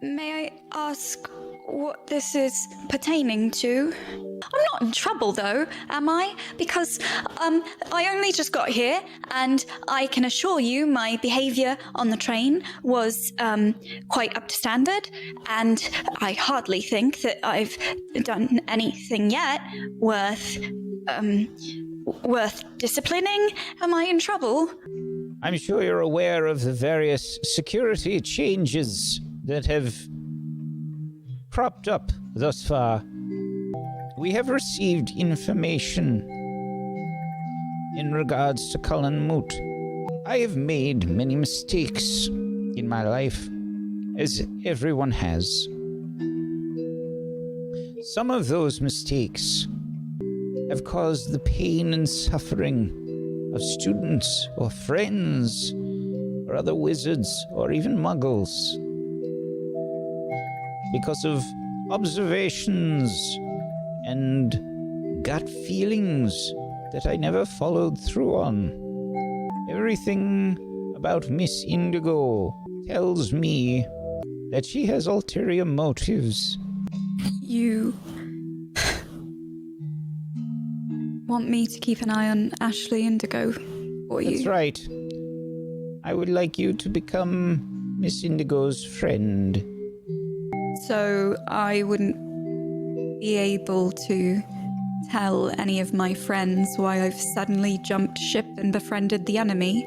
may I ask what this is pertaining to? I'm not in trouble, though, am I? Because, I only just got here, and I can assure you my behavior on the train was, quite up to standard, and I hardly think that I've done anything yet worth disciplining. Am I in trouble? I'm sure you're aware of the various security changes that have cropped up thus far. We have received information in regards to Cullen Moot. I have made many mistakes in my life, as everyone has. Some of those mistakes have caused the pain and suffering of students or friends or other wizards or even muggles because of observations and gut feelings that I never followed through on. Everything about Miss Indigo tells me that she has ulterior motives. You want me to keep an eye on Ashley Indigo for you? That's right. I would like you to become Miss Indigo's friend. So I wouldn't be able to tell any of my friends why I've suddenly jumped ship and befriended the enemy?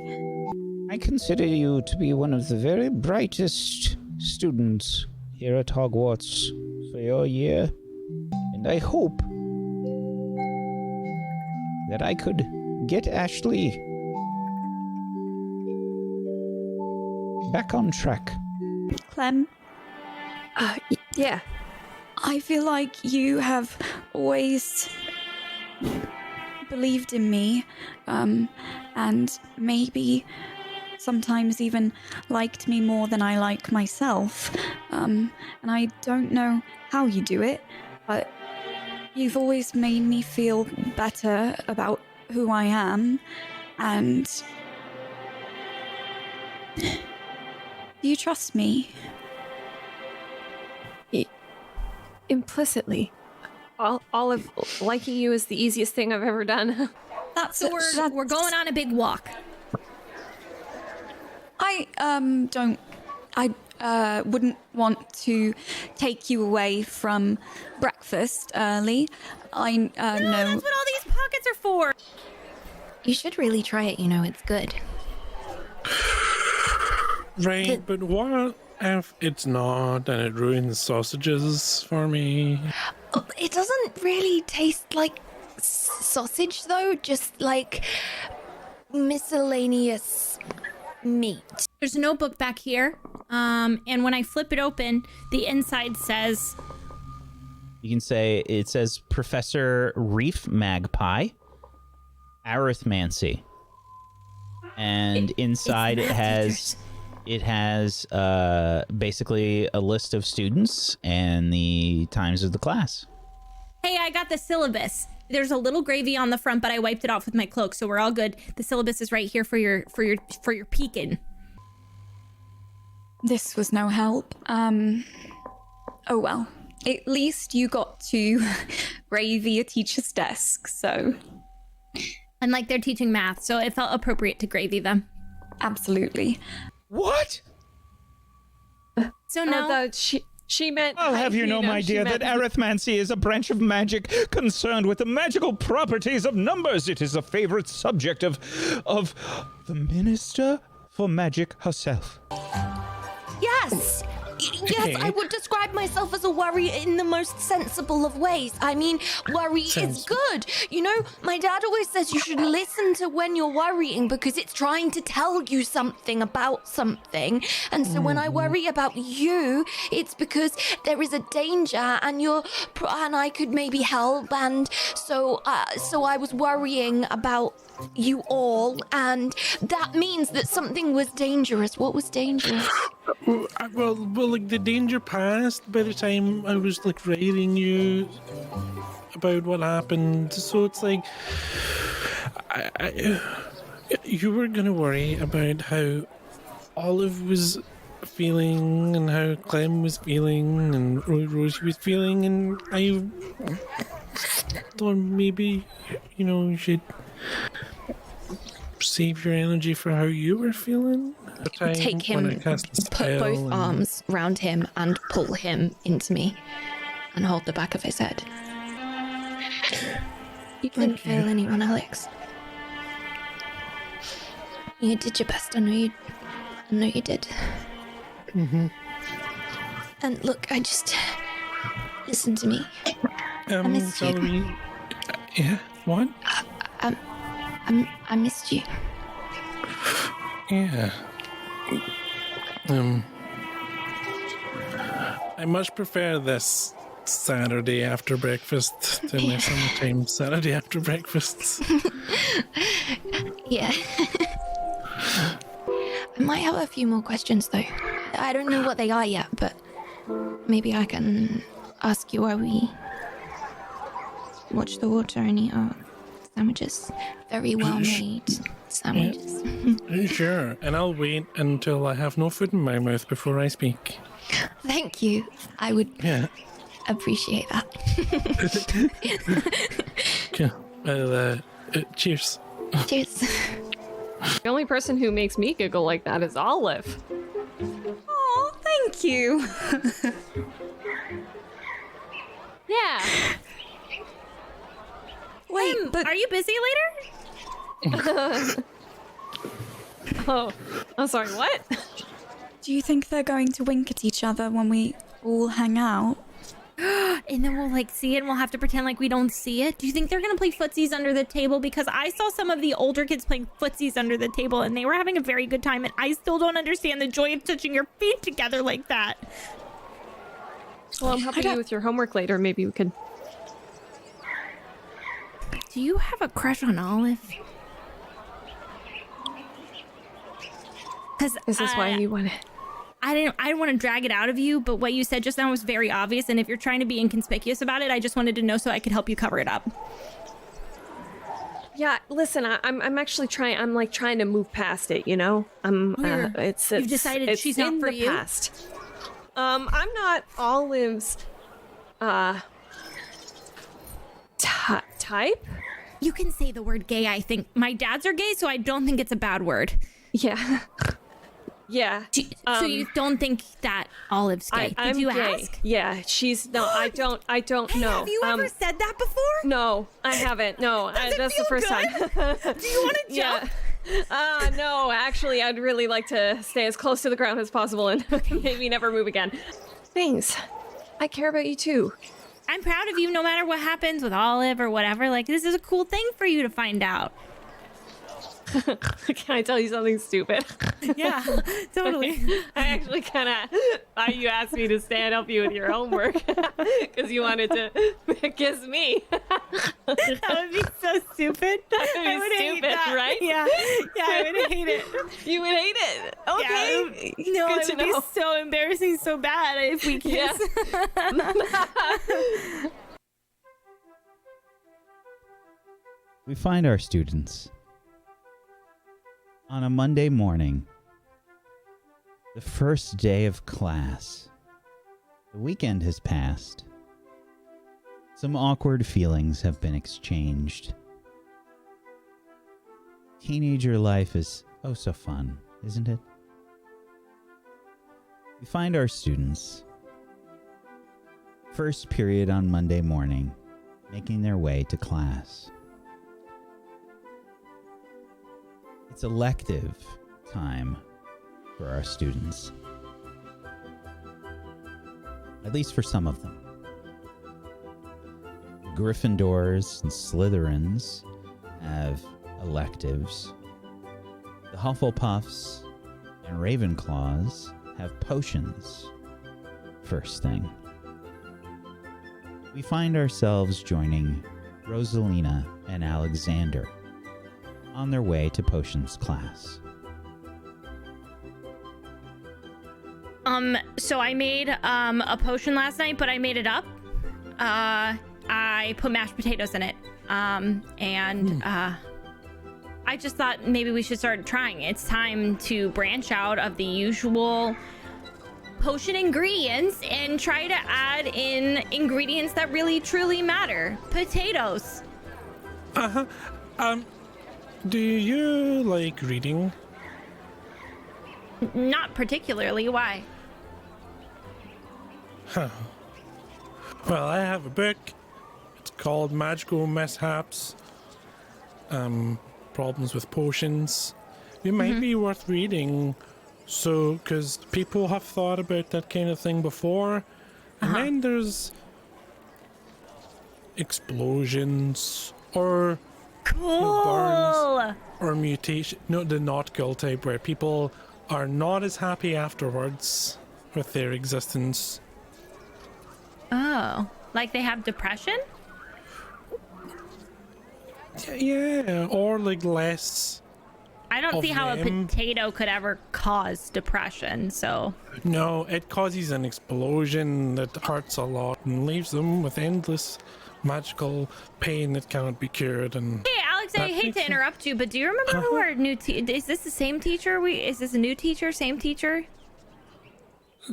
I consider you to be one of the very brightest students here at Hogwarts for your year, and I hope that I could get Ashley back on track. Clem? Yeah. I feel like you have always believed in me, and maybe sometimes even liked me more than I like myself. And I don't know how you do it, but you've always made me feel better about who I am, and do you trust me? Implicitly. All of liking you is the easiest thing I've ever done. So we're going on a big walk. I wouldn't want to take you away from breakfast early. I know. That's what all these pockets are for. You should really try it, it's good. Right, but what if it's not and it ruins sausages for me? It doesn't really taste like sausage, though, just like miscellaneous meat. There's a notebook back here, and when I flip it open, the inside says... You can say, it says Professor Reef Magpie, Arithmancy. And inside it has basically a list of students and the times of the class. Hey, I got the syllabus. There's a little gravy on the front, but I wiped it off with my cloak, so we're all good. The syllabus is right here for your peeking. This was no help. Oh well. At least you got to gravy a teacher's desk, so... And like they're teaching math, so it felt appropriate to gravy them. Absolutely. What? So now... She meant... I'll have you know, my dear, that arithmancy is a branch of magic concerned with the magical properties of numbers. It is a favorite subject of the Minister for Magic herself. Yes! Yes, I would describe myself as a worry in the most sensible of ways. I mean, worry is good. My dad always says you should listen to when you're worrying because it's trying to tell you something about something. And so when I worry about you, it's because there is a danger and I could maybe help. And so I was worrying about you all, and that means that something was dangerous. What was dangerous? Well, like the danger passed by the time I was like writing you about what happened. So it's like, you were gonna worry about how Olive was feeling and how Clem was feeling and Rosie was feeling, and I thought maybe, you should save your energy for how you were feeling. Take him, put both arms round him and pull him into me and hold the back of his head. You didn't fail anyone, Alex. You did your best. I know you did. Mm-hmm. And look, listen to me. I missed you. Valerie, yeah, what? I missed you. Yeah. I much prefer this Saturday after breakfast to my summertime Saturday after breakfasts. Yeah. I might have a few more questions though. I don't know what they are yet, but maybe I can ask you while we watch the water and eat our sandwiches. Very well made sandwiches. Sure, and I'll wait until I have no food in my mouth before I speak. Thank you. I would appreciate that. Okay. Well, cheers. Cheers. The only person who makes me giggle like that is Olive. Oh, thank you. Yeah. Wait, but Are you busy later? Oh, I'm sorry, what? do you think they're going to wink at each other when we all hang out? And then we'll see it and we'll have to pretend like we don't see it. Do you think they're gonna play footsies under the table? Because I saw some of the older kids playing footsies under the table and they were having a very good time, and I still don't understand the joy of touching your feet together like that. Well, I'm helping you with your homework later. Maybe we could. Do you have a crush on Olive? Because Is this why you want to? I didn't want to drag it out of you, but what you said just now was very obvious, and if you're trying to be inconspicuous about it, I just wanted to know so I could help you cover it up. Yeah, listen, I'm actually trying. I'm trying to move past it. You've decided she's not in for the you? past. I'm not Olive's type. You can say the word gay, I think. My dads are gay, so I don't think it's a bad word. Yeah. Yeah. So you don't think that Olive's gay? I'm Did you gay. ask? Yeah, she's no. I don't Hey, know. have you ever said that before? No, I haven't. No, Does it that's the feel first good? time. Do you want to jump? Yeah. No, actually, I'd really like to stay as close to the ground as possible and maybe never move again. Thanks. I care about you too. I'm proud of you no matter what happens with Olive or whatever. This is a cool thing for you to find out. Can I tell you something stupid? Yeah, totally. I actually kind of thought you asked me to stay and help you with your homework because you wanted to kiss me. That would be so stupid. That would be I would hate stupid, that. right? Yeah, I would hate it. You would hate it. Okay. Yeah, no, Good it to would know. be so embarrassing, so bad if we kiss. We find our students on a Monday morning, the first day of class. The weekend has passed. Some awkward feelings have been exchanged. Teenager life is oh so fun, isn't it? We find our students, first period on Monday morning, making their way to class. It's elective time for our students. At least for some of them. Gryffindors and Slytherins have electives. The Hufflepuffs and Ravenclaws have potions first thing. We find ourselves joining Rosalina and Alexander on their way to potions class. So I made a potion last night, but I made it up. I put mashed potatoes in it. I just thought maybe we should start trying. It's time to branch out of the usual potion ingredients and try to add in ingredients that really truly matter. Potatoes. Do you like reading? Not particularly. Why? Well, I have a book. It's called Magical Mishaps. Problems with potions. It might be worth reading. So, because people have thought about that kind of thing before. And then there's explosions or burns or mutation. No, the nautical type where people are not as happy afterwards with their existence. Oh, like they have depression? Yeah, or like less. I don't see how a them. potato could ever cause depression, so. No, it causes an explosion that hurts a lot and leaves them with endless magical pain that cannot be cured. And Hey, Alex, I that hate makes to it- interrupt you, but do you remember who our new is this the same teacher? Is this a new teacher? Same teacher?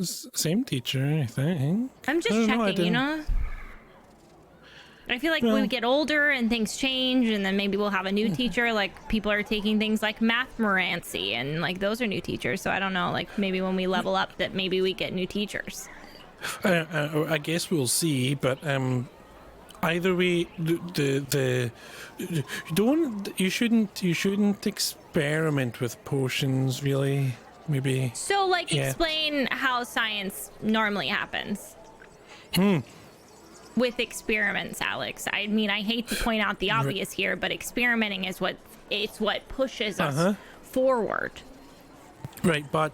Same teacher, I think. I'm just I don't know, I checking, you didn't- know? I feel like Well- we get older and things change, and then maybe we'll have a new teacher. Like, people are taking things like mathmorancy, and like those are new teachers. So I don't know. Like, maybe when we level up, that maybe we get new teachers. I guess we'll see, but either way, you shouldn't experiment with potions, really. Maybe. So, like, Yeah. explain how science normally happens. With experiments, Alex. I mean, I hate to point out the obvious here, but experimenting is what pushes us forward. Right, but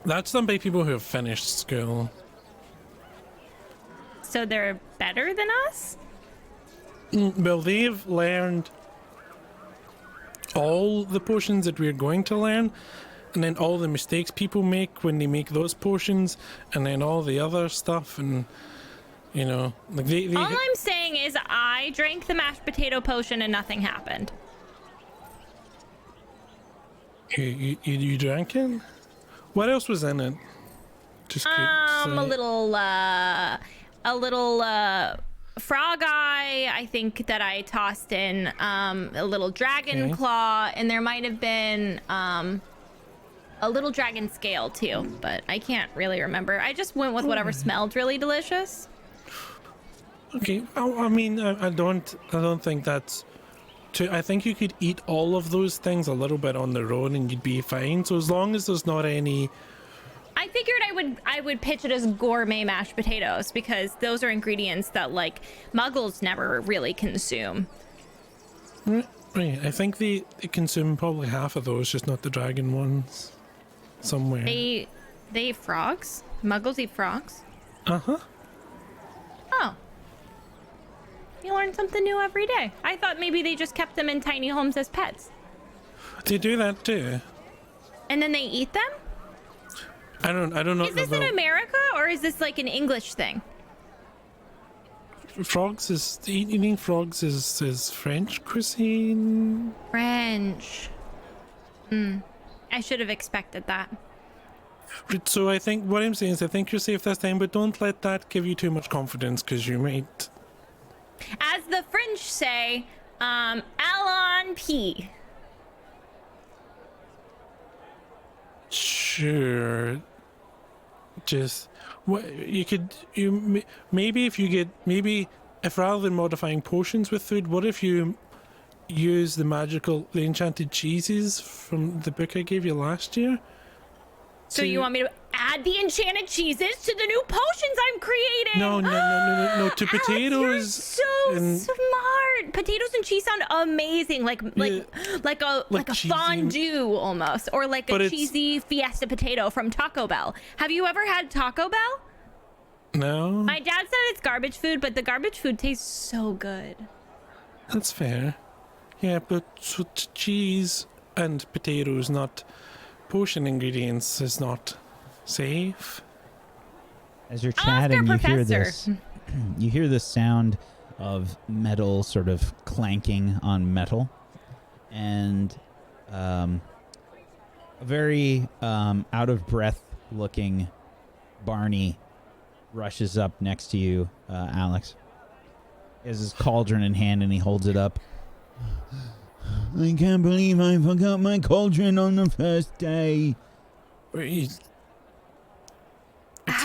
that's done by people who have finished school. So they're better than us? Well, they've learned all the potions that we're going to learn, and then all the mistakes people make when they make those potions, and then all the other stuff, and you know, like they All I'm saying is I drank the mashed potato potion and nothing happened. you drank it. What else was in it? Just A little frog eye, I think that I tossed in a little dragon Okay. claw, and there might have been a little dragon scale too, but I can't really remember. I just went with whatever smelled really delicious. Okay, I mean, I don't think that's. I think you could eat all of those things a little bit on their own and you'd be fine. So as long as there's not any. I figured I would pitch it as gourmet mashed potatoes because those are ingredients that like muggles never really consume. Right, I think they consume probably half of those, just not the dragon ones. Somewhere. They eat frogs? Muggles eat frogs? Uh-huh. Oh. You learn something new every day. I thought maybe they just kept them in tiny homes as pets. They do that too. And then they eat them? I don't know. Is this in America or is this like an English thing? Eating frogs is French cuisine. French. I should have expected that. So I think what I'm saying is I think you're safe this time, but don't let that give you too much confidence because you might. As the French say, Alon P. Sure. Just what maybe if rather than modifying potions with food, what if you use the enchanted cheeses from the book I gave you last year? So you want me to add the enchanted cheeses to the new potions I'm creating? No, to Alex, potatoes. you're so and- smart. Potatoes and cheese sound amazing, like a cheesy- fondue almost, or like But a it's- cheesy fiesta potato from Taco Bell. Have you ever had Taco Bell? No, My dad said it's garbage food, but the garbage food tastes so good. that's fair. Yeah, but so cheese and potatoes, not potion ingredients, is not safe. As you're I'll ask chatting, our you hear professor. this. You hear the sound of metal sort of clanking on metal, and a very out of breath looking Barney rushes up next to you, Alex. He has his cauldron in hand and he holds it up. I can't believe I forgot my cauldron on the first day. It's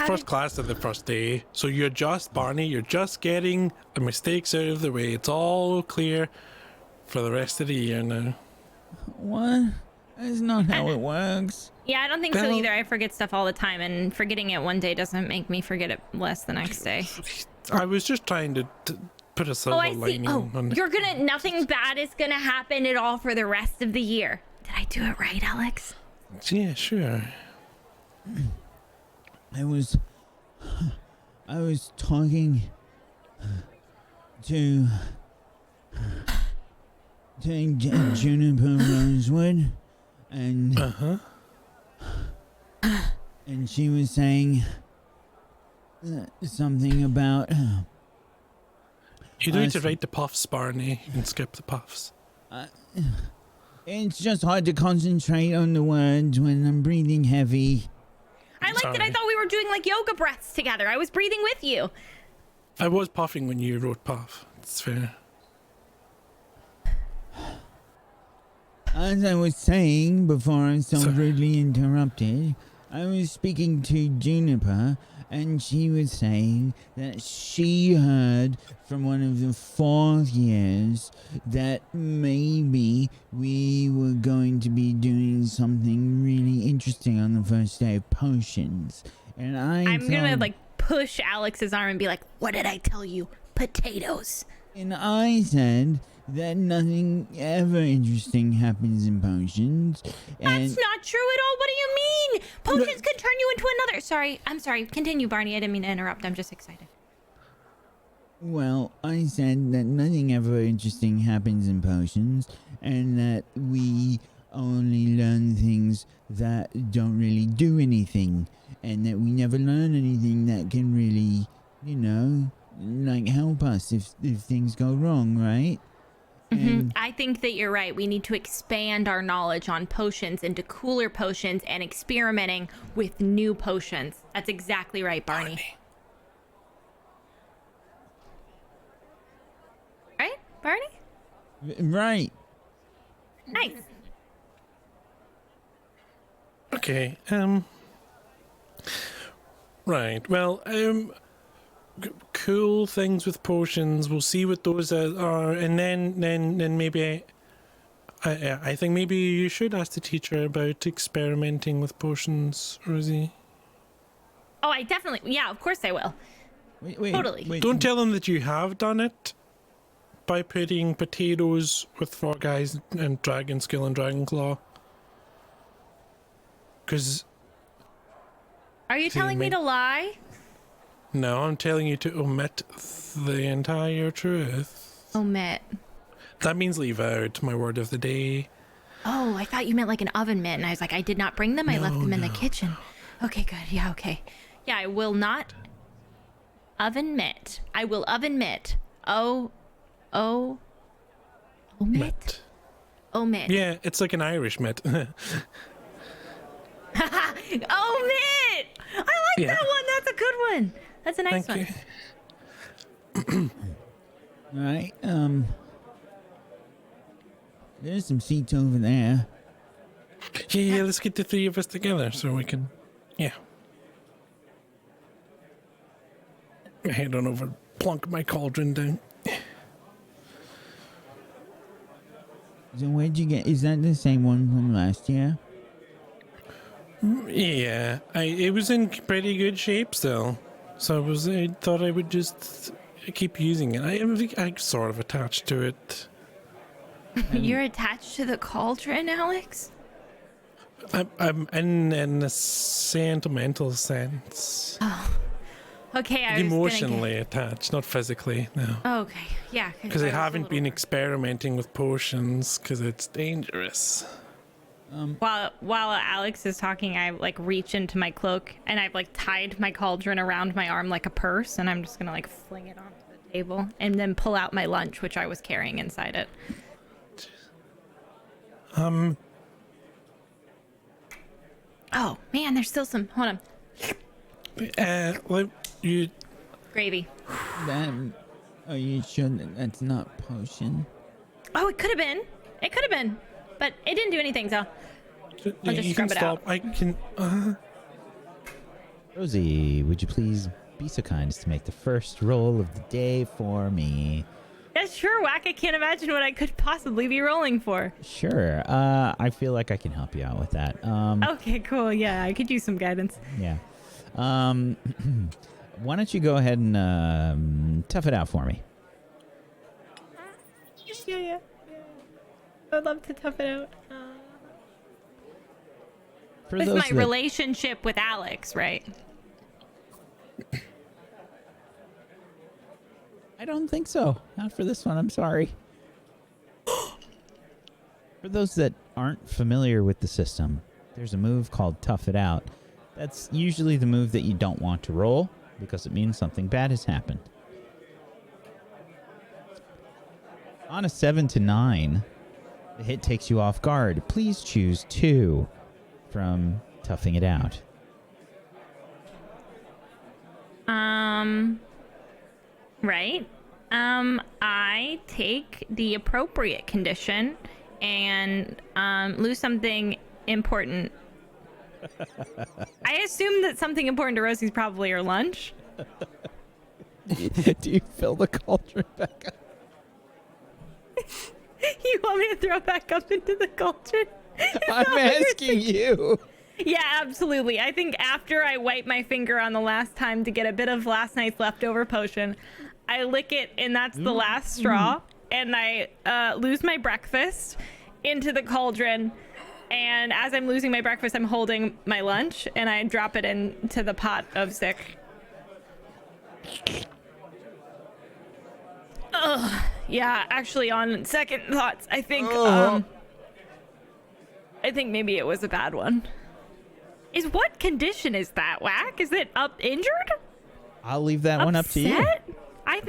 first class of the first day, so you're just, Barney, you're just getting the mistakes out of the way. It's all clear for the rest of the year now. What? That's not how it works. Yeah, I don't think so either. I forget stuff all the time, and forgetting it one day doesn't make me forget it less the next day. I was just trying to put a silver lining on the... Nothing bad is gonna happen at all for the rest of the year. Did I do it right, Alex? Yeah, sure. I was talking to Juniper Rosewood, and and she was saying something about. You don't need to write the puffs, Barney. You can skip the puffs. It's just hard to concentrate on the words when I'm breathing heavy. I liked it. I thought we were doing like yoga breaths together. I was breathing with you. I was puffing when you wrote puff. It's fair. As I was saying before I was so rudely interrupted, I was speaking to Juniper, and she was saying that she heard from one of the fourth years that maybe we were going to be doing something really interesting on the first day of potions. And I'm gonna like push Alex's arm and be like, "What did I tell you? Potatoes." And I said that nothing ever interesting happens in potions. And that's not true at all. What do you mean? Potions could turn you into another. Sorry, I'm sorry. Continue, Barney. I didn't mean to interrupt. I'm just excited. Well, I said that nothing ever interesting happens in potions, and that we only learn things that don't really do anything, and that we never learn anything that can really, like help us if things go wrong, right? Mm-hmm. I think that you're right. We need to expand our knowledge on potions into cooler potions and experimenting with new potions. That's exactly right, Barney. Right, Barney? Right. Nice. Okay. Right. Well, cool things with potions. We'll see what those are, and then maybe I think maybe you should ask the teacher about experimenting with potions, Rosie. Oh, I definitely. Yeah, of course I will. Wait, totally. Don't tell them that you have done it by putting potatoes with Four Guys and Dragon Skill and Dragon Claw. Because. Are you telling me to lie? No, I'm telling you to omit the entire truth. Omit. That means leave out, my word of the day. Oh, I thought you meant like an oven mitt, and I was like, I did not bring them. I left them in the kitchen. Okay, good. Yeah, okay. Yeah, I will not oven mitt. I will oven mitt. Omit. Omit. Yeah, it's like an Irish mitt. Omit! I like that one. That's a good one. That's a nice one. Thank you. Right. There's some seats over there. Yeah, let's get the three of us together so we can. Yeah. Head on over, plunk my cauldron down. So where'd you get? Is that the same one from last year? Yeah, it was in pretty good shape still, so I thought I would just keep using it. I sort of attached to it. You're attached to the cauldron, Alex? I'm in a sentimental sense. Oh, okay. Emotionally attached, not physically. No. Okay, yeah. Because I haven't been experimenting with potions because it's dangerous. While Alex is talking, I like reach into my cloak and I've like tied my cauldron around my arm like a purse, and I'm just gonna like fling it onto the table and then pull out my lunch, which I was carrying inside it. Oh man, there's still some. Hold on. Let you. Gravy. Are you sure that's not potion? Oh, it could have been. It could have been, but it didn't do anything. So I'll just You scrub can it out. stop. I can. Rosie, would you please be so kind as to make the first roll of the day for me? Yeah, sure, Whack. I can't imagine what I could possibly be rolling for. Sure. I feel like I can help you out with that. Okay, cool. Yeah, I could use some guidance. Yeah. Why don't you go ahead and tough it out for me? Yeah. I'd love to tough it out. For With those my relationship with Alex, right? I don't think so. Not for this one. I'm sorry. For those that aren't familiar with the system, there's a move called Tough It Out. That's usually the move that you don't want to roll because it means something bad has happened. On a 7 to 9, the hit takes you off guard. Please choose 2 from Toughing It Out. Right. I take the appropriate condition and lose something important. I assume that something important to Rosie's probably her lunch. Do you fill the cauldron back up? You want me to throw it back up into the cauldron? I'm asking you. Yeah, absolutely. I think after I wipe my finger on the last time to get a bit of last night's leftover potion, I lick it, and that's the last straw. And I lose my breakfast into the cauldron. And as I'm losing my breakfast, I'm holding my lunch, and I drop it into the pot of sick. Ugh. Yeah, actually, on second thoughts, I think maybe it was a bad one. What condition is that, Whack? Is it injured? I'll leave that one up to you. Upset? I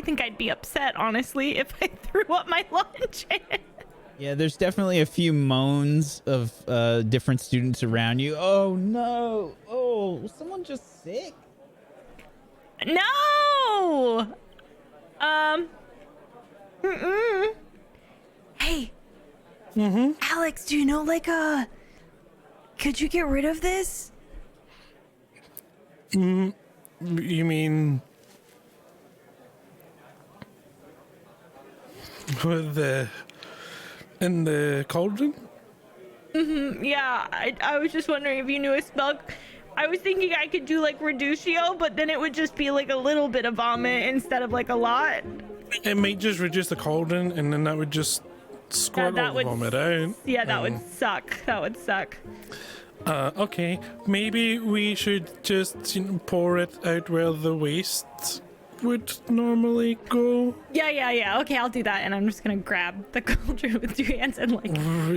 think I'd be upset, honestly, if I threw up my lunch. Yeah, there's definitely a few moans of different students around you. Oh no! Oh, was someone just sick? No! Hey. Alex, do you know, could you get rid of this? You mean with in the cauldron? Yeah, I was just wondering if you knew a spell. I was thinking I could do Reducio, but then it would just be a little bit of vomit instead of a lot. It might just reduce the cauldron, and then that would just squirt all the vomit out. Yeah, that would suck. That would suck. Okay, maybe we should just pour it out where the waste would normally go. Yeah. Okay, I'll do that, and I'm just gonna grab the cauldron with 2 hands and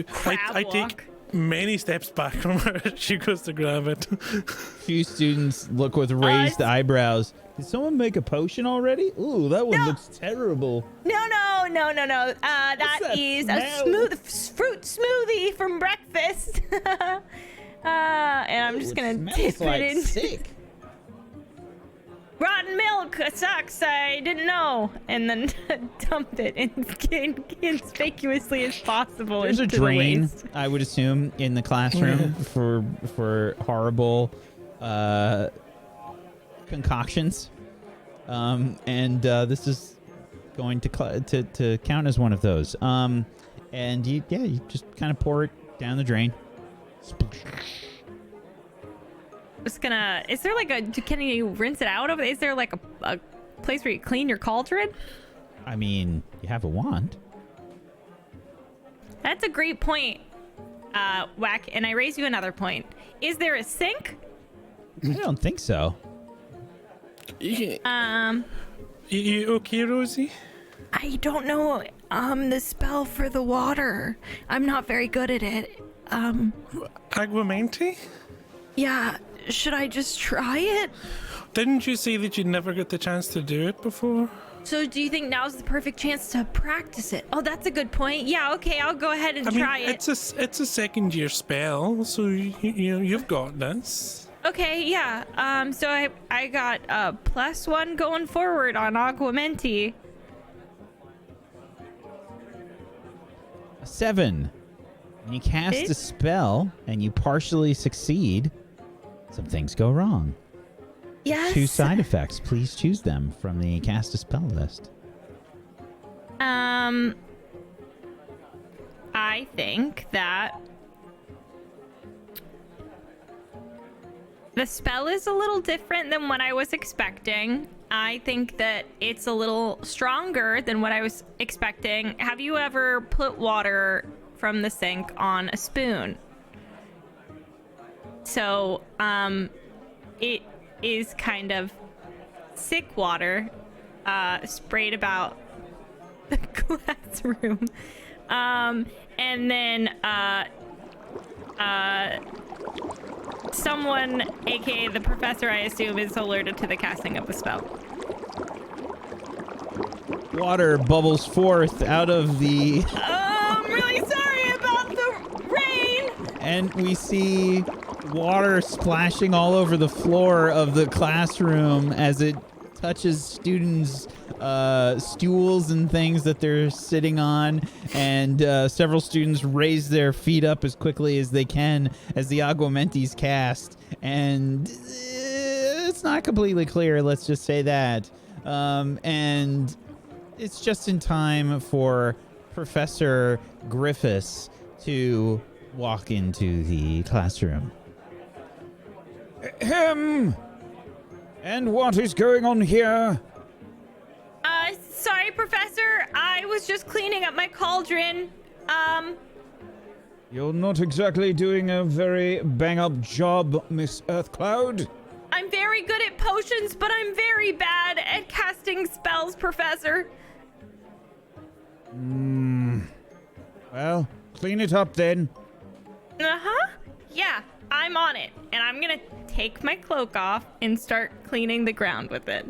crab I walk. take many steps back from her as she goes to grab it. Few students look with raised eyebrows. Did someone make a potion already? Ooh, that one looks terrible. No. That is a smell? fruit smoothie from breakfast. And I'm just gonna dip it in. Sick. Rotten milk sucks. I didn't know. And then dump it inconspicuously as possible. There's a into drain, the waste. I would assume, in the classroom for horrible concoctions, and this is going to count as one of those. And you just kind of pour it down the drain. Just gonna. Is there can you rinse it out? Is there a place where you clean your cauldron? I mean, you have a wand. That's a great point, Whack. And I raise you another point. Is there a sink? I don't think so. You okay, Rosie? I don't know the spell for the water. I'm not very good at it. Aguamenti? Yeah, should I just try it? Didn't you say that you never got the chance to do it before? So do you think now's the perfect chance to practice it? Oh, that's a good point. Yeah, okay, I'll go ahead and try it. It's a second year spell, so you've got this. Okay, yeah. So I got a +1 going forward on Aguamenti. A 7. When you cast a spell and you partially succeed, some things go wrong. Yes. 2 side effects. Please choose them from the cast a spell list. I think that the spell is a little different than what I was expecting. I think that it's a little stronger than what I was expecting. Have you ever put water from the sink on a spoon? So, it is kind of sick water sprayed about the classroom. And then someone, aka the professor, I assume, is alerted to the casting of the spell. Water bubbles forth out of the... Oh, I'm really sorry about the rain! And we see water splashing all over the floor of the classroom as it touches students' stools and things that they're sitting on, and several students raise their feet up as quickly as they can as the Aguamenti's cast, and it's not completely clear, let's just say that. And it's just in time for Professor Griffiths to walk into the classroom. And what is going on here? Sorry, Professor. I was just cleaning up my cauldron. You're not exactly doing a very bang-up job, Miss Earthcloud. I'm very good at potions, but I'm very bad at casting spells, Professor. Well, clean it up then. Uh-huh. Yeah, I'm on it. And I'm gonna take my cloak off and start cleaning the ground with it.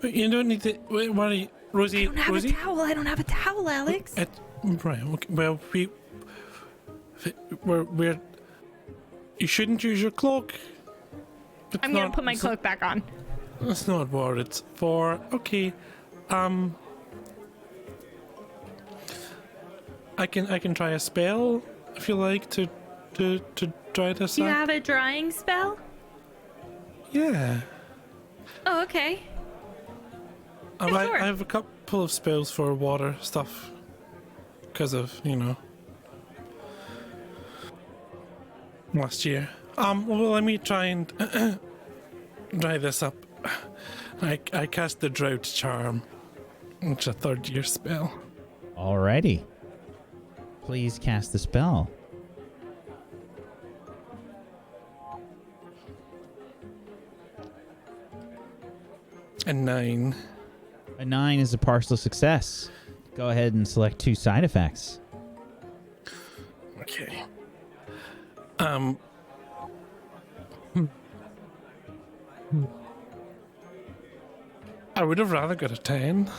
You don't need to worry, Rosie. I don't have a towel. I don't have a towel, Alex. Right. Okay, well, we're. You shouldn't use your cloak. I'm gonna put my cloak back on. That's not what it's for. Okay. I can try a spell if you like to dry this Do you up. have a drying spell? Yeah. Oh, okay. I sure. have a couple of spells for water stuff because of last year. Well, let me try and dry this up. I cast the Drought Charm, which is a 3rd year spell. Alrighty. Please cast the spell. A 9. A 9 is a partial success. Go ahead and select 2 side effects. Okay. I would have rather got a 10.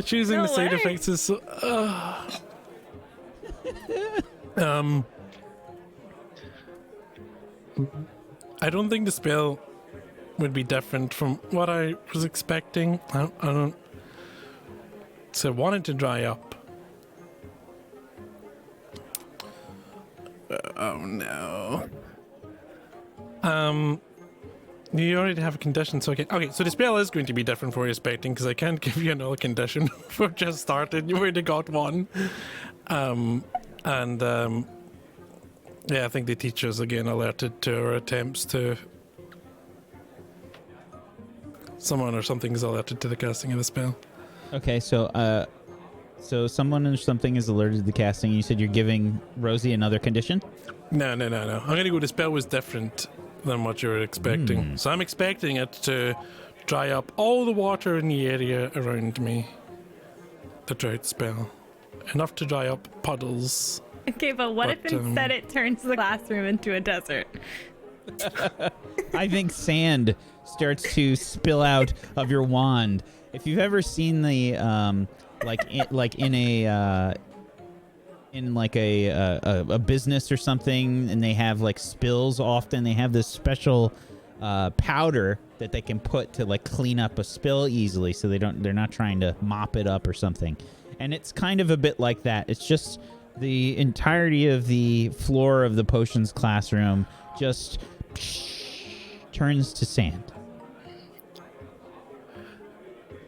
Choosing No the side way. effects is so. I don't think the spell would be different from what I was expecting. I don't. So I wanted to dry up. Oh no. You already have a condition, so okay. So the spell is going to be different from what you're expecting because I can't give you another condition. We've just started. You already got one. Yeah, I think the teachers again alerted to our attempts to. Someone or something is alerted to the casting of the spell. Okay, so someone or something is alerted to the casting. You said you're giving Rosie another condition? No. I'm gonna go. The spell was different than what you were expecting. So I'm expecting it to dry up all the water in the area around me. The drought spell. Enough to dry up puddles. Okay, but what if instead it turns the classroom into a desert? I think sand starts to spill out of your wand. If you've ever seen the in a business or something, and they have like spills, often they have this special powder that they can put to like clean up a spill easily, so they're not trying to mop it up or something. And it's kind of a bit like that. It's just the entirety of the floor of the potions classroom just turns to sand.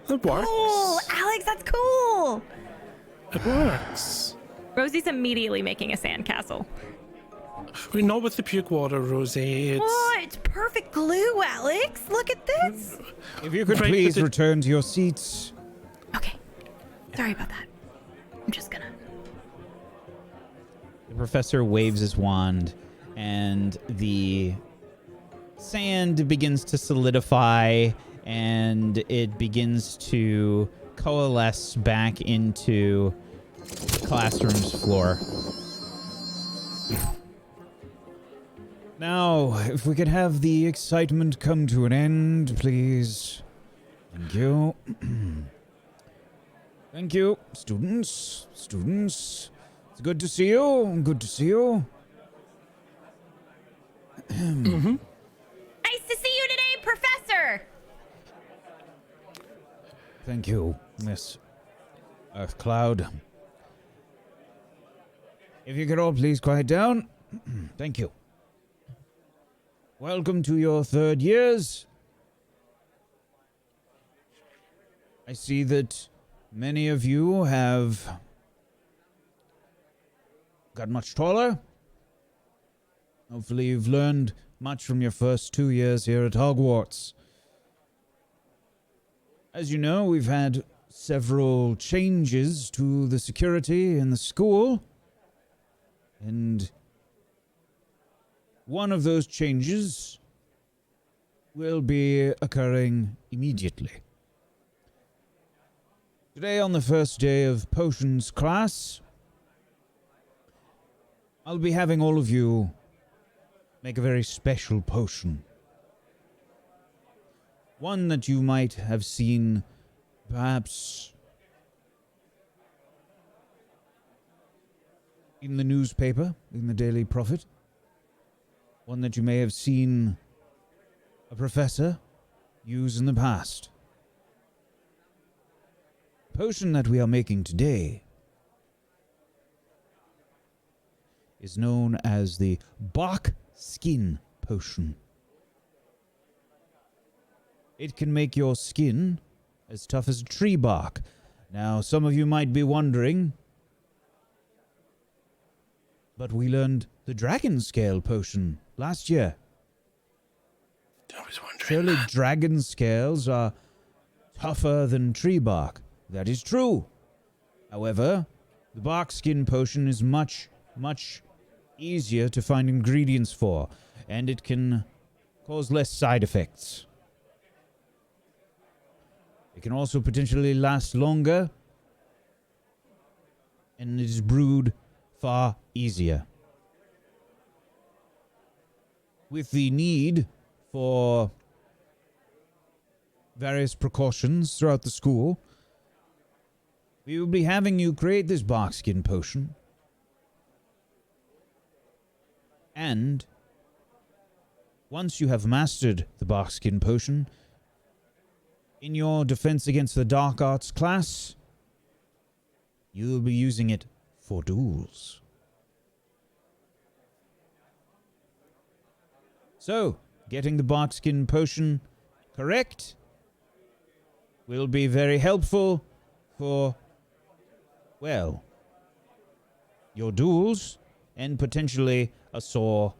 It works. Cool, Alex, that's cool. It works. Rosie's immediately making a sandcastle. We're not with the puke water, Rosie. It's Oh, it's perfect glue, Alex. Look at this. If you could Right, please but it- return to your seats. Okay. Sorry about that. I'm just gonna. The professor waves his wand, and the sand begins to solidify, and it begins to coalesce back into the classroom's floor. Now, if we could have the excitement come to an end, please. Thank you. Thank you, students. Students. It's good to see you. Good to see you. Nice to see you today, Professor. Thank you, Miss Earth Cloud. If you could all please quiet down. Thank you. Welcome to your third years. I see that many of you have got much taller. Hopefully you've learned much from your first 2 years here at Hogwarts. As you know, we've had several changes to the security in the school. And one of those changes will be occurring immediately. Today, on the first day of potions class, I'll be having all of you make a very special potion. One that you might have seen, perhaps, in the newspaper, in the Daily Prophet. One that you may have seen a professor use in the past. The potion that we are making today is known as the Bark Skin Potion. It can make your skin as tough as a tree bark. Now, some of you might be wondering, but we learned the Dragon Scale Potion last year. I was wondering. Surely dragon scales are tougher than tree bark. That is true. However, the bark skin potion is much, much easier to find ingredients for, and it can cause less side effects. It can also potentially last longer, and it is brewed far easier. With the need for various precautions throughout the school, we will be having you create this bark skin potion. And once you have mastered the bark skin potion, in your defense against the dark arts class, you will be using it for duels. So, getting the bark skin potion correct will be very helpful for, well, your duels and potentially a sore,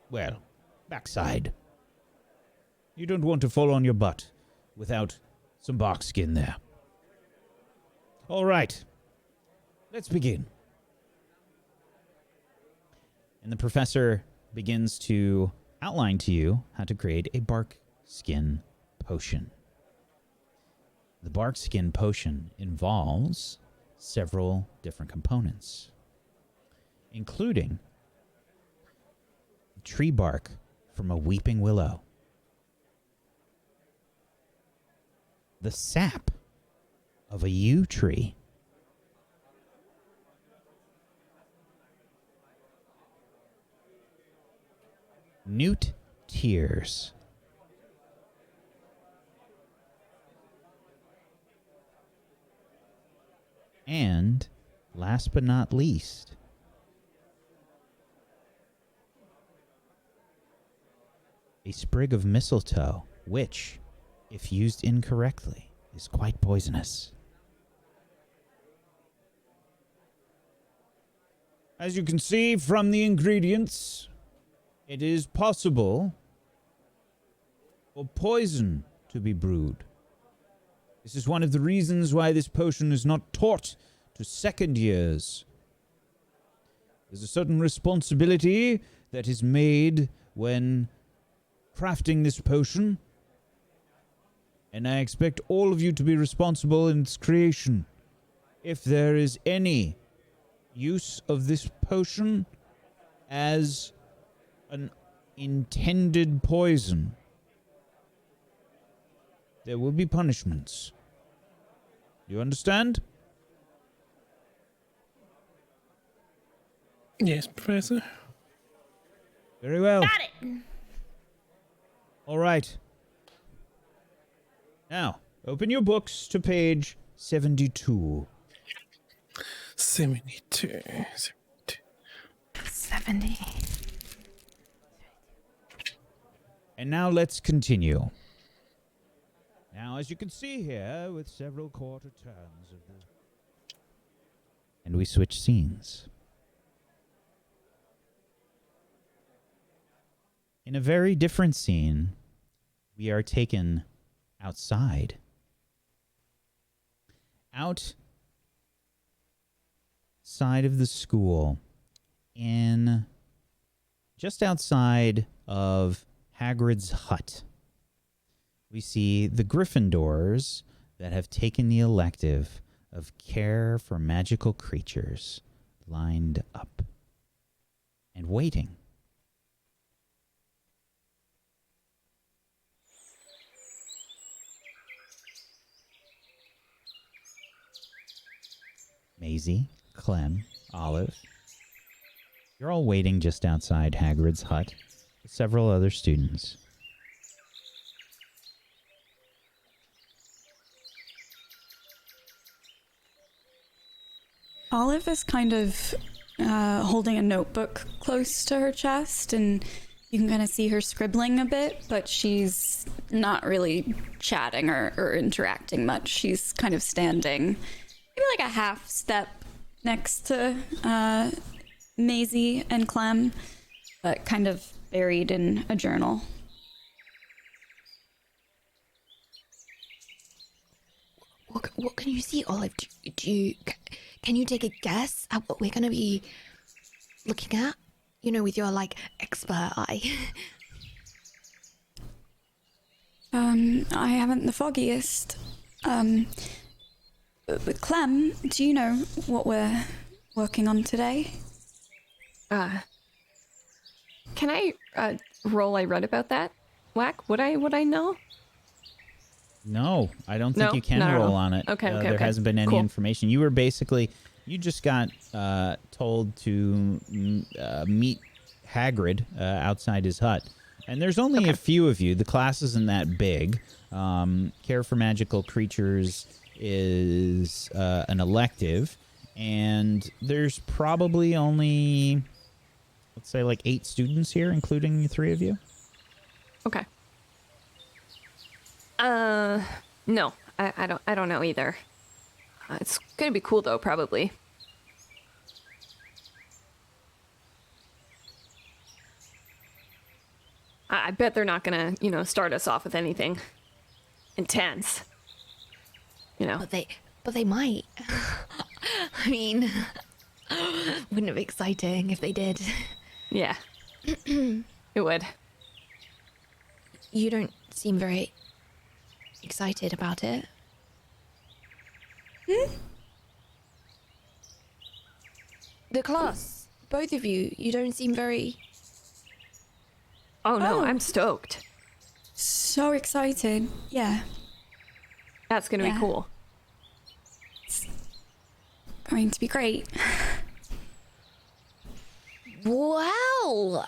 well, backside. You don't want to fall on your butt without some bark skin there. All right, let's begin. And the professor begins to outline to you how to create a bark skin potion. The bark skin potion involves several different components, including tree bark from a weeping willow. The sap of a yew tree. Newt tears. And, last but not least, a sprig of mistletoe, which, if used incorrectly, is quite poisonous. As you can see from the ingredients, it is possible for poison to be brewed. This is one of the reasons why this potion is not taught to second years. There's a certain responsibility that is made when crafting this potion, and I expect all of you to be responsible in its creation. If there is any use of this potion as an intended poison, there will be punishments. You understand? Yes, Professor. Very well. Got it. All right. Now, open your books to page 72. 72. 70. And now let's continue. Now, as you can see here, with several quarter turns of the... And we switch scenes. In a very different scene, we are taken outside. Outside of the school, in just outside of Hagrid's hut, we see the Gryffindors that have taken the elective of care for magical creatures lined up and waiting. Maisie, Clem, Olive. You're all waiting just outside Hagrid's hut with several other students. Olive is kind of holding a notebook close to her chest, and you can kind of see her scribbling a bit, but she's not really chatting or interacting much. She's kind of standing maybe like a half step next to Maisie and Clem, but kind of buried in a journal. What can you see, Olive? Can you take a guess at what we're going to be looking at? You know, with your, like, expert eye. I haven't the foggiest. But Clem, do you know what we're working on today? Can I roll? I read about that. Whack? Would I know? No, I don't think No? you can No, no, roll no. on it. Okay, There hasn't been any Cool. information. You were basically, you just got told to meet Hagrid outside his hut. And there's only a few of you. The class isn't that big. Care for Magical Creatures is an elective. And there's probably only, let's say, like 8 students here, including the 3 of you. Okay. No, I don't know either. It's gonna be cool though, probably. I bet they're not gonna, start us off with anything intense. But they might. I mean, wouldn't it be exciting if they did? Yeah. It would. You don't seem very excited about it. The class, both of you, you don't seem very Oh no, Oh. I'm stoked. So excited. Yeah. That's gonna be Yeah. cool. Going to be great. Well,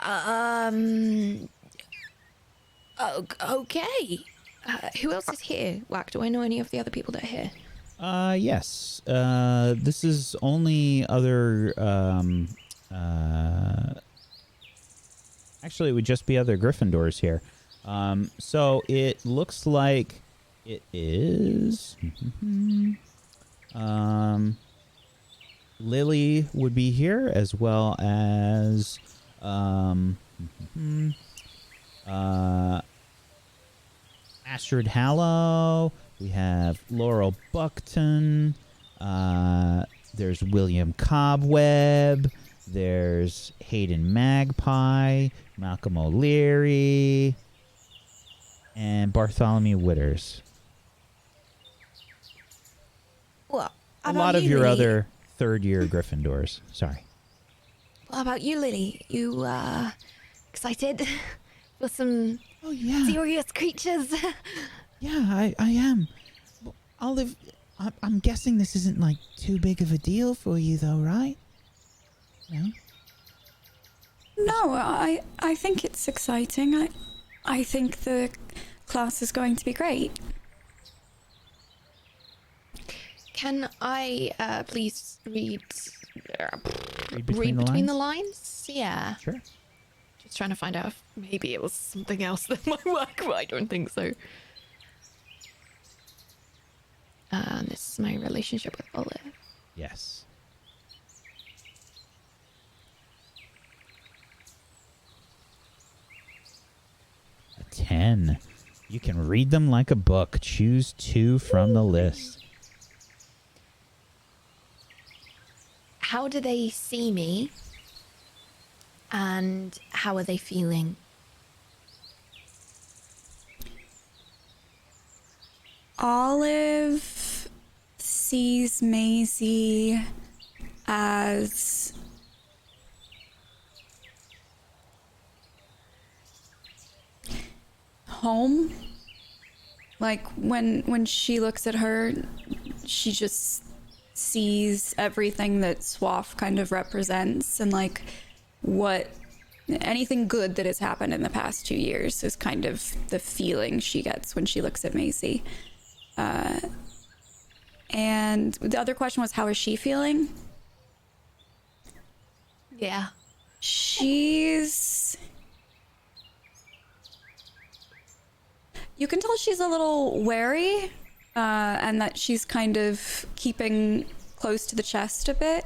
okay. Who else is here? Whack, do I know any of the other people that are here? Yes. This is only other, actually, it would just be other Gryffindors here. So it looks like it is, Lily would be here, as well as, Astrid Hallow. We have Laurel Buckton. There's William Cobweb. There's Hayden Magpie, Malcolm O'Leary, and Bartholomew Witters. Well, A lot of your other third-year Gryffindors. Sorry. What about you, Lily? You, excited for some Oh, yeah. serious creatures? Yeah, I am. Olive, I'm guessing this isn't, like, too big of a deal for you, though, right? No? No, I think it's exciting. I think the class is going to be great. Can I, please read Read between the lines? Yeah. Sure. Just trying to find out if maybe it was something else that might work, but I don't think so. This is my relationship with Olive. Yes. A 10. You can read them like a book. Choose 2 from the list. How do they see me? And how are they feeling? Olive sees Maisie as home. Like when she looks at her, she just sees everything that Swaff kind of represents, and like what anything good that has happened in the past 2 years is kind of the feeling she gets when she looks at Maisie. And the other question was, how is she feeling? Yeah. You can tell she's a little wary, and that she's kind of keeping close to the chest a bit.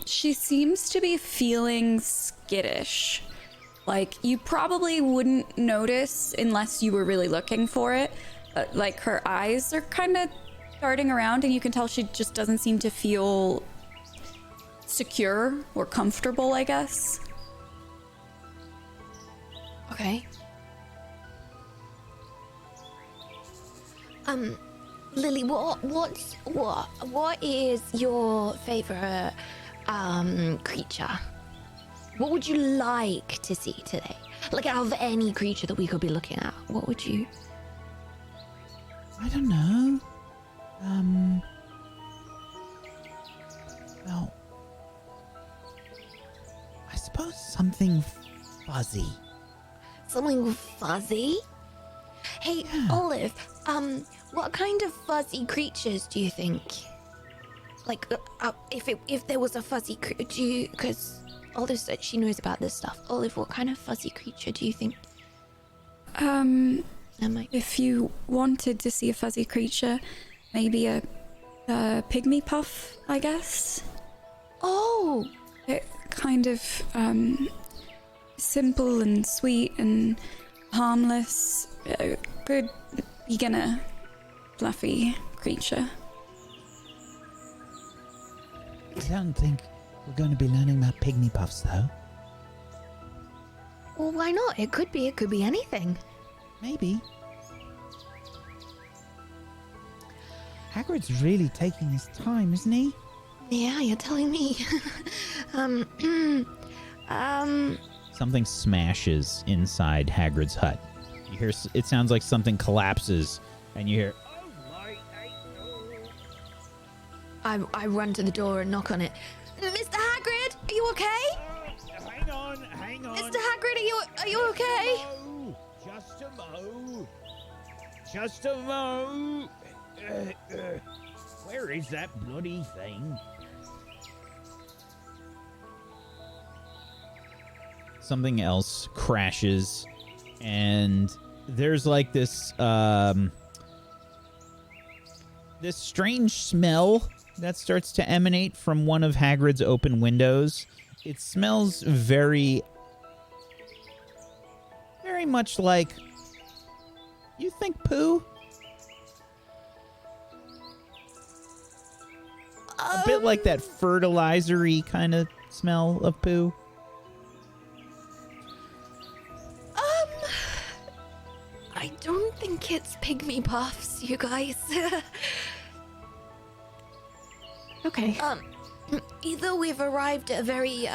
She seems to be feeling skittish. Like, you probably wouldn't notice unless you were really looking for it. But, like, her eyes are kind of darting around, and you can tell she just doesn't seem to feel secure or comfortable, I guess. Okay. Lily, what is your favorite creature? What would you like to see today? Like, out of any creature that we could be looking at, what would you? I don't know. Well, I suppose something fuzzy. Something fuzzy? Hey, Yeah. Olive, what kind of fuzzy creatures do you think? Like, if there was a fuzzy creature, because Olive said she knows about this stuff. Olive, what kind of fuzzy creature do you think? If you wanted to see a fuzzy creature, maybe a pygmy puff, I guess. Oh, It kind of simple and sweet and harmless. A good beginner fluffy creature. I don't think we're going to be learning about pygmy puffs, though. well, why not? It could be anything. Maybe. Hagrid's really taking his time, isn't he? Yeah, you're telling me. Something smashes inside Hagrid's hut. You hear, it sounds like something collapses, and you hear, I run to the door and knock on it. Mr. Hagrid, are you okay? hang on. Mr. Hagrid, are you okay? Just a mo. Where is that bloody thing? Something else crashes, and there's like this this strange smell that starts to emanate from one of Hagrid's open windows. It smells very much like, you think, poo? A bit like that fertilizer-y kind of smell of poo. I don't think it's pygmy puffs, you guys. Okay. Either we've arrived at a very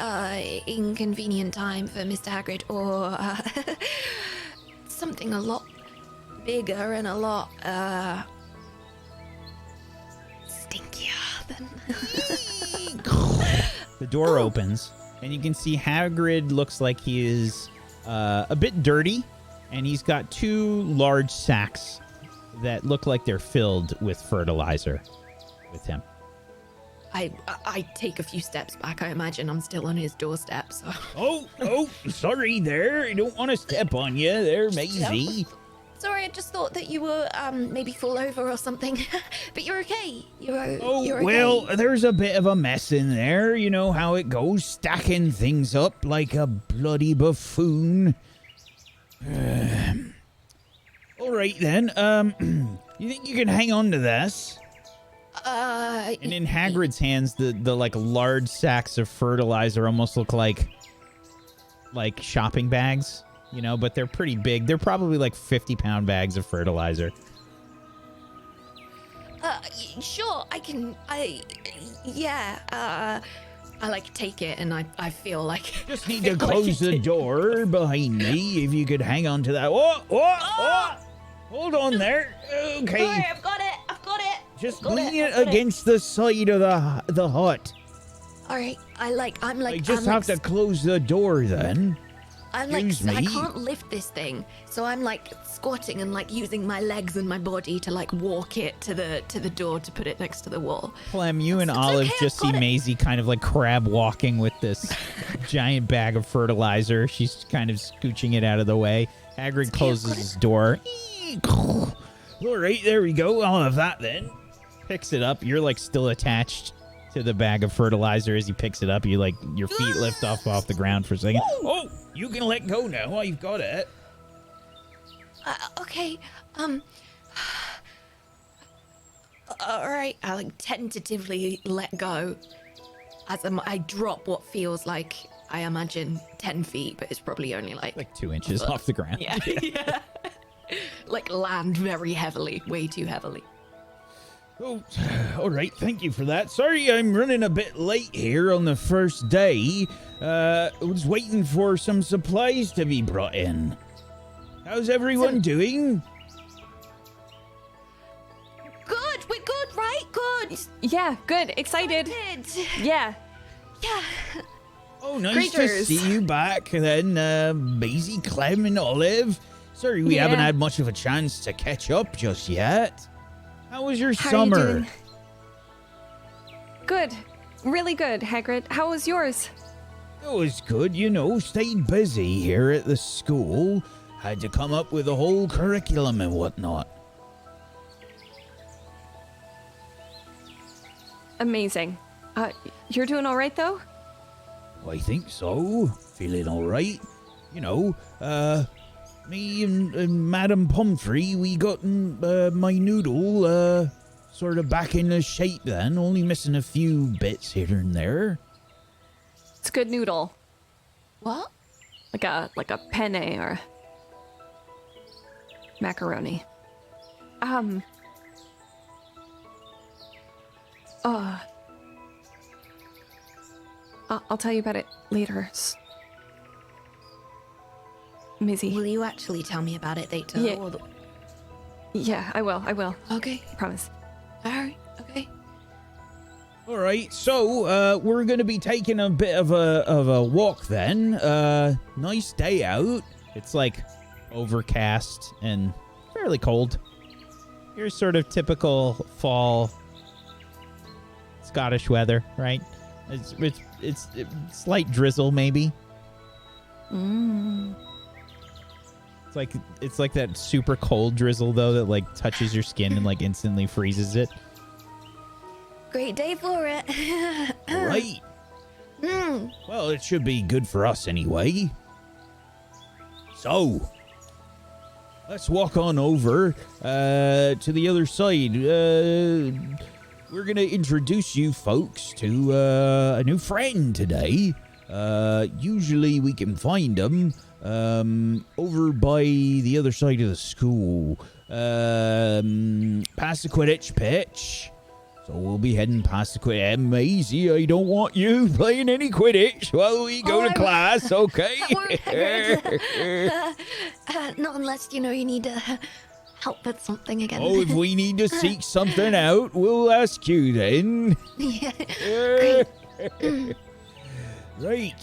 inconvenient time for Mr. Hagrid, or something a lot bigger and a lot stinkier than. The door opens, and you can see Hagrid looks like he is a bit dirty, and he's got 2 large sacks that look like they're filled with fertilizer with him. I take a few steps back. I imagine I'm still on his doorstep, so. Oh, sorry there. I don't want to step on you there, Maisie. Sorry, I just thought that you were maybe fall over or something. But you're okay. You're okay. Well, there's a bit of a mess in there. You know how it goes, stacking things up like a bloody buffoon. All right, then. You think you can hang on to this? And in Hagrid's hands, the like large sacks of fertilizer almost look like shopping bags, you know, but they're pretty big. They're probably like 50-pound bags of fertilizer. Sure, I can. I like take it, and I feel like Just need to close the door behind me. If you could hang on to that. Oh! Hold on there. Okay. Sorry, I've got it. Just lean it against the side of the hut. All right, I just have to close the door then. I'm like, Excuse me? I can't lift this thing, so I'm like squatting and like using my legs and my body to like walk it to the door to put it next to the wall. Clem, you and Olive okay, just I've see got it. Maisie kind of like crab walking with this giant bag of fertilizer. She's kind of scooching it out of the way. Hagrid I've closes got his door. All right, there we go. I'll have that then. Picks it up. You're like still attached to the bag of fertilizer. As he picks it up, you like your feet lift off the ground for a second. Oh, you can let go now. You've got it. Okay. All right. I like tentatively let go as I drop what feels like, I imagine, 10 feet, but it's probably only like 2 inches off the ground. yeah. Yeah. Like land very heavily, way too heavily. Oh, all right. Thank you for that. Sorry, I'm running a bit late here on the first day. I was waiting for some supplies to be brought in. How's everyone doing? Good. We're good, right? Good. Yeah, good. Excited. Good. Yeah. Yeah. Oh, nice Greeters. to see you back then, Maisie, Clem, and Olive. Sorry we haven't Yeah. had much of a chance to catch up just yet. How was your How are you summer? doing? Good. Really good, Hagrid. How was yours? It was good, you know, stayed busy here at the school. Had to come up with a whole curriculum and whatnot. Amazing. You're doing all right, though? I think so. Feeling all right. You know, me and Madam Pumphrey, we got my noodle sort of back into shape then, only missing a few bits here and there. It's good noodle. What? Like a penne or macaroni. I'll tell you about it later. Maisie. Will you actually tell me about it later? Yeah. Or Yeah, I will. Okay. Promise. All right. Okay. All right, so we're gonna be taking a bit of a walk then. Nice day out. It's like overcast and fairly cold. Here's sort of typical fall Scottish weather, right? It's slight drizzle maybe. It's like that super cold drizzle though that like touches your skin and like instantly freezes it. Great day for it. Right. Well, it should be good for us anyway. So, let's walk on over to the other side. We're going to introduce you folks to a new friend today. Usually we can find them over by the other side of the school. Past the Quidditch pitch. So we'll be heading past the Quidditch. Maisie, I don't want you playing any Quidditch while we go to class, okay? Not unless, you need help with something again. Oh, if we need to seek something out, we'll ask you then. Yeah. Great. Right,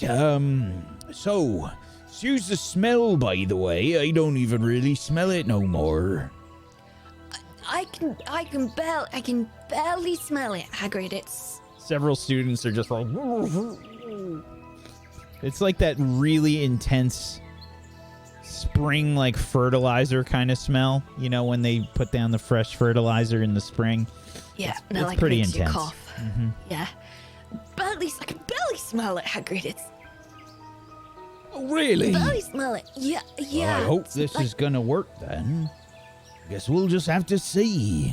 so, excuse the smell, by the way. I don't even really smell it no more. I can barely smell it, Hagrid. It's Several students are just like... It's like that really intense spring, like, fertilizer kind of smell. You know, when they put down the fresh fertilizer in the spring. yeah, It's like pretty makes intense. you cough. Yeah, but at least I can barely smell it, Hagrid. It's Oh, really? barely smell it. Yeah, yeah. Well, I hope it's this like- is gonna work then. Guess we'll just have to see.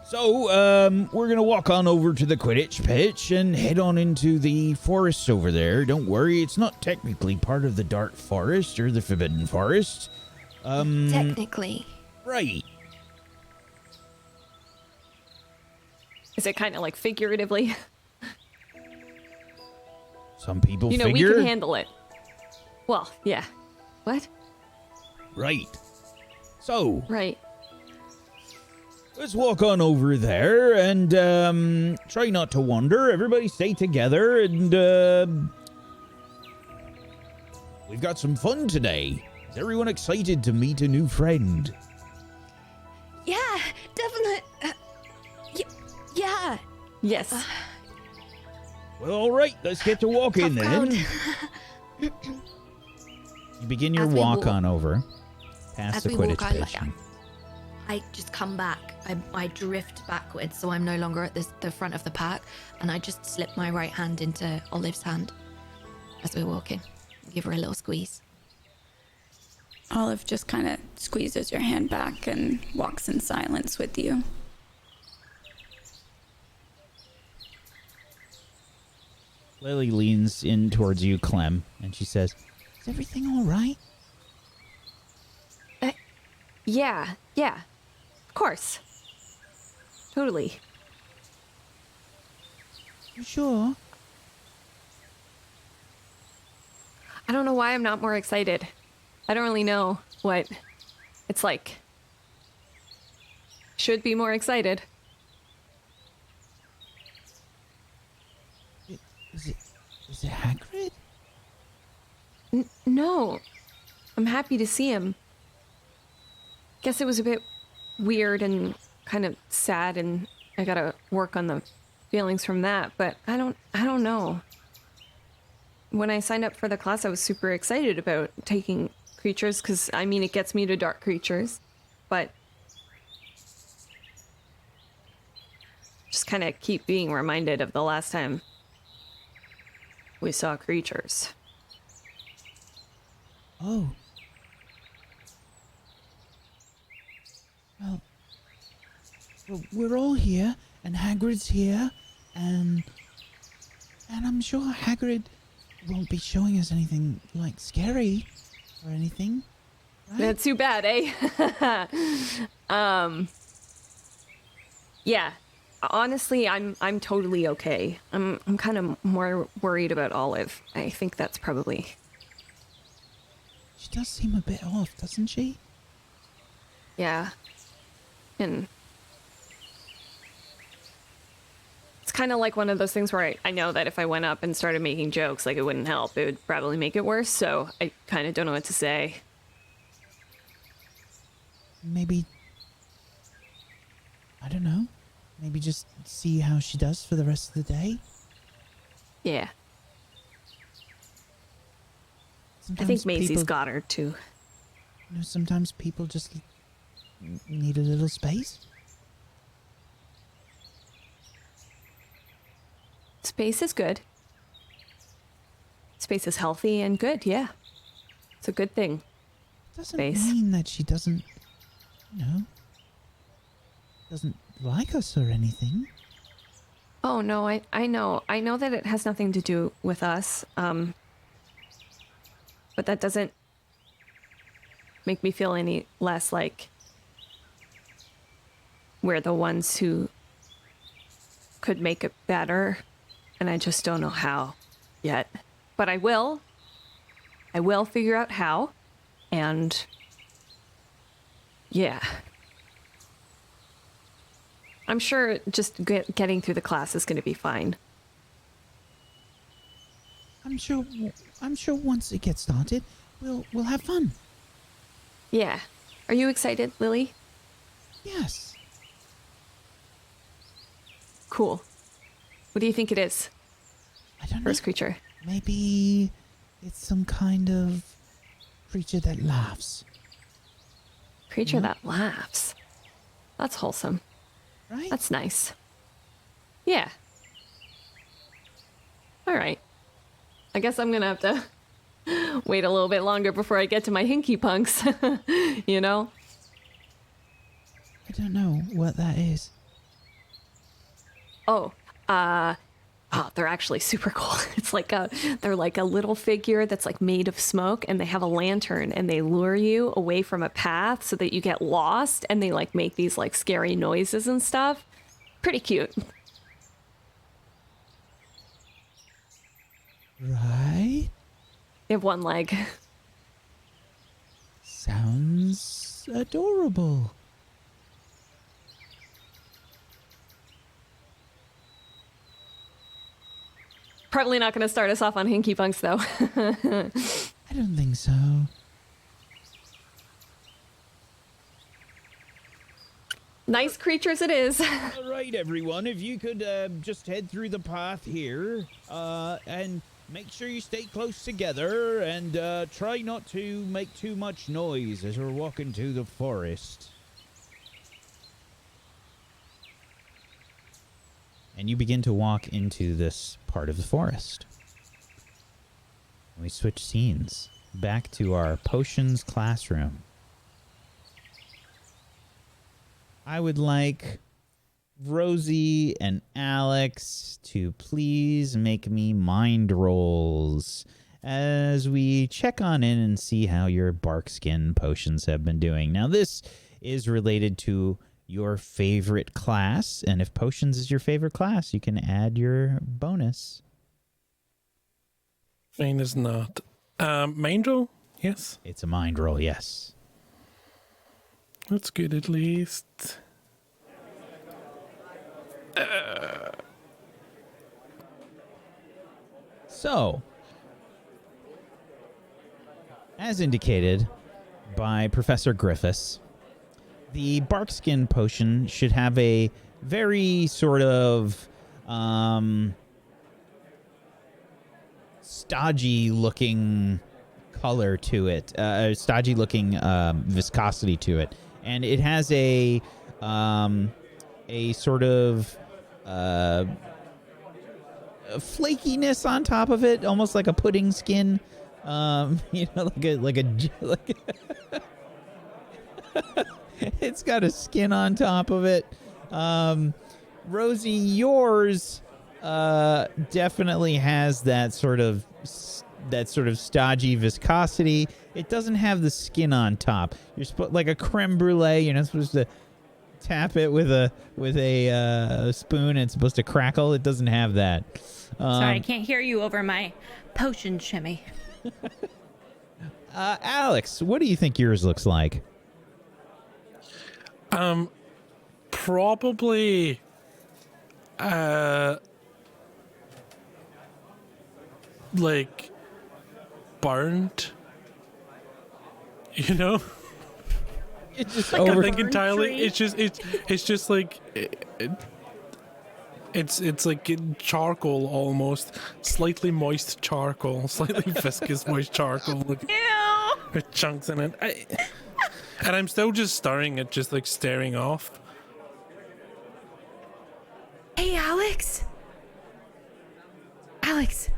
So, we're gonna walk on over to the Quidditch pitch and head on into the forest over there. Don't worry, it's not technically part of the Dark Forest or the Forbidden Forest. technically. Right. Is it kind of like figuratively? Some people We figure. can handle it. Well, yeah. What? Right. So, Right. let's walk on over there and try not to wander. Everybody stay together and we've got some fun today. Is everyone excited to meet a new friend? Yeah, definitely. Yeah. Yes. Well, all right, let's get to walking Tough then. crowd. You begin your As we walk walk- on over past As the we Quidditch walk, pitch. I just come back. I drift backwards, so I'm no longer at the front of the pack, and I just slip my right hand into Olive's hand as we're walking. Give her a little squeeze. Olive just kind of squeezes your hand back and walks in silence with you. Lily leans in towards you, Clem, and she says, "Is everything all right?" Yeah. Of course. Totally. You sure? I don't know why I'm not more excited. I don't really know what it's like. Should be more excited. Is it Hagrid? No. I'm happy to see him. Guess it was a bit weird and kind of sad, and I gotta work on the feelings from that, but I don't know. When I signed up for the class, I was super excited about taking creatures, because, I mean, it gets me to dark creatures, but just kind of keep being reminded of the last time we saw creatures. Oh. Well, we're all here, and Hagrid's here, and I'm sure Hagrid won't be showing us anything, like, scary or anything. Right? That's too bad, eh? Yeah. Honestly, I'm totally okay. I'm kind of more worried about Olive. I think that's probably She does seem a bit off, doesn't she? Yeah. And it's kind of like one of those things where I know that if I went up and started making jokes, like, it wouldn't help. It would probably make it worse, so I kind of don't know what to say. Maybe, I don't know, maybe just see how she does for the rest of the day? Yeah. I Sometimes think Maisie's people, got her, too. you know, sometimes people just need a little space. Space is good. Space is healthy and good, yeah. It's a good thing. Doesn't Space. mean that she doesn't, you know, doesn't like us or anything. Oh, no, I know. I know that it has nothing to do with us. But that doesn't make me feel any less like we're the ones who could make it better. And I just don't know how yet. But I will. I will figure out how. And yeah. I'm sure just getting through the class is going to be fine. I'm sure once it gets started, we'll have fun. Yeah. Are you excited, Lily? Yes. Cool. What do you think it is? I don't know. First creature. Maybe it's some kind of creature that laughs, Creature that laughs. That's wholesome. right? That's nice. Yeah. All right. I guess I'm gonna have to wait a little bit longer before I get to my hinky punks. You know? I don't know what that is. Oh, they're actually super cool. It's like they're like a little figure that's like made of smoke, and they have a lantern, and they lure you away from a path so that you get lost, and they like make these like scary noises and stuff. Pretty cute. Right? They have one leg. Sounds adorable. Probably not going to start us off on hinky punks though. I don't think so. Nice creatures it is. All right, everyone, if you could just head through the path here and make sure you stay close together and try not to make too much noise as we're walking to the forest. And you begin to walk into this part of the forest. We switch scenes back to our potions classroom. I would like Rosie and Alex to please make me mind rolls as we check on in and see how your bark skin potions have been doing. Now, this is related to your favorite class, and if potions is your favorite class, you can add your bonus. Mine is not. Mind roll? Yes. It's a mind roll, yes. That's good at least. So, as indicated by Professor Griffiths, the barkskin potion should have a very sort of stodgy looking color to it, stodgy looking viscosity to it, and it has a sort of flakiness on top of it, almost like a pudding skin. You know, like a it's got a skin on top of it. Rosie, yours definitely has that sort of stodgy viscosity. It doesn't have the skin on top. You're supposed like a creme brulee. You're not supposed to tap it with a spoon and it's supposed to crackle. It doesn't have that. Sorry, I can't hear you over my potion shimmy. Alex, what do you think yours looks like? Probably like burnt. You know? It's just I over. think entirely. tree. It's just like it's like charcoal almost, slightly moist charcoal, slightly viscous moist charcoal with chunks in it. And I'm still just staring at, just like staring off. Hey, Alex. Alex,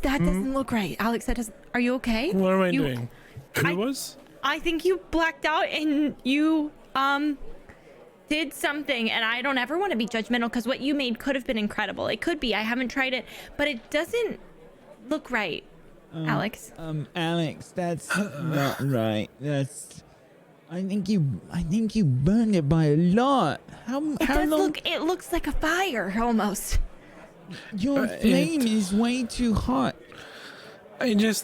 that doesn't look right. Alex, that doesn't. Are you okay? What am I doing? Who I- was? I think you blacked out and you did something, and I don't ever want to be judgmental because what you made could have been incredible. It could be. I haven't tried it, but it doesn't look right, Alex. Alex, that's not right. I think you burned it by a lot. How long? It looks like a fire almost. Your flame is way too hot. I was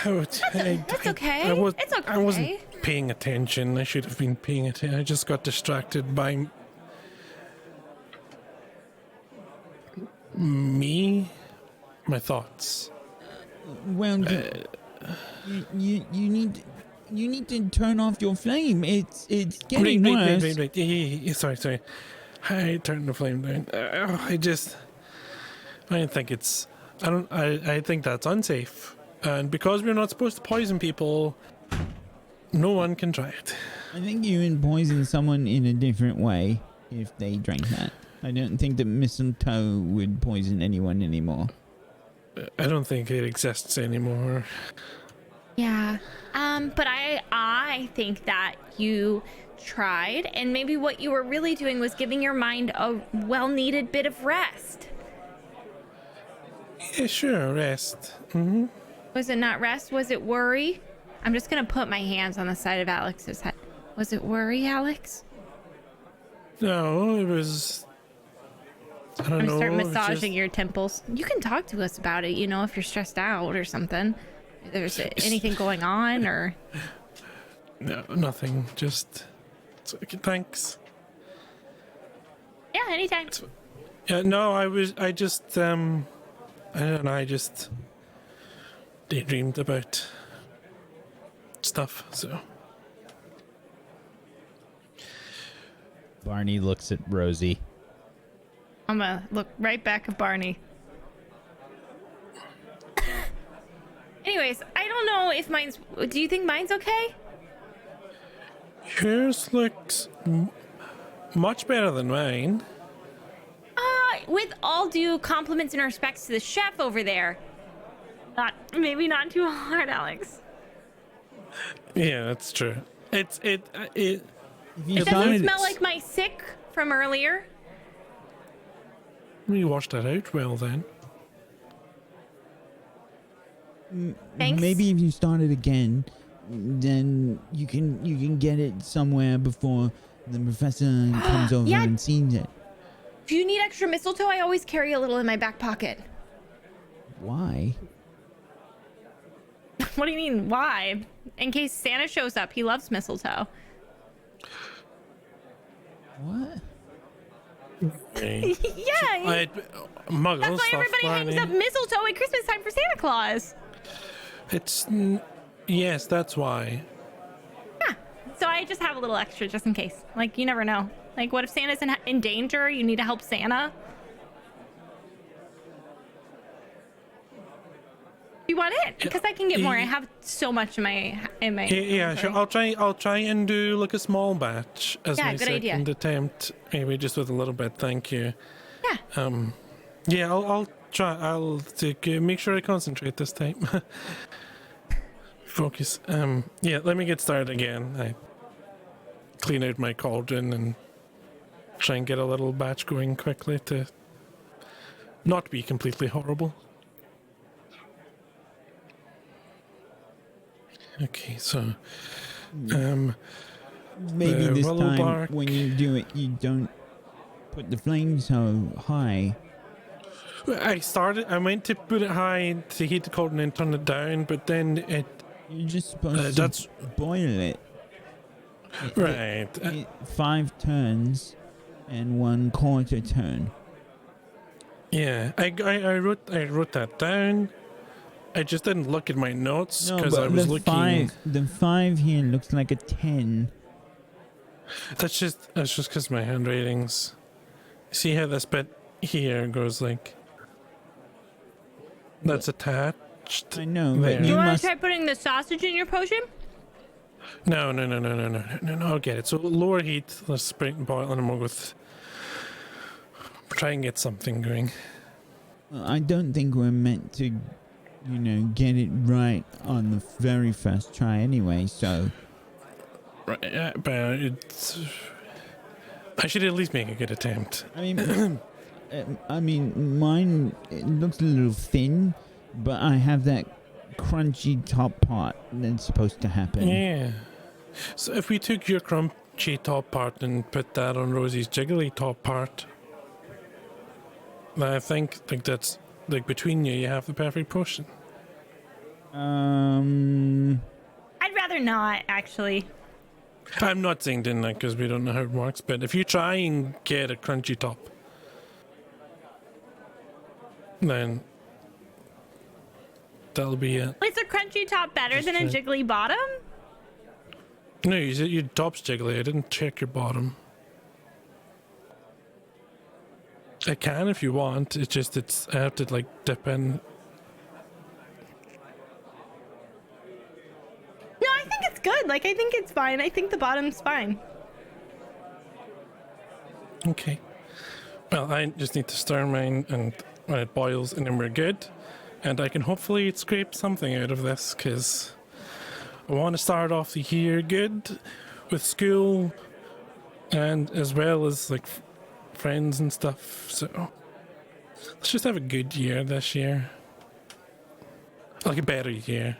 That's okay. It's okay. I wasn't paying attention. I should have been paying attention. I just got distracted by my thoughts. Well, you need to turn off your flame. It's getting worse. Wait. Yeah. Sorry. I turned the flame down. I think that's unsafe. And because we're not supposed to poison people, no one can try it. I think you would poison someone in a different way if they drank that. I don't think that mistletoe would poison anyone anymore. I don't think it exists anymore. Yeah. But I think that you tried, and maybe what you were really doing was giving your mind a well-needed bit of rest. Yeah, sure, rest. Mm-hmm. Was it not rest? Was it worry? I'm just gonna put my hands on the side of Alex's head. Was it worry, Alex? No, it was. I don't I'm know. gonna start it's massaging your temples. You can talk to us about it, if you're stressed out or something. If there's anything going on or. No, nothing. Just. Thanks. Yeah, anytime. Yeah, no, I just daydreamed about stuff, so. Barney looks at Rosie. I'm gonna look right back at Barney. Anyways, I don't know if mine's. Do you think mine's okay? Yours looks much better than mine. With all due compliments and respects to the chef over there. Maybe not too hard, Alex. Yeah, that's true. It It doesn't smell like my sick from earlier. You washed that out well then. Thanks. Maybe if you start it again, then you can get it somewhere before the professor comes over Yeah. and sees it. Do you need extra mistletoe? I always carry a little in my back pocket. Why? What do you mean, why? In case Santa shows up, he loves mistletoe. What? Okay. Yeah, Muggle that's why stuff, everybody hangs Barney. up mistletoe at Christmas time for Santa Claus. Yes, that's why. So I just have a little extra just in case. Like, you never know. Like, what if Santa's in danger? You need to help Santa? You want it? Because I can get more. I have so much in my Yeah, sure. I'll try and do like a small batch as Yeah, my good second idea. attempt. Maybe just with a little bit. Thank you. Yeah. Yeah, I'll try. I'll make sure I concentrate this time. Focus. Yeah, let me get started again. I clean out my cauldron and try and get a little batch going quickly to not be completely horrible. Okay, so Maybe The this willow time bark. when you do it, you don't put the flame so high. I went to put it high to heat the cold and then turn it down, but then it. You're just supposed That's to boil it. right. 5 turns and 1/4 turn. Yeah, I wrote that down. I just didn't look at my notes No, because I but was the looking. the 5 here looks like a 10. That's just because my handwritings. See how this bit here goes like. That's attached. I know, there. but Do you you want must. to try putting the sausage in your potion? No. I'll get it. So lower heat. Let's spray and boil, and we'll go with. Try and get something going. I don't think we're meant to, get it right on the very first try anyway, so. Right, but I should at least make a good attempt. I mean, mine it looks a little thin, but I have that crunchy top part that's supposed to happen. Yeah. So if we took your crunchy top part and put that on Rosie's jiggly top part, I think that's like between you have the perfect potion. Um. I'd rather not, actually. I'm not saying doing that because we don't know how it works, but if you try and get a crunchy top, then that'll be it. Is a crunchy top better than a Just jiggly bottom? No, you said your top's jiggly. I didn't check your bottom. I can if you want. It's just I have to like dip in. No, I think it's good. Like, I think it's fine. I think the bottom's fine. Okay. Well, I just need to stir mine, and when it boils, and then we're good. And I can hopefully scrape something out of this, because I want to start off the year good with school, and as well as like friends and stuff. So let's just have a good year this year, like a better year.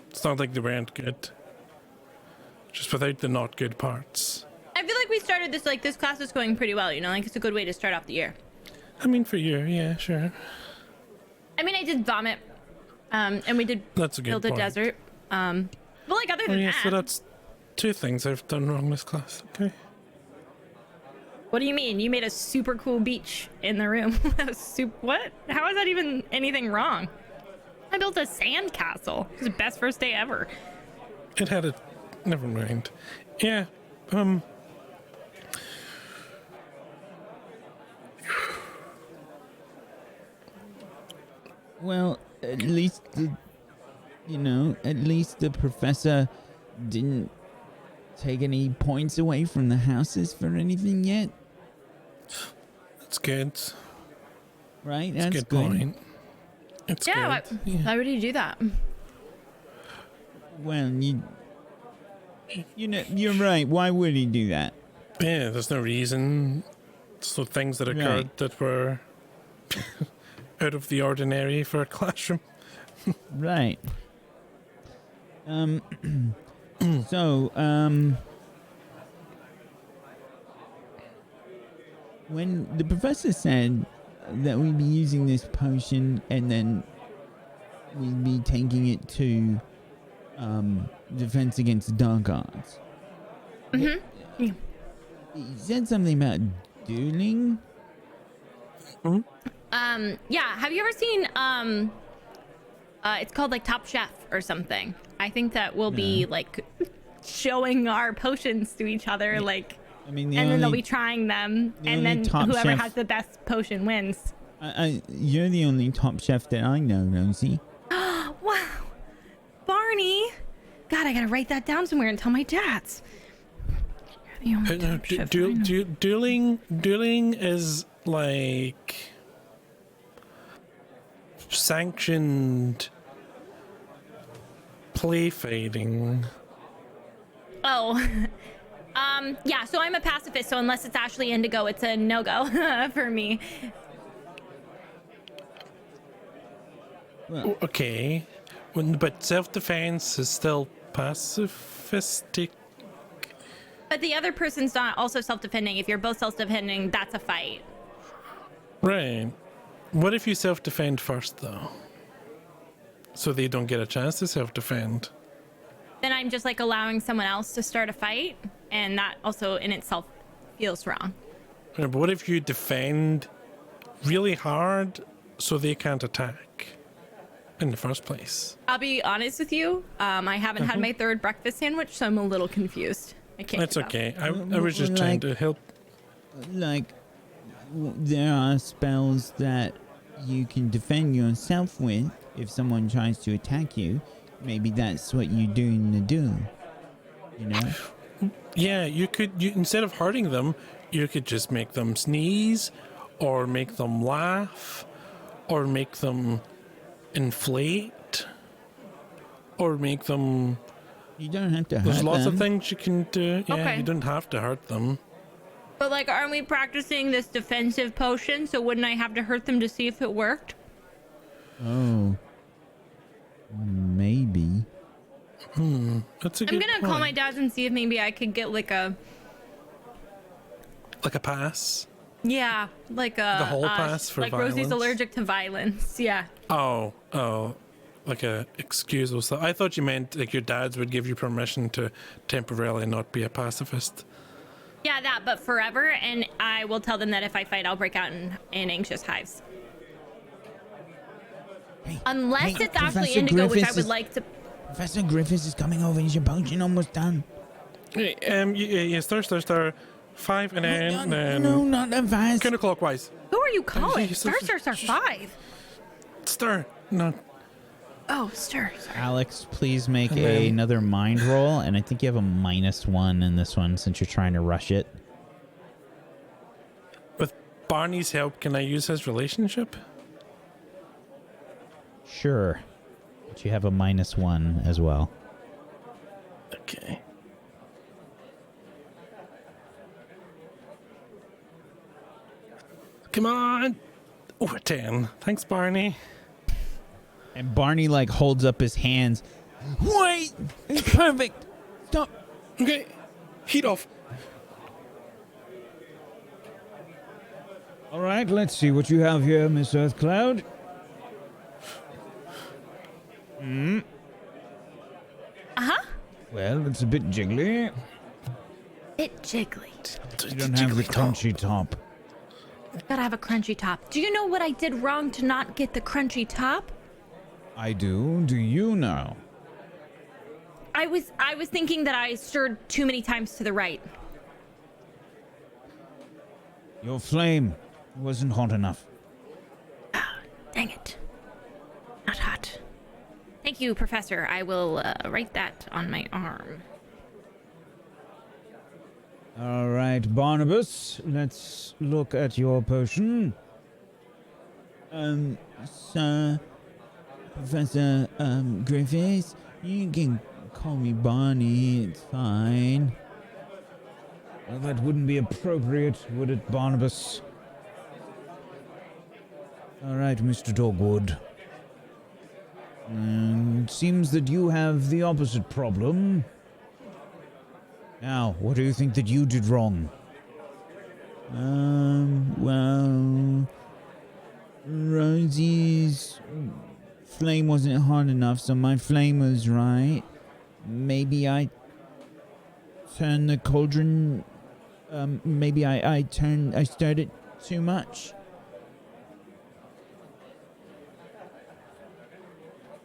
It's not like they weren't good, just without the not good parts. I feel like we started this class is going pretty well, like it's a good way to start off the year. I mean, for you, yeah, sure. I mean, I did vomit, and we did That's a good build a point. desert. But like other Oh than yeah, that, so that's 2 things I've done wrong this class. Okay. what do you mean? You made a super cool beach in the room. That was what? How is that even anything wrong? I built a sand castle. It was the best first day ever. It had a. Never mind. Yeah. Well, at least the professor didn't take any points away from the houses for anything yet, That's good. right? That's a good point. It's Yeah, good. why would he do that? Well, you're right. Why would he do that? Yeah, there's no reason. So things that occurred Right. that were out of the ordinary for a classroom. Right. So, when the professor said that we'd be using this potion and then we'd be taking it to defense against dark arts. Yeah. He said something about dueling. Yeah. Have you ever seen it's called like Top Chef or something? I think that we'll be like showing our potions to each other, like, I mean, and then they'll be trying them, the and only then Top whoever Chef- has the best potion wins. You're the only top chef that I know, Rosie. Wow, Barney. God, I gotta write that down somewhere and tell my dads. You're the only top chef I know. Dueling is like sanctioned play fighting. Oh, yeah. So I'm a pacifist. So unless it's Ashley Indigo, it's a no-go for me. Well, Okay, but self-defense is still pacifistic. But the other person's not also self-defending. If you're both self-defending, that's a fight. Right. What if you self-defend first, though? So they don't get a chance to self-defend. Then I'm just like allowing someone else to start a fight, and that also in itself feels wrong. Yeah, but what if you defend really hard so they can't attack in the first place? I'll be honest with you. I haven't had my third breakfast sandwich, so I'm a little confused. I can't. That's keep up. okay. I was just trying to help. There are spells that you can defend yourself with if someone tries to attack you. Maybe that's what you're doing to do. You know? Yeah, you instead of hurting them, you could just make them sneeze, or make them laugh, or make them inflate, or make them. You don't have to hurt There's lots them. of things you can do. Yeah, Okay. you don't have to hurt them. But like, aren't we practicing this defensive potion? So wouldn't I have to hurt them to see if it worked? Oh. Maybe. That's a I'm good gonna call my point. dad and see if maybe I could get like a pass. yeah, like a The whole pass for like Rosie's violence? allergic to violence. Yeah. Oh, like a excusable stuff. I thought you meant like your dads would give you permission to temporarily not be a pacifist. Yeah, that, but forever, and I will tell them that if I fight, I'll break out in anxious hives. Unless hey, it's actually Professor indigo, which I Griffiths would is- like to. Professor Griffiths is coming over. Is your potion almost done? Yeah, stir. 5 and then No, not that fast. counterclockwise. Who are you calling? Yes, Star, yes, star, star, 5. Stir. No. Oh, stir. Sorry. Alex, please make And then- another mind roll, and I think you have a -1 in this one since you're trying to rush it. With Barney's help, can I use his relationship? Sure. But you have a -1 as well. Okay. Come on. Oh, a 10. Thanks, Barney. And Barney, like, holds up his hands. Wait! It's perfect! Stop! Okay. Heat off. All right, let's see what you have here, Miss Earthcloud. Uh-huh. Well, it's a bit jiggly. It jiggly. You don't have the crunchy top. Gotta have a crunchy top. Do you know what I did wrong to not get the crunchy top? I do. Do you know? I was thinking that I stirred too many times to the right. Your flame wasn't hot enough. Dang it. Not hot. Thank you, Professor. I will write that on my arm. All right, Barnabas, let's look at your potion. Sir, Professor, Griffiths, you can call me Barney, it's fine. Well, that wouldn't be appropriate, would it, Barnabas? All right, Mr. Dogwood. It seems that you have the opposite problem. Now, what do you think that you did wrong? Well, Rosie's flame wasn't hot enough, so my flame was right. Maybe I turned the cauldron, maybe I stirred it too much.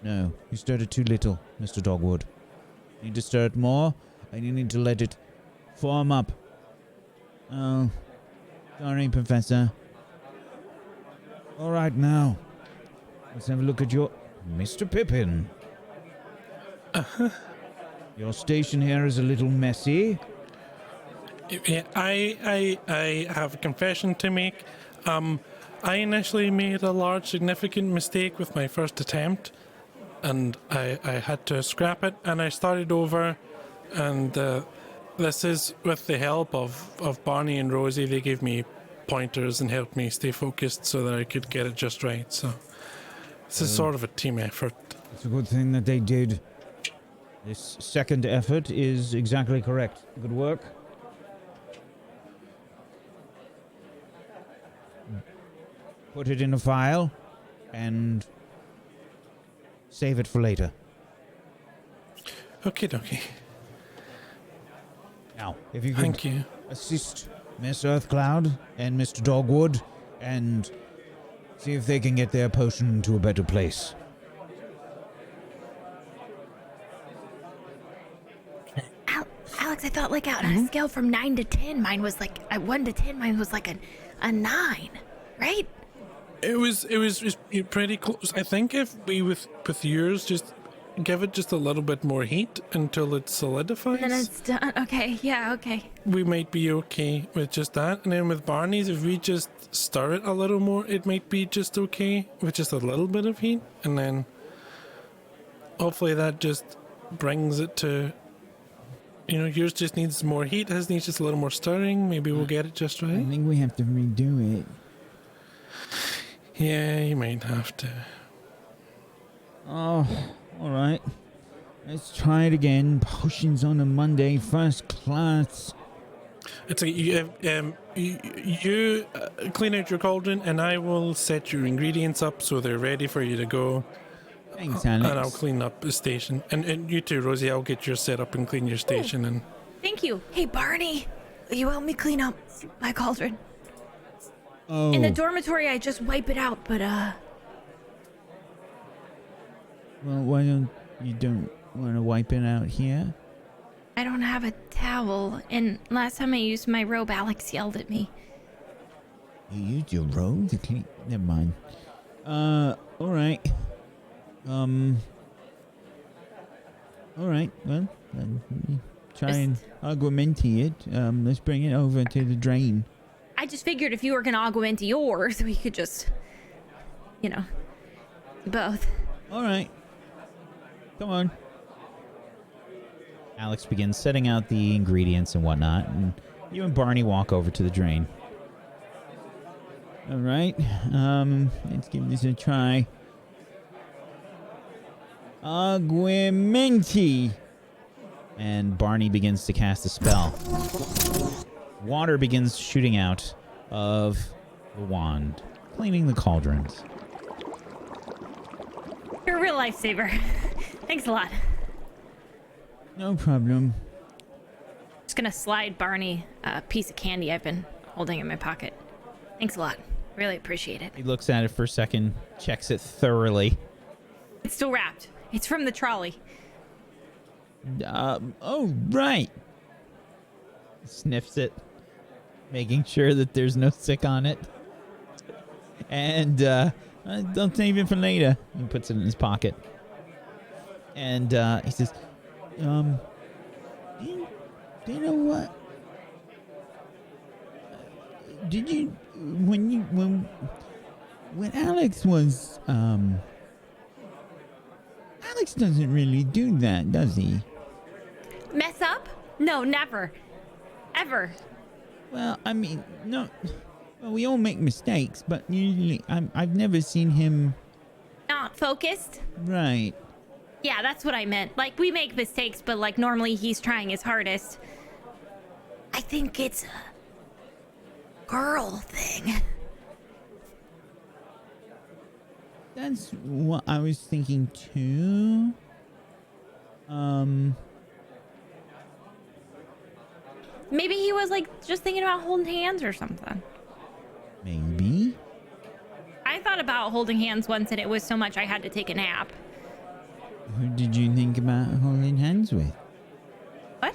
No, you stirred it too little, Mr. Dogwood. You need to stir it more, and you need to let it form up. Oh, sorry, Professor. All right, now, let's have a look at your... Mr. Pippin. Your station here is a little messy. Yeah, I have a confession to make. I initially made a large significant mistake with my first attempt, and I had to scrap it, and I started over, and this is with the help of Barney and Rosie. They gave me pointers and helped me stay focused so that I could get it just right. So this is sort of a team effort. It's a good thing that they did. This second effort is exactly correct. Good work. put it in a file, and save it for later. Okay, dokie. Now, if you could Thank you. assist Miss Earthcloud and Mr. Dogwood and see if they can get their potion to a better place. Alex, I thought like on a scale from 9 to 10, mine was like 1 to 10. Mine was like a 9, right? It was pretty close. I think if we with yours just give it just a little bit more heat until it solidifies. And then it's done. Okay, yeah, okay. We might be okay with just that. And then with Barney's, if we just stir it a little more, it might be just okay with just a little bit of heat. And then hopefully that just brings it to, yours just needs more heat, his needs just a little more stirring. Maybe we'll get it just right. I think we have to redo it. Yeah, you might have to. Oh, all right. Let's try it again. Potions on a Monday, first class. It's like you clean out your cauldron, and I will set your ingredients up so they're ready for you to go. Thanks, Alex. And I'll clean up the station. And you too, Rosie. I'll get yours set up and clean your station. And Thank you. Hey, Barney, will you help me clean up my cauldron? Oh. In the dormitory, I just wipe it out, but Well, why don't want to wipe it out here? I don't have a towel. And last time I used my robe, Alex yelled at me. You used your robe to clean. Never mind. All right. All right. Well, then try and augmenti it. Let's bring it over to the drain. I just figured if you were gonna augment yours, we could just, do both. All right. Come on. Alex begins setting out the ingredients and whatnot, and you and Barney walk over to the drain. All right. Let's give this a try. Augmenti. And Barney begins to cast a spell. Water begins shooting out of the wand, cleaning the cauldrons. You're a real lifesaver. Thanks a lot. No problem. Just gonna slide Barney a piece of candy I've been holding in my pocket. Thanks a lot. Really appreciate it. He looks at it for a second, checks it thoroughly. It's still wrapped. It's from the trolley. Oh, right. Sniffs it, making sure that there's no sick on it. And don't save it for later. He puts it in his pocket. And he says, do you know what? Did you when Alex was Alex doesn't really do that, does he? Mess up? No, never. Ever. Well, I mean, no. Well, we all make mistakes, but usually I've never seen him. Not focused? Right. Yeah, that's what I meant. Like, we make mistakes, but like normally he's trying his hardest. I think it's a girl thing. That's what I was thinking too. Maybe he was like just thinking about holding hands or something. Maybe. I thought about holding hands once and it was so much I had to take a nap. Who did you think about holding hands with? What?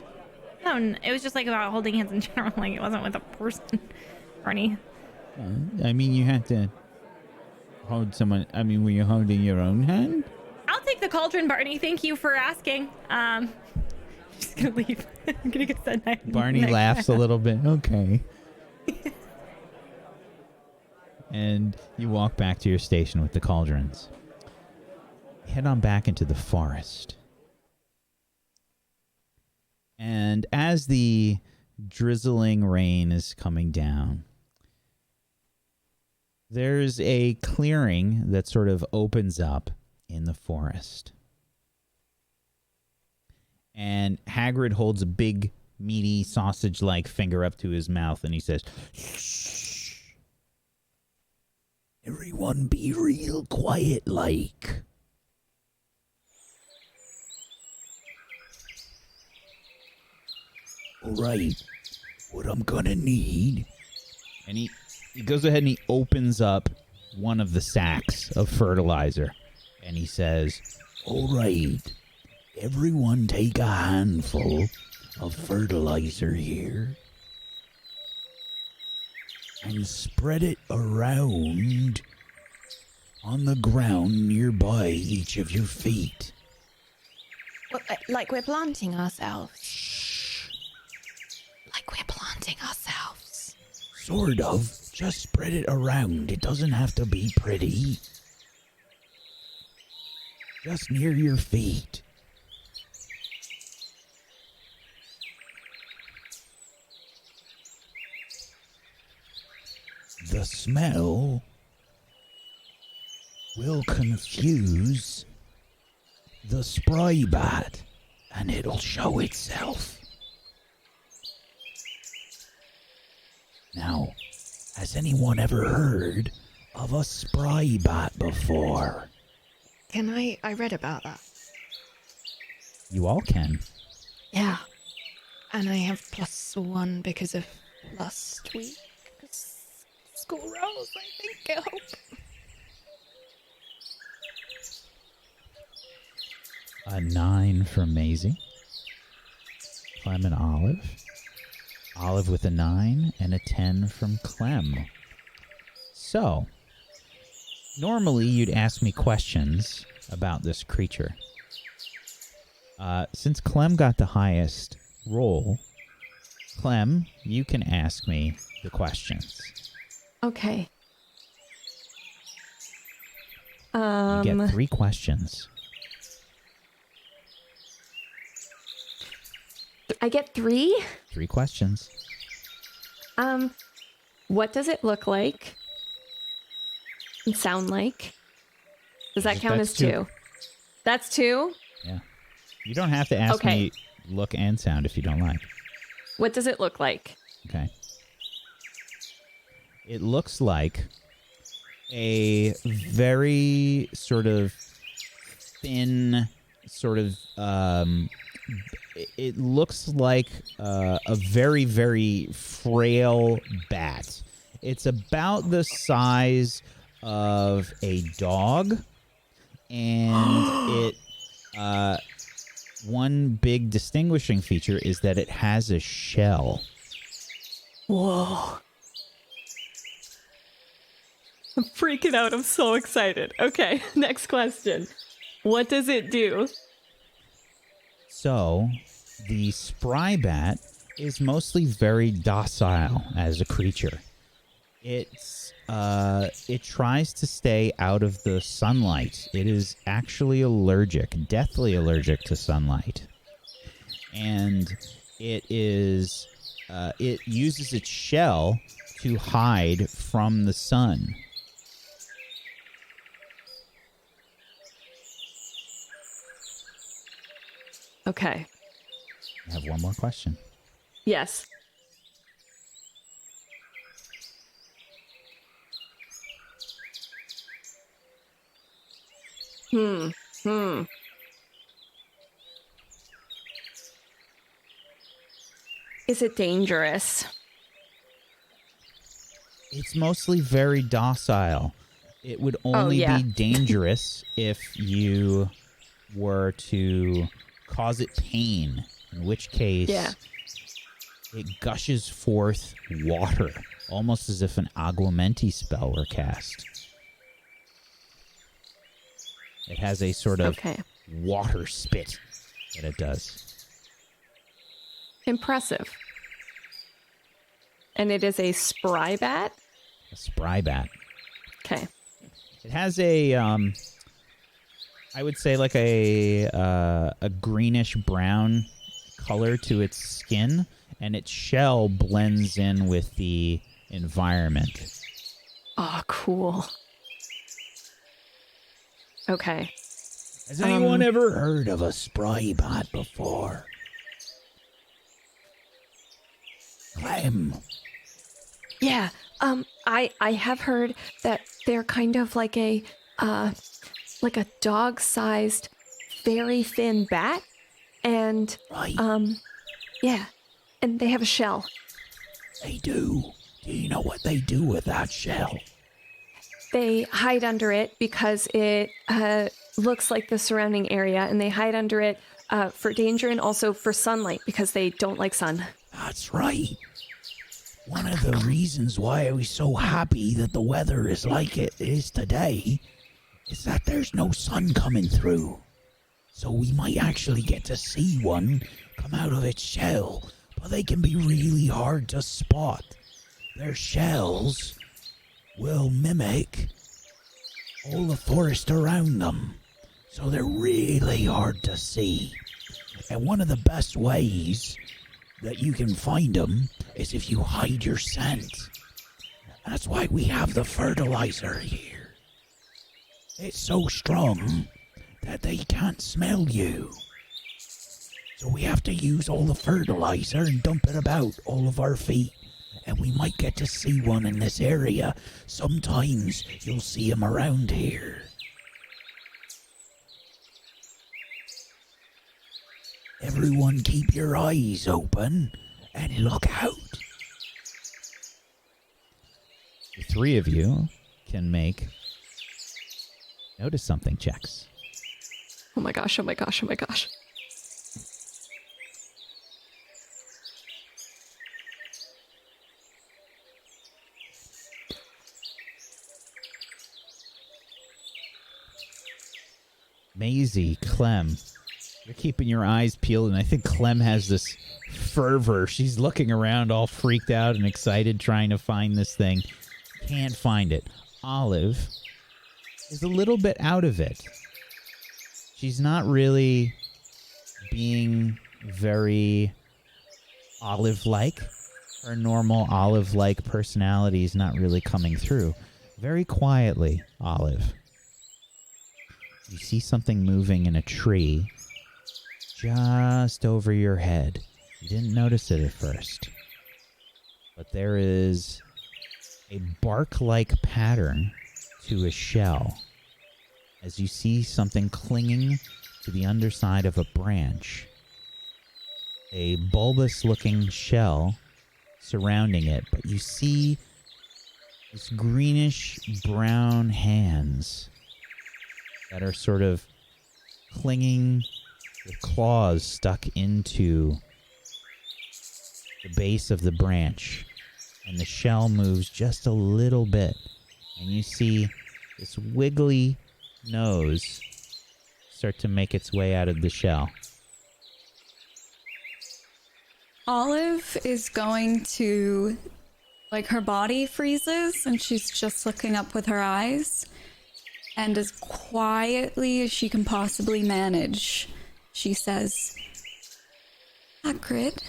No, it was just like about holding hands in general. Like it wasn't with a person or any. I mean, you had to hold someone. I mean, were you holding your own hand? I'll take the cauldron, Barney. Thank you for asking. Just gonna leave. I'm gonna get that night. Barney laughs a little bit. Okay. And you walk back to your station with the cauldrons. Head on back into the forest. And as the drizzling rain is coming down, there's a clearing that sort of opens up in the forest. And Hagrid holds a big, meaty, sausage-like finger up to his mouth, and he says, "Shh." Everyone be real quiet like. Alright, what I'm gonna need. And he goes ahead and he opens up one of the sacks of fertilizer. And he says, Alright, everyone take a handful of fertilizer here. And spread it around on the ground nearby each of your feet. Like we're planting ourselves. Like we're planting ourselves. Sort of. Just spread it around. It doesn't have to be pretty. Just near your feet. The smell will confuse the spry bat, and it'll show itself. Now, has anyone ever heard of a spry bat before? I read about that. You all can. Yeah. And I have +1 because of last week. School rolls, I think, I hope. A 9 from Maisie. Clem and Olive. Olive with a 9 and a 10 from Clem. So, normally you'd ask me questions about this creature. Since Clem got the highest roll, Clem, you can ask me the questions. Okay. You get 3 questions. I get 3? 3 questions. What does it look like? And sound like? Does that count as 2? That's 2? Yeah. You don't have to ask me look and sound if you don't like. What does it look like? Okay. It looks like a very sort of thin, sort of, it looks like a very, very frail bat. It's about the size of a dog, and one big distinguishing feature is that it has a shell. Whoa. I'm freaking out. I'm so excited. Okay, next question. What does it do? So, the spry bat is mostly very docile as a creature. It tries to stay out of the sunlight. It is actually allergic, deathly allergic to sunlight. And it uses its shell to hide from the sun. Okay. I have one more question. Yes. Is it dangerous? It's mostly very docile. It would only be dangerous if you were to cause it pain, in which case it gushes forth water, almost as if an aguamenti spell were cast. It has a sort of water spit that it does. Impressive. And it is a spry bat? A spry bat. Okay. It has a, I would say like a greenish brown color to its skin, and its shell blends in with the environment. Oh, cool. Okay. Has anyone ever heard of a spry bat before? Clem. Yeah, I have heard that they're kind of like a dog-sized, very thin bat, and Right. yeah, and they have a shell. They do. Do you know what they do with that shell? They hide under it because it looks like the surrounding area, and they hide under it for danger and also for sunlight because they don't like sun. That's right. One of the reasons why I was so happy that the weather is like it is today is that there's no sun coming through. So we might actually get to see one come out of its shell, but they can be really hard to spot. Their shells will mimic all the forest around them, so they're really hard to see. And one of the best ways that you can find them is if you hide your scent. That's why we have the fertilizer here. It's so strong that they can't smell you. So we have to use all the fertilizer and dump it about all of our feet. And we might get to see one in this area. Sometimes you'll see them around here. Everyone keep your eyes open and look out. The three of you can make notice something checks. Oh my gosh, oh my gosh, oh my gosh. Maisie, Clem, you're keeping your eyes peeled, and I think Clem has this fervor. She's looking around all freaked out and excited, trying to find this thing. Can't find it. Olive is a little bit out of it. She's not really being very Olive-like. Her normal Olive-like personality is not really coming through. Very quietly, Olive. You see something moving in a tree just over your head. You didn't notice it at first. But there is a bark-like pattern to a shell as you see something clinging to the underside of a branch. A bulbous-looking shell surrounding it, but you see this greenish-brown hands that are sort of clinging with claws stuck into the base of the branch. And the shell moves just a little bit. And you see this wiggly nose start to make its way out of the shell. Olive is going to, like, her body freezes and she's just looking up with her eyes. And as quietly as she can possibly manage, she says, Hagrid?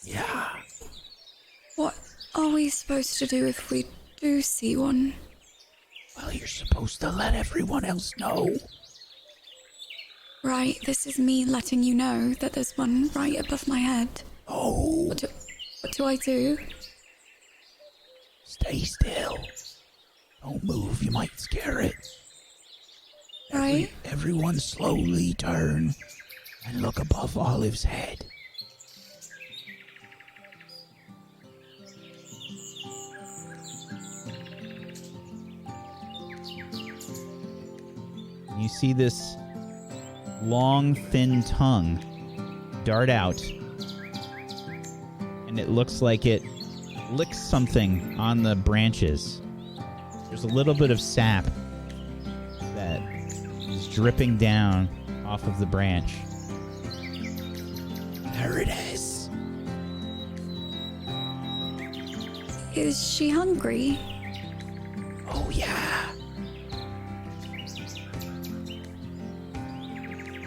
Yeah. What are we supposed to do if we do see one? Well, you're supposed to let everyone else know. Right, this is me letting you know that there's one right above my head. Oh. What do I do? Stay still. Don't move, you might scare it. Right? Everyone slowly turn and look above Olive's head. You see this long, thin tongue dart out, and it looks like it licks something on the branches. There's a little bit of sap that is dripping down off of the branch. There it is. Is she hungry? Oh, yeah.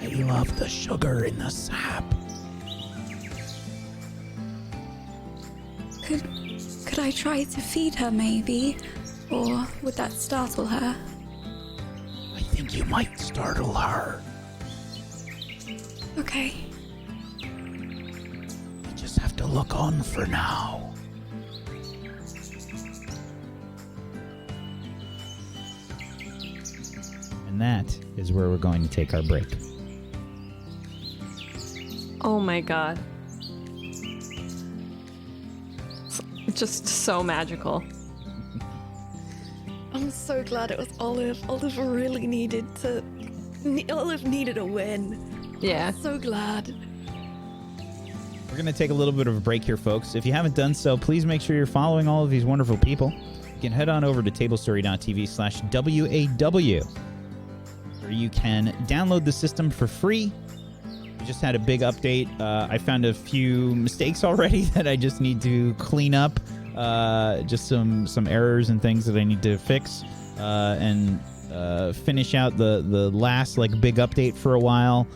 They love the sugar in the sap. Could I try to feed her, maybe? Or would that startle her? I think you might startle her. Okay. You just have to look on for now. And that is where we're going to take our break. Oh my god. It's just so magical. I'm so glad it was Olive. Olive really needed a win. Yeah. So glad. We're going to take a little bit of a break here, folks. If you haven't done so, please make sure you're following all of these wonderful people. You can head on over to tablestory.tv/WAW, where you can download the system for free. We just had a big update. I found a few mistakes already that I just need to clean up. Just some errors and things that I need to fix and finish out the last big update for a while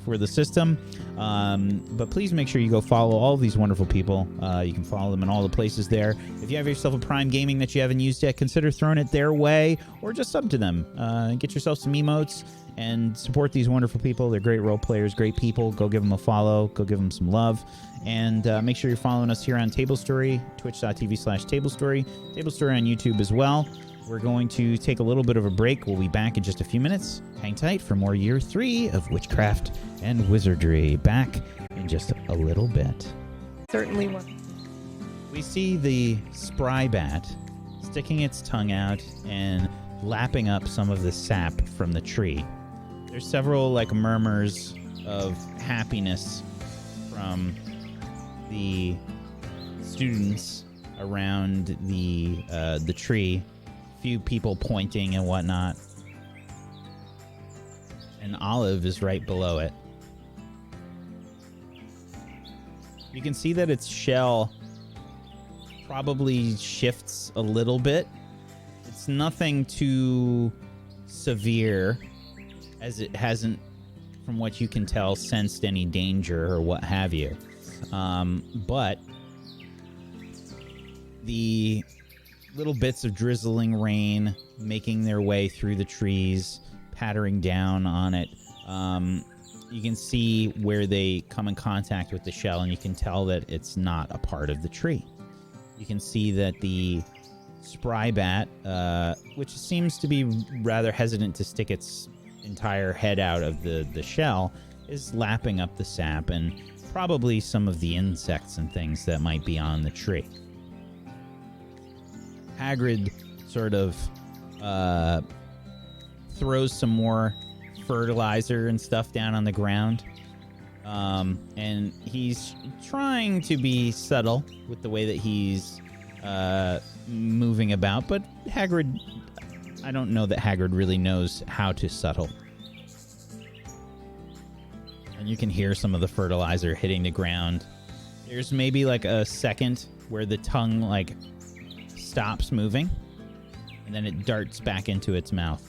for the system. But please make sure you go follow all of these wonderful people. You can follow them in all the places there. If you have yourself a Prime Gaming that you haven't used yet, consider throwing it their way or just sub to them. Get yourself some emotes and support these wonderful people. They're great role players, great people. Go give them a follow. Go give them some love. And make sure you're following us here on Table Story, twitch.tv/Table Story, Table Story on YouTube as well. We're going to take a little bit of a break. We'll be back in just a few minutes. Hang tight for more Year 3 of Witchcraft and Wizardry. Back in just a little bit. Certainly one. We see the spry bat sticking its tongue out and lapping up some of the sap from the tree. There's several murmurs of happiness from the students around the tree. Few people pointing and whatnot. And Olive is right below it. You can see that its shell probably shifts a little bit. It's nothing too severe, as it hasn't, from what you can tell, sensed any danger or what have you. But the little bits of drizzling rain making their way through the trees, pattering down on it. You can see where they come in contact with the shell, and you can tell that it's not a part of the tree. You can see that the spry bat, which seems to be rather hesitant to stick its entire head out of the shell, is lapping up the sap and probably some of the insects and things that might be on the tree. Hagrid sort of throws some more fertilizer and stuff down on the ground. And he's trying to be subtle with the way that he's moving about, but Hagrid, I don't know that Hagrid really knows how to subtle. And you can hear some of the fertilizer hitting the ground. There's maybe a second where the tongue stops moving, and then it darts back into its mouth.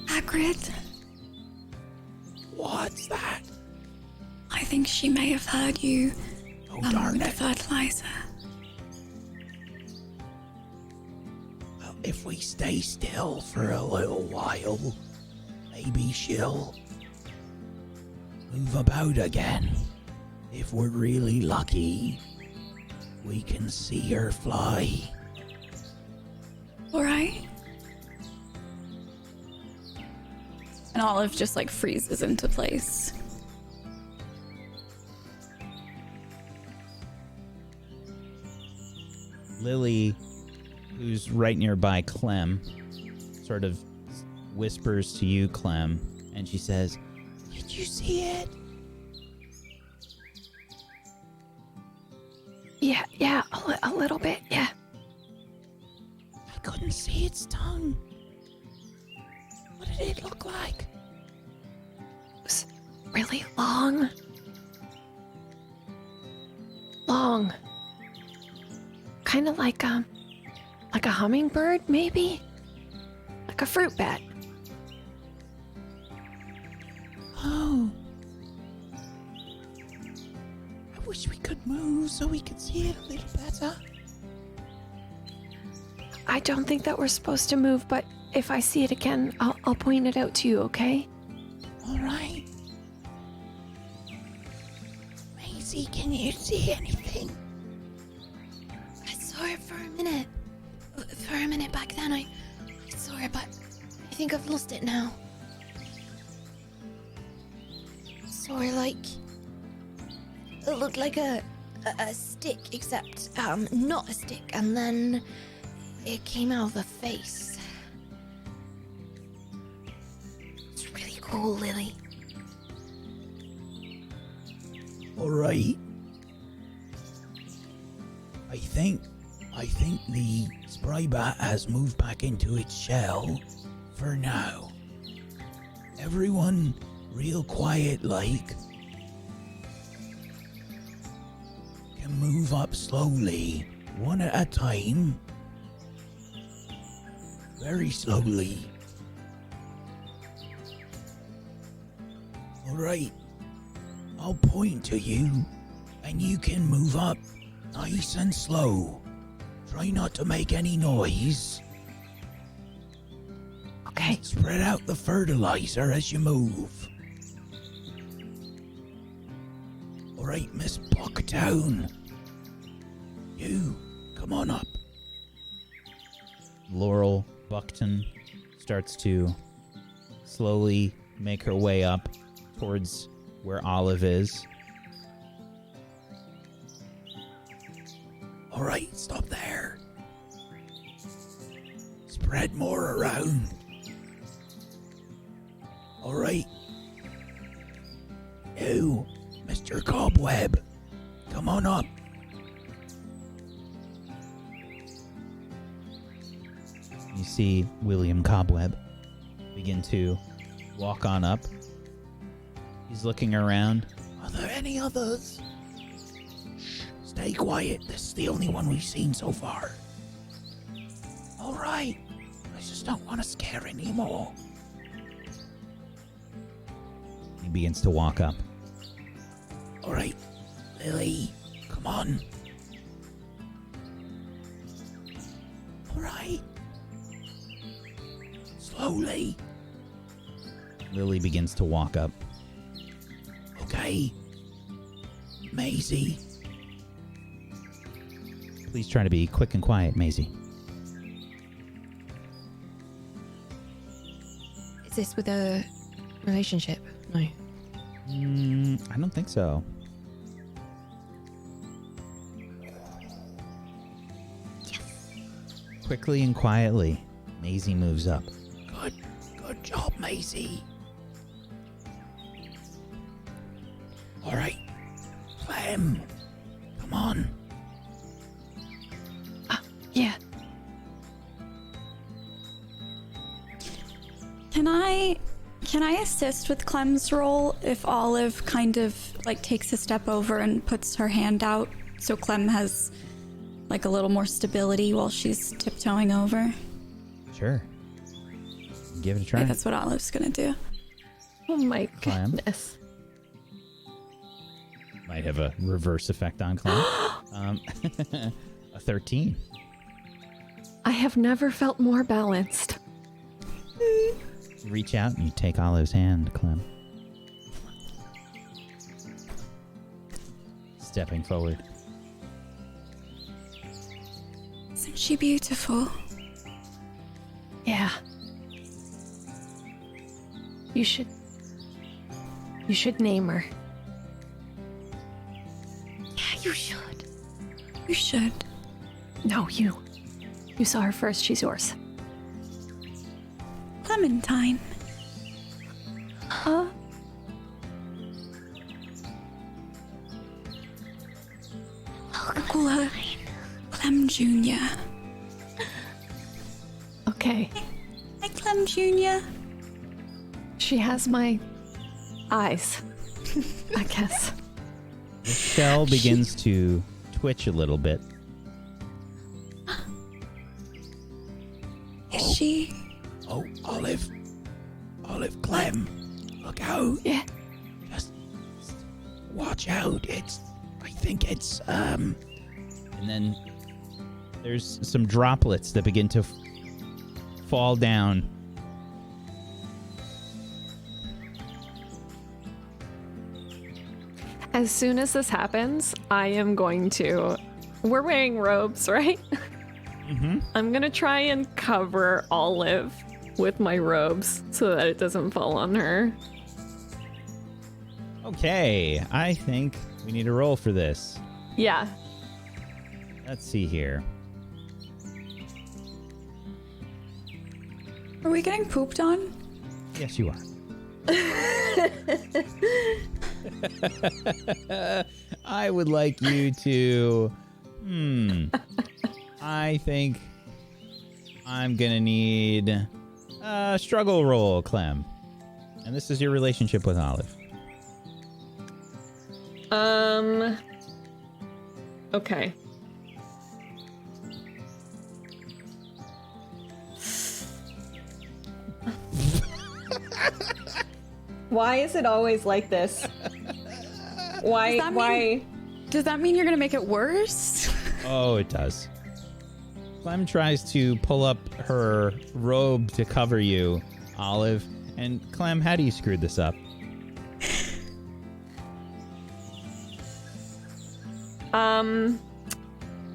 Hagrid, What's that? I think she may have heard you Oh, darn with the it. fertilizer. Well, if we stay still for a little while, maybe she'll move about again. If we're really lucky, we can see her fly. All right. And Olive just freezes into place. Lily, who's right nearby Clem, sort of whispers to you, Clem, and she says, "Did you see it?" Yeah, a little bit, yeah. I couldn't see its tongue. What did it look like? It was really long. Long. Kind of like a hummingbird, maybe? Like a fruit bat. Oh. I wish we could move so we could see it a little better. I don't think that we're supposed to move, but if I see it again, I'll point it out to you, okay? All right. Maisie, can you see anything? I saw it for a minute. For a minute back then, I saw it, but I think I've lost it now. Saw it like... It looked like a stick, except not a stick, and then it came out of the face. It's really cool, Lily. Alright. I think the spray bat has moved back into its shell for now. Everyone real quiet like. Can move up slowly, one at a time. Very slowly. Alright. I'll point to you, and you can move up nice and slow. Try not to make any noise. Okay. Spread out the fertilizer as you move. Alright, Miss Bucktown. You, come on up. Laurel Buckton starts to slowly make her way up towards where Olive is. Alright, stop there. Spread more around. Alright. You, Mr. Cobweb, come on up. You see William Cobweb begin to walk on up. He's looking around. Are there any others? Shh, stay quiet. This is the only one we've seen so far. Alright. I just don't want to scare anymore. He begins to walk up. Alright, Lily, come on. Alright. Slowly. Lily begins to walk up. Okay. Maisie. Please try to be quick and quiet, Maisie. Is this with a relationship? No. I don't think so. Quickly and quietly, Maisie moves up. Good job, Maisie. Alright. Clem. Come on. Yeah. Can I assist with Clem's role if Olive kind of like takes a step over and puts her hand out so Clem has like a little more stability while she's tiptoeing over? Sure. Give it a try. I think that's what Olive's gonna do. Oh my Clem? goodness. Might have a reverse effect on Clem. A 13. I have never felt more balanced. Reach out and you take Olive's hand, Clem. Stepping forward. Isn't she beautiful? Yeah. You should name her. Yeah, you should. You should. No, you. You saw her first. She's yours. Clementine. I'll call her Clem Jr. Okay. Hi, Clem Jr. She has my eyes, I guess. The shell begins to twitch a little bit. Is she? Oh, Olive, Clem, look out. Yeah. Just watch out. I think it's, And then there's some droplets that begin to fall down. As soon as this happens, I am going to... We're wearing robes, right? Mm-hmm. I'm going to try and cover Olive with my robes so that it doesn't fall on her. Okay, I think we need a roll for this. Yeah. Let's see here. Are we getting pooped on? Yes, you are. I would like you to... I think I'm gonna need a struggle roll, Clem. And this is your relationship with Olive. Okay. Why is it always like this? Why? Does that mean you're gonna make it worse? Oh, it does. Clem tries to pull up her robe to cover you, Olive. And Clem, how do you screw this up?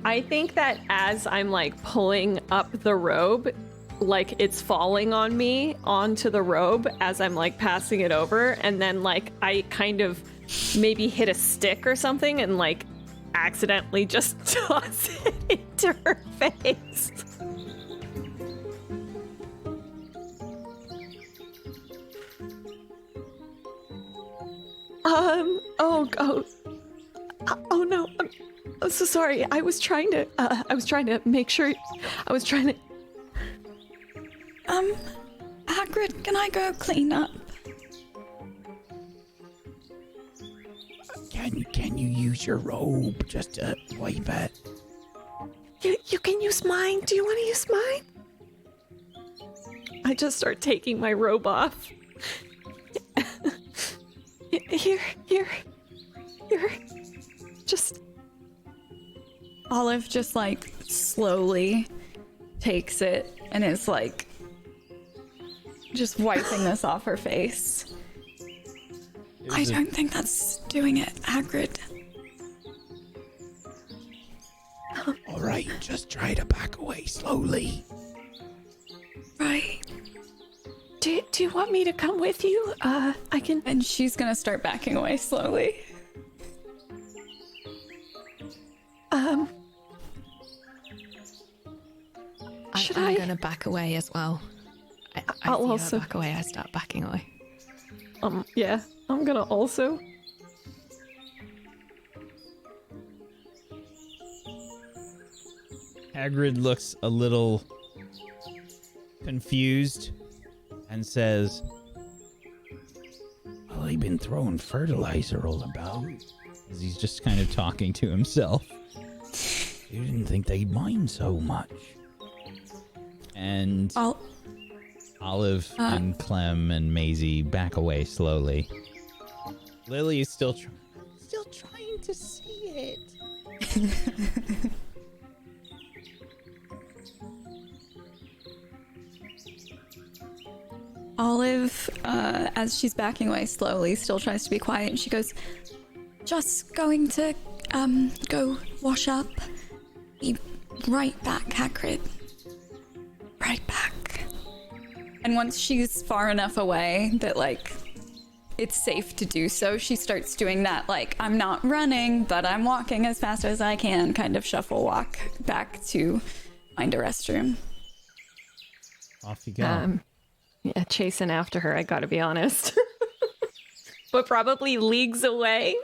I think that as I'm like pulling up the robe, like it's falling on me onto the robe as I'm like passing it over, and then like I kind of maybe hit a stick or something and like accidentally just toss it into her face. Oh no, I'm so sorry. I was trying to make sure. Hagrid, can I go clean up? Can you use your robe just to wipe it? You can use mine. Do you want to use mine? I just start taking my robe off. Here. Just... Olive just like slowly takes it and is like just wiping this off her face. I don't think that's doing it, Hagrid. All right, just try to back away slowly. Right. Do you want me to come with you? I can... And she's gonna start backing away slowly. I'm gonna back away as well. I'll see her also back away. I start backing away. Yeah, I'm gonna also. Hagrid looks a little confused and says, Well, they've been throwing fertilizer all about. as he's just kind of talking to himself. You didn't think they'd mind so much. And I'll... Olive and Clem and Maisie back away slowly. Lily is still trying to see it. Olive, as she's backing away slowly, still tries to be quiet, and she goes, just going to, go wash up. Be right back, Hagrid. Right back. And once she's far enough away that, like, it's safe to do so, she starts doing that, like, I'm not running, but I'm walking as fast as I can, kind of shuffle walk back to find a restroom. Off you go. Yeah, chasing after her, I gotta be honest. But probably leagues away.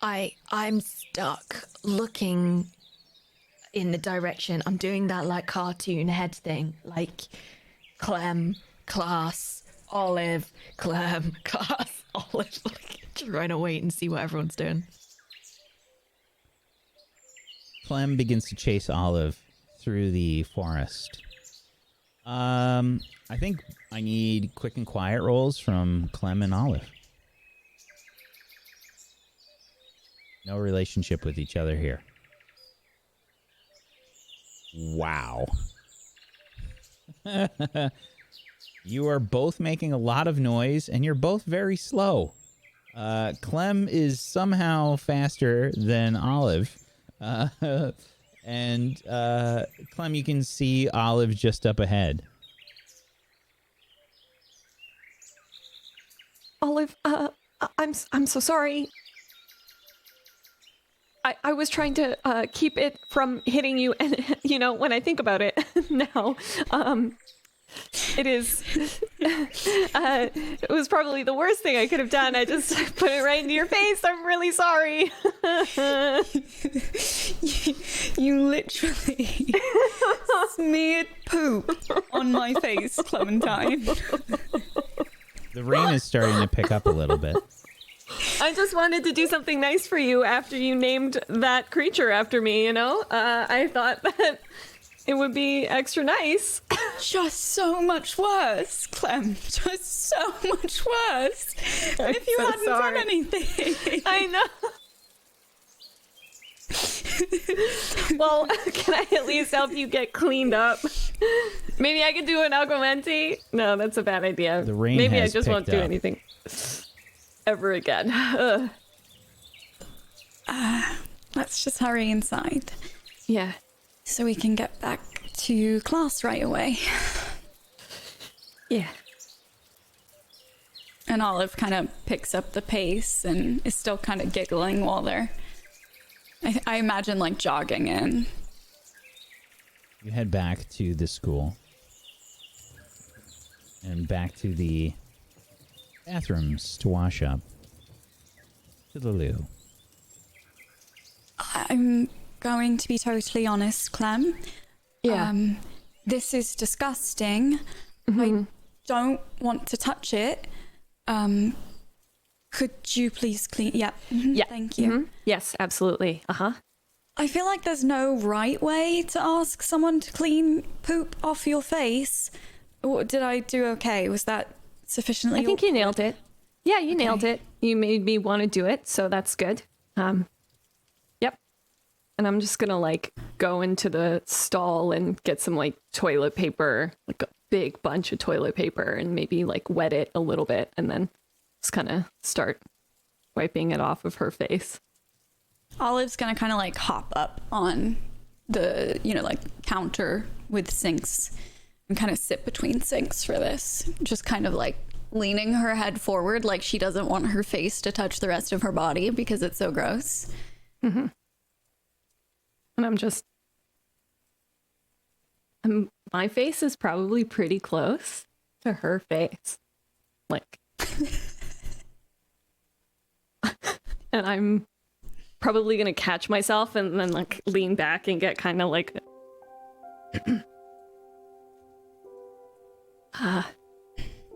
I'm stuck looking in the direction. I'm doing that like cartoon head thing, like Clem, class, Olive, Clem, class, Olive. Like, trying to wait and see what everyone's doing. Clem begins to chase Olive through the forest. I think I need quick and quiet rolls from Clem and Olive. No relationship with each other here. Wow. You are both making a lot of noise, and you're both very slow. Clem is somehow faster than Olive. And Clem, you can see Olive just up ahead. Olive, I'm so sorry. I was trying to keep it from hitting you, and when I think about it now, it is it was probably the worst thing I could have done. I just put it right into your face. I'm really sorry. You literally smeared poop on my face, Clementine. The rain is starting to pick up a little bit. I just wanted to do something nice for you after you named that creature after me, I thought that it would be extra nice. Just so much worse, Clem. Just so much worse. If you so hadn't sorry. done anything. I know. Well, can I at least help you get cleaned up? Maybe I could do an augmenti? No, that's a bad idea. The rain Maybe I has just won't picked do up. anything ever again. Ugh. Let's just hurry inside Yeah. so we can get back to class right away. Yeah. And Olive kind of picks up the pace and is still kind of giggling while they're, I imagine, like jogging in. You head back to the school. And back to the bathrooms to wash up. To the loo. I'm going to be totally honest, Clem. Yeah. This is disgusting. I don't want to touch it. Could you please clean? Yeah. Yeah. Thank you. Yes, absolutely. Uh-huh. I feel like there's no right way to ask someone to clean poop off your face. Did I do okay? Was that sufficiently? I think you nailed it. Yeah, you nailed it. You made me want to do it, so that's good. Yep. And I'm just gonna go into the stall and get some toilet paper, a big bunch of toilet paper, and maybe wet it a little bit, and then just kind of start wiping it off of her face. Olive's gonna kind of hop up on the counter with sinks and kind of sit between sinks for this, just kind of leaning her head forward like she doesn't want her face to touch the rest of her body because it's so gross. And my face is probably pretty close to her face. And I'm probably gonna catch myself and then lean back and get kind of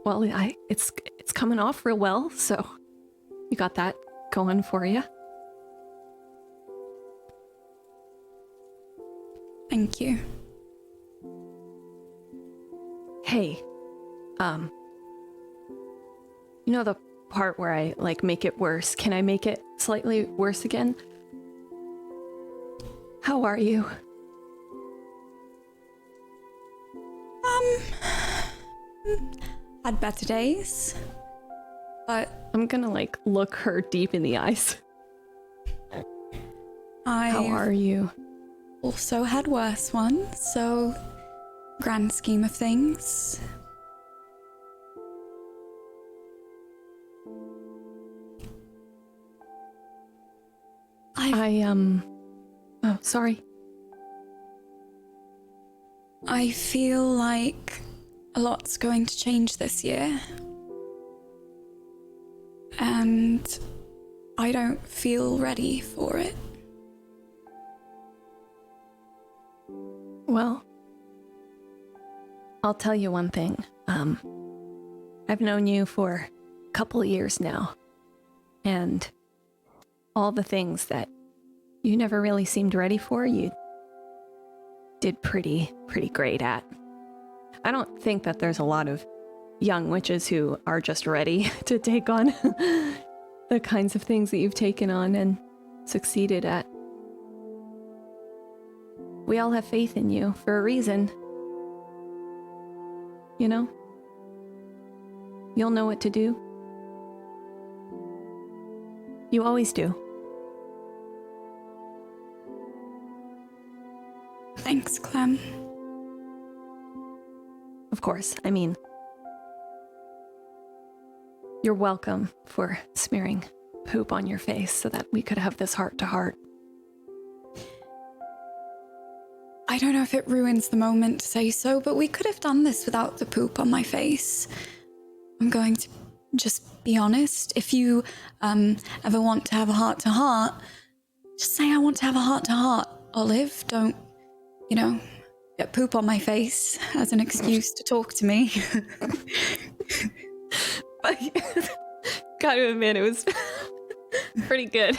well, it's coming off real well, so you got that going for you. Thank you. Hey, you know the part where I make it worse? Can I make it slightly worse again? How are you? Had better days, but I'm gonna look her deep in the eyes. How I are you? also had worse ones, so grand scheme of things. Oh, sorry. I feel like a lot's going to change this year. And I don't feel ready for it. Well, I'll tell you one thing. I've known you for a couple of years now, and all the things that you never really seemed ready for, you did pretty great at. I don't think that there's a lot of young witches who are just ready to take on the kinds of things that you've taken on and succeeded at. We all have faith in you for a reason. You know? You'll know what to do. You always do. Thanks, Clem. Of course. I mean, you're welcome for smearing poop on your face so that we could have this heart-to-heart. I don't know if it ruins the moment to say so, but we could have done this without the poop on my face. I'm going to just be honest. If you ever want to have a heart-to-heart, just say I want to have a heart-to-heart, Olive. Don't, get poop on my face as an excuse to talk to me. Gotta admit, it was pretty good.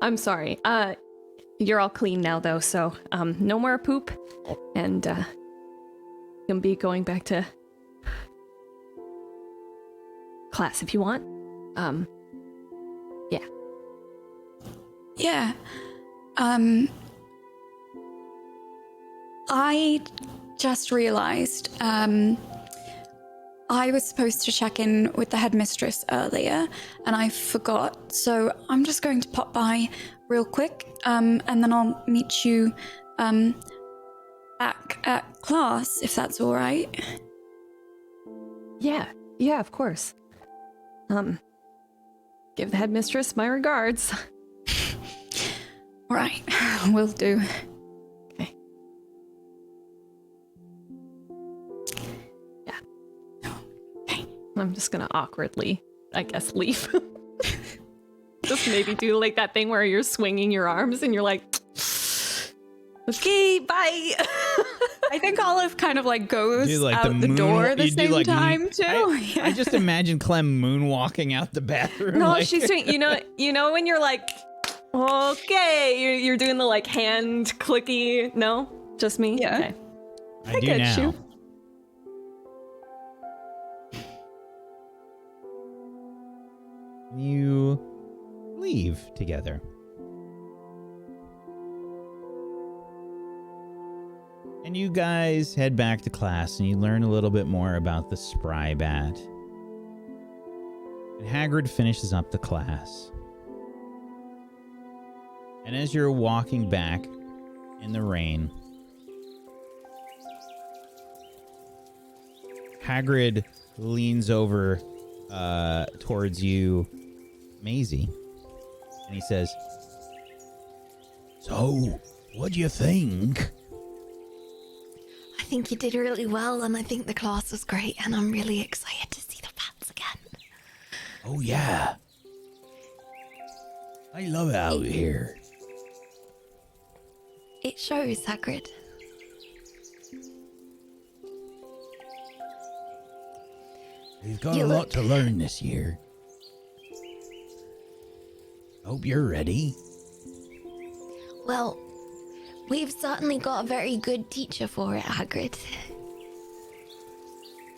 I'm sorry. You're all clean now, though, so no more poop, and you'll be going back to class if you want. Yeah. Yeah. I just realized I was supposed to check in with the headmistress earlier, and I forgot. So I'm just going to pop by real quick, and then I'll meet you back at class, if that's all right. Yeah, of course. Give the headmistress my regards. Right, will do. Okay. Yeah. Okay. I'm just gonna awkwardly, I guess, leave. Just maybe do like that thing where you're swinging your arms and you're like, okay, bye. I think Olive kind of like goes Do, like, out the door at the same time too. I just imagine Clem moonwalking out the bathroom. No, like- she's doing, you know when you're like, okay, you're doing the like hand clicky. No, just me. Yeah. Okay. I do get now. you. You leave together. And you guys head back to class and you learn a little bit more about the spry bat. And Hagrid finishes up the class. And as you're walking back in the rain, Hagrid leans over towards you, Maisie, and he says, "So, what do you think?" I think you did really well, and I think the class was great, and I'm really excited to see the bats again. Oh, yeah. I love it out here. It shows, Hagrid. We've got You a look- lot to learn this year. Hope you're ready. Well, we've certainly got a very good teacher for it, Hagrid.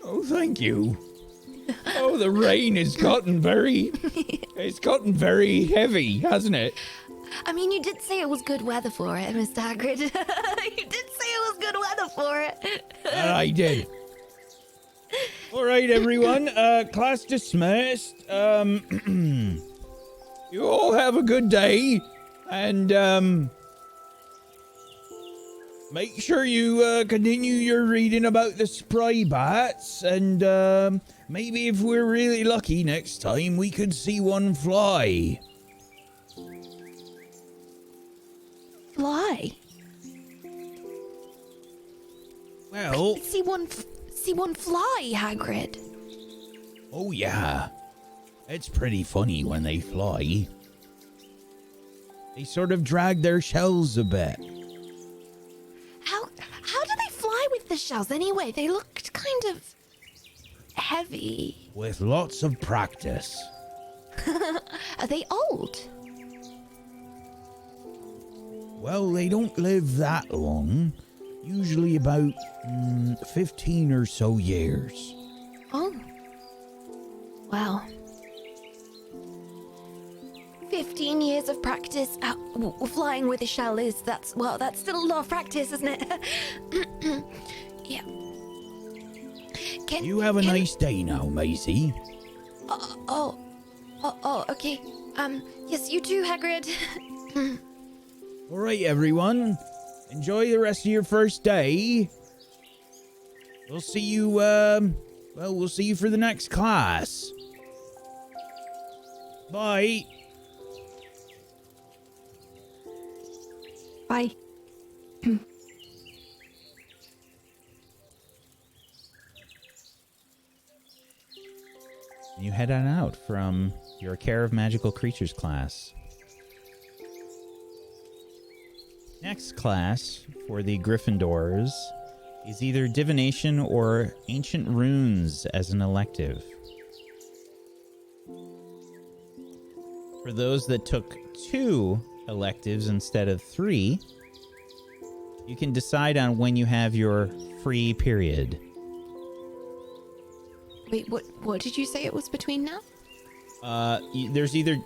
Oh, thank you. Oh, the rain has gotten very... It's gotten very heavy, hasn't it? I mean, you did say it was good weather for it, Mr. Hagrid. You did say it was good weather for it. I did. All right, everyone. Class dismissed. You all have a good day. And, make sure you continue your reading about the spry bats, and maybe if we're really lucky next time we could see one fly. Fly. Well, See one fly, Hagrid. oh yeah, it's pretty funny when they fly. They sort of drag their shells a bit. How do they fly with the shells anyway? They looked kind of heavy. With lots of practice. Are they old? Well, they don't live that long. Usually about 15 or so years. Oh. Wow. 15 years of practice flying with a shell that's still a lot of practice, isn't it? Yeah. You have a nice day now, Maisie. Oh, okay. Yes, you too, Hagrid. All right, everyone. Enjoy the rest of your first day. We'll see you, we'll see you for the next class. Bye. Bye. You head on out from your Care of Magical Creatures class. Next class for the Gryffindors is either Divination or Ancient Runes as an elective. For those that took 2 electives instead of 3, you can decide on when you have your free period. Wait, what did you say it was between now? You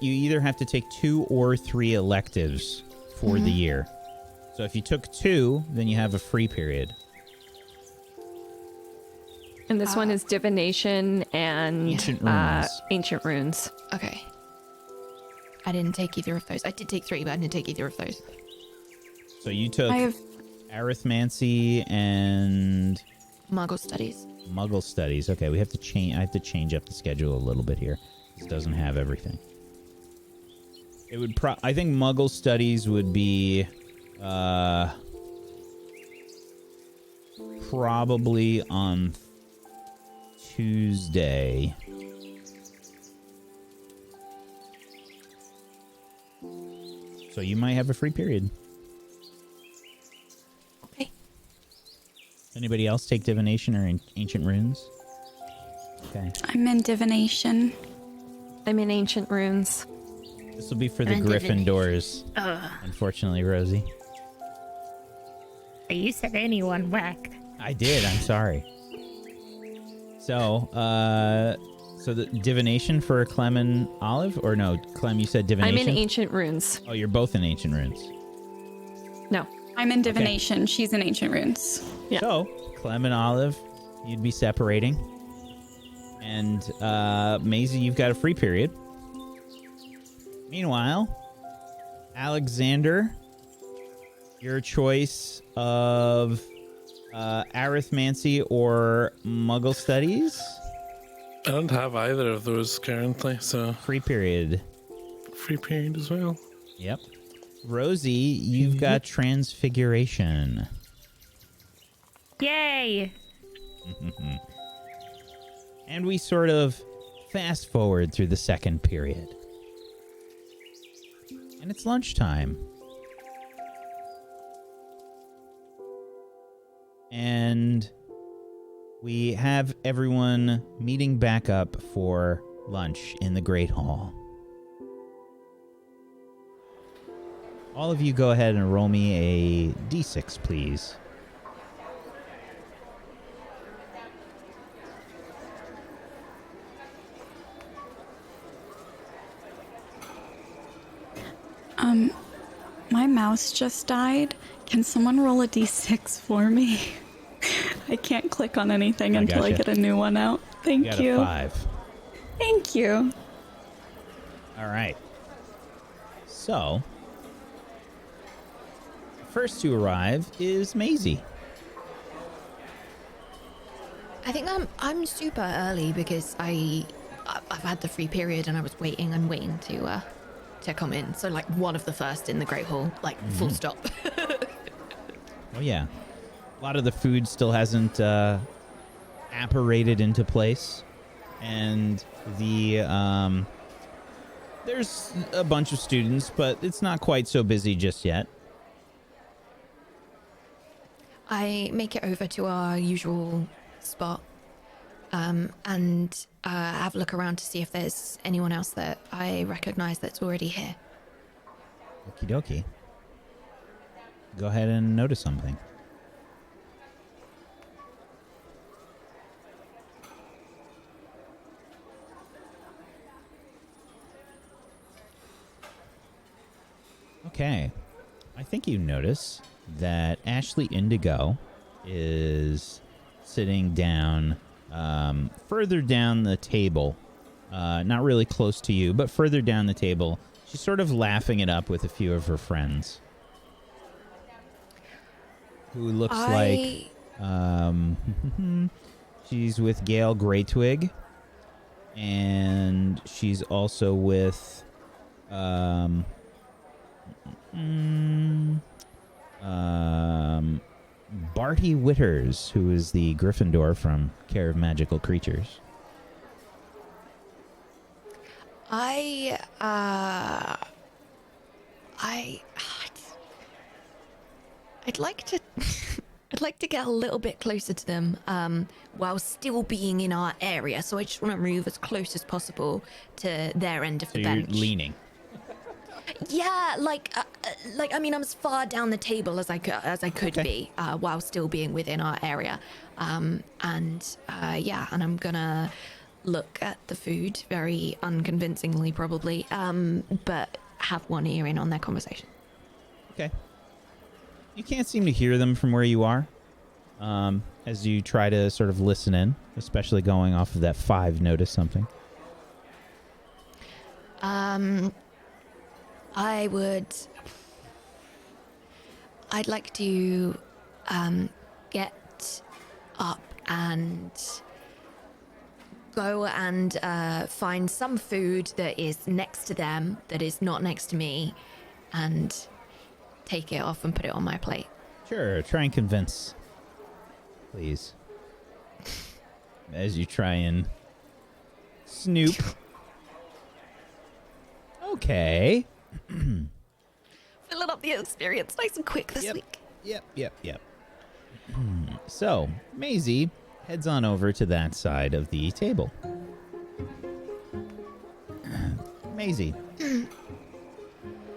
either have to take 2 or 3 electives for the year. So if you took 2, then you have a free period. And this one is divination and Ancient runes. ancient runes. Okay. I didn't take either of those. I did take 3, but I didn't take either of those. So you took I have arithmancy and Muggle studies. Muggle studies. Okay, we have to change. I have to change up the schedule a little bit here. This doesn't have everything. It would. I think Muggle studies would be probably on Tuesday. So you might have a free period. Okay. Anybody else take divination or ancient runes? Okay. I'm in divination. I'm in ancient runes. This will be for the I'm in Gryffindors. Unfortunately, Rosie. You said anyone whack. I did. I'm sorry. So, so the divination for Clem and Olive, or no, Clem, you said divination. I'm in ancient runes. Oh, you're both in ancient runes. No. I'm in divination. She's in ancient runes. Yeah. So, Clem and Olive, you'd be separating, and Maisie, you've got a free period. Meanwhile, Alexander, your choice of arithmancy or Muggle studies. I don't have either of those currently, so Free period. free period as well. Yep. Rosie, you've got transfiguration. Yay! And we sort of fast forward through the second period. And it's lunchtime. And we have everyone meeting back up for lunch in the Great Hall. All of you go ahead and roll me a d6, please. My mouse just died. Can someone roll a d6 for me? I can't click on anything until I gotcha. get a new one out. You Thank got you. a 5. Thank you. All right. So, first to arrive is Maisie. I think I'm super early because I've had the free period and I was waiting. I'm waiting to come in. So like one of the first in the Great Hall, like full stop. Oh, yeah. A lot of the food still hasn't apparated into place. And the there's a bunch of students, but it's not quite so busy just yet. I make it over to our usual spot and have a look around to see if there's anyone else that I recognize that's already here. Okie dokie. Go ahead and notice something. Okay. I think you notice that Ashley Indigo is sitting down further down the table not really close to you, but further down the table. She's sort of laughing it up with a few of her friends. Who looks like... she's with Gail Greytwig. And she's also with... Barty Witters, who is the Gryffindor from Care of Magical Creatures. I'd like to I'd like to get a little bit closer to them while still being in our area, so I just want to move as close as possible to their end of the You're bench. leaning. Yeah, I mean, I'm as far down the table as I could be, while still being within our area. And I'm gonna look at the food very unconvincingly, probably, but have one ear in on their conversation. Okay. You can't seem to hear them from where you are, as you try to sort of listen in, especially going off of that 5 notice something. I'd like to get up and go and find some food that is next to them, that is not next to me, and take it off and put it on my plate. Sure, try and convince. Please. As you try and snoop. Okay. Filling up the experience nice and quick this week. Yep. So, Maisie heads on over to that side of the table. Maisie,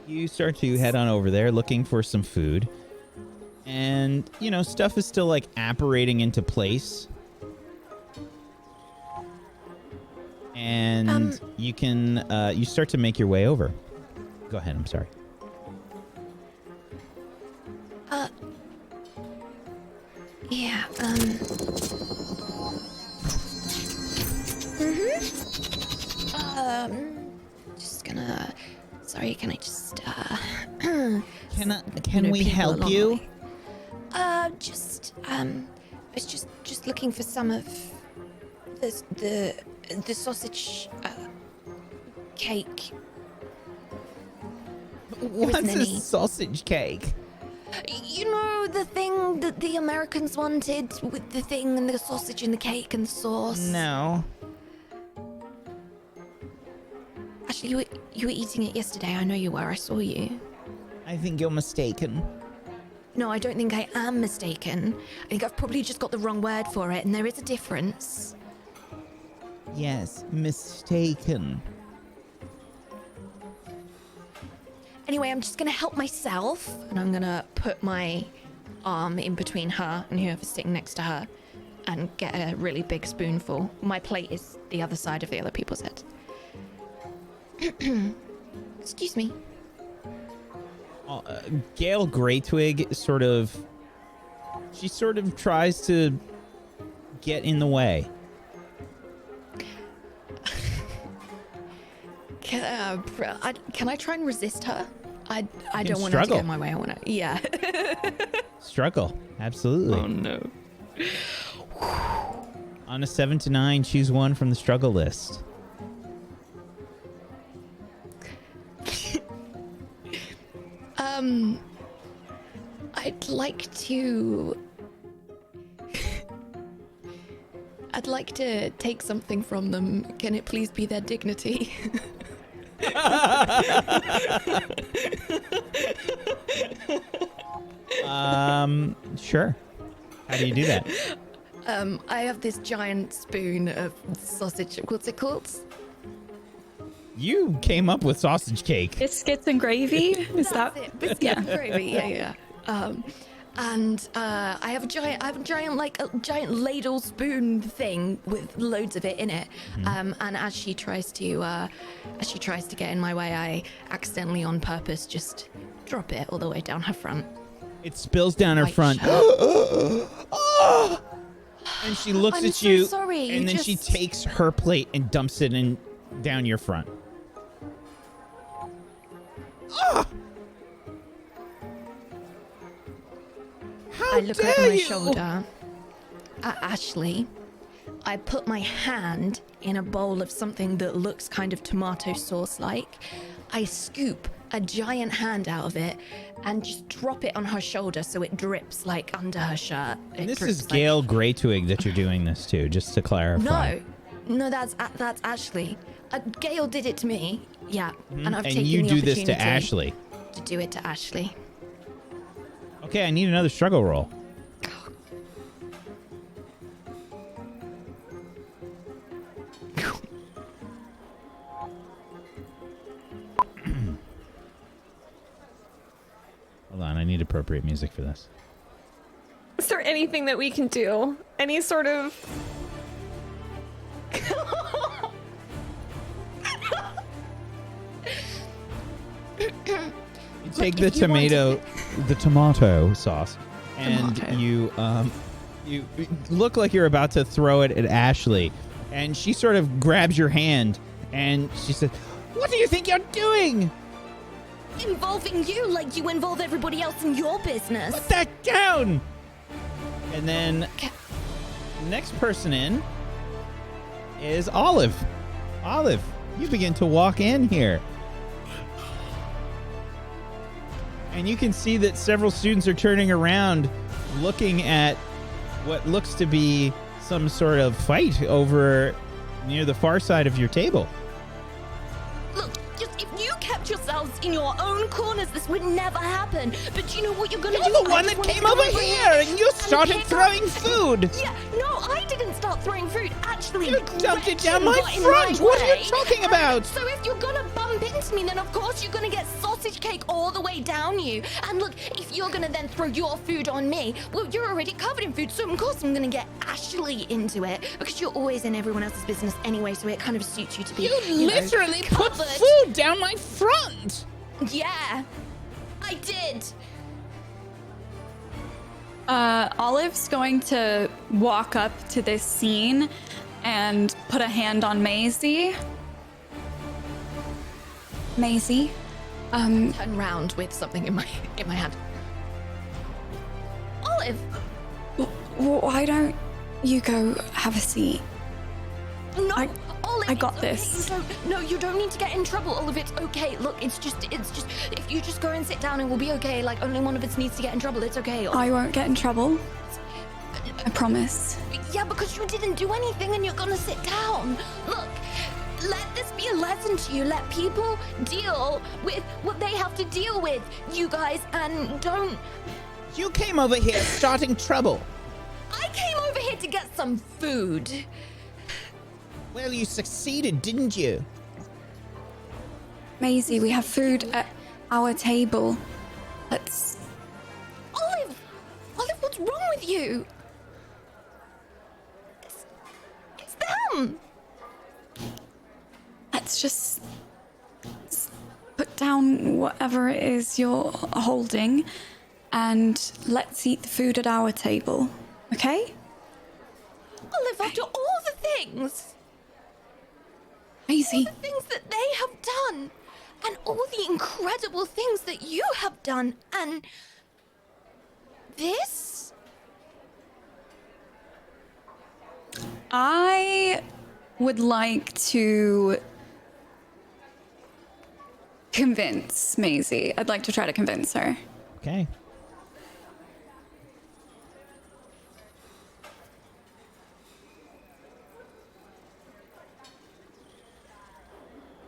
you start to head on over there looking for some food. And, stuff is still like apparating into place. And you can, you start to make your way over. Go ahead, I'm sorry. Yeah, just gonna, sorry, can I just, Can we help you? I was just looking for some of the sausage, cake. What's a any. sausage cake? You know, the thing that the Americans wanted, with the thing and the sausage and the cake and the sauce? No. Actually, you were eating it yesterday. I know you were. I saw you. I think you're mistaken. No, I don't think I am mistaken. I think I've probably just got the wrong word for it, and there is a difference. Yes, mistaken. Anyway, I'm just gonna help myself, and I'm gonna put my arm in between her and whoever's sitting next to her, and get a really big spoonful. My plate is the other side of the other people's head. Excuse me. Gail Greytwig sort of tries to get in the way. Can I try and resist her? I don't want her to struggle. get in my way. I want to. Yeah. Struggle, absolutely. Oh no. On a 7 to 9, choose one from the struggle list. I'd like to take something from them. Can it please be their dignity? Sure. How do you do that? I have this giant spoon of sausage. What's it called? You came up with sausage cake. Biscuits and gravy? Is that? That's it. Biscuit and gravy. Yeah. And I have a giant ladle spoon thing with loads of it in it. And as she tries to get in my way, I accidentally, on purpose, just drop it all the way down her front. It spills down her Right, front. shut And she looks I'm at so you, sorry, and then she takes her plate and dumps it in down your front. I look over my shoulder at Ashley. I put my hand in a bowl of something that looks kind of tomato sauce like. I scoop a giant hand out of it and just drop it on her shoulder so it drips like under her shirt. And this is Gail Greytwig that you're doing this to, just to clarify. No, that's Ashley. Gail did it to me. Yeah, and I've taken And the you do opportunity this to Ashley. to do it to Ashley. Okay, I need another struggle roll. Hold on, I need appropriate music for this. Is there anything that we can do? Any sort of... You take the tomato sauce, and you look like you're about to throw it at Ashley, and she sort of grabs your hand, and she says, "What do you think you're doing? Involving you like you involve everybody else in your business. Put that down!" And then next person in is Olive. Olive, you begin to walk in here. And you can see that several students are turning around, looking at what looks to be some sort of fight over near the far side of your table. Look, just if you kept yourselves in your own corners, this would never happen. But you know what you're gonna do? You're the one that came over here and you started throwing food. Yeah, no, I didn't start throwing food. Actually, You dumped it down my got in front. my What are way. you talking And about? So if you're gonna bump into me, then of course you're gonna get sausage cake all the way down you. And look, if you're gonna then throw your food on me, well, you're already covered in food, so of course I'm gonna get Ashley into it because you're always in everyone else's business anyway, so it kind of suits you to be. You know, literally put covered. food down my front. Yeah, I did. Olive's going to walk up to this scene and put a hand on Maisie. Maisie, Turn round with something in my hand. Olive. why don't you go have a seat? No, Olive, I got it's this. Okay. You don't need to get in trouble, Olive. It's okay. Look, it's just, if you just go and sit down, it will be okay. Like, only one of us needs to get in trouble. It's okay. I won't get in trouble. I promise. Yeah, because you didn't do anything and you're gonna sit down. Look, let this be a lesson to you. Let people deal with what they have to deal with, you guys, and don't... You came over here starting trouble. I came over here to get some food. Well, you succeeded, didn't you? Maisie, we have food at our table. Let's... Olive, what's wrong with you? It's them. Let's just put down whatever it is you're holding and let's eat the food at our table, okay? Olive, after all the things Maisie, that they have done, and all the incredible things that you have done, and this? I would like to convince Maisie. I'd like to try to convince her. Okay.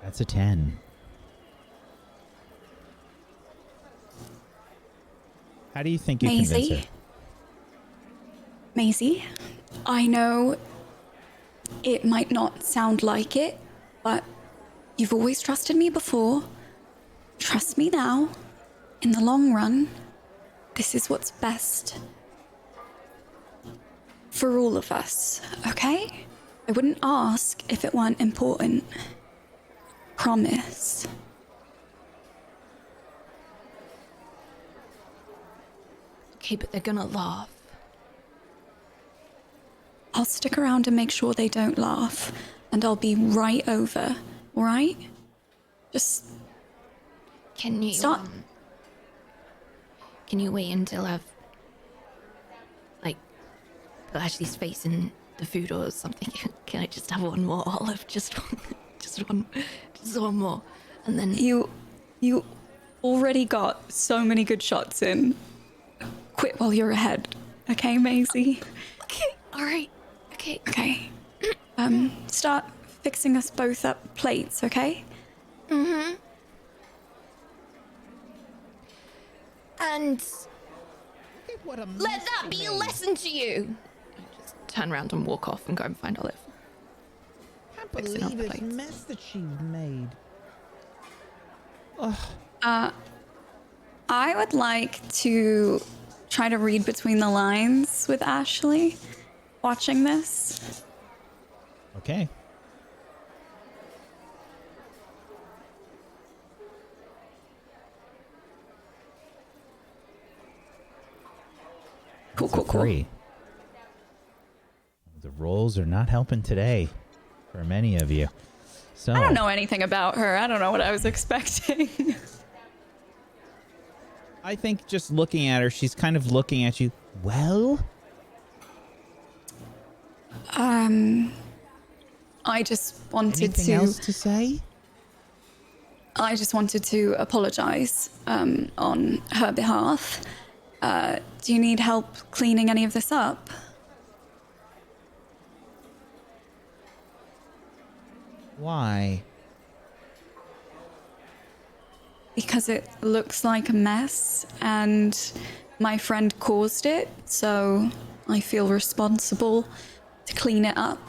That's a 10. How do you think you convince her? Maisie, I know it might not sound like it, but you've always trusted me before. Trust me now. In the long run, this is what's best for all of us, okay? I wouldn't ask if it weren't important. Promise. Okay, but they're gonna laugh. I'll stick around and make sure they don't laugh, and I'll be right over all right? Just Can you start. Can you wait until I've like put Ashley's face in the food or something? Can I just have one more olive? Just one more, and then You already got so many good shots in. Quit while you're ahead, okay, Maisie? Okay, all right, okay. Okay. Start fixing us both up plates, okay? And let that be a lesson to you. I just turn around and walk off and go and find Olive. Can't Fixing up believe the this plates. mess that she's made. I would like to try to read between the lines with Ashley watching this. Okay. Cool, That's a cool, cool. 3. The rolls are not helping today for many of you. So I don't know anything about her. I don't know what I was expecting. I think just looking at her, she's kind of looking at you. Well, I just wanted anything to. else to say? I just wanted to apologize on her behalf. Do you need help cleaning any of this up? Why? Because it looks like a mess and my friend caused it, so I feel responsible to clean it up.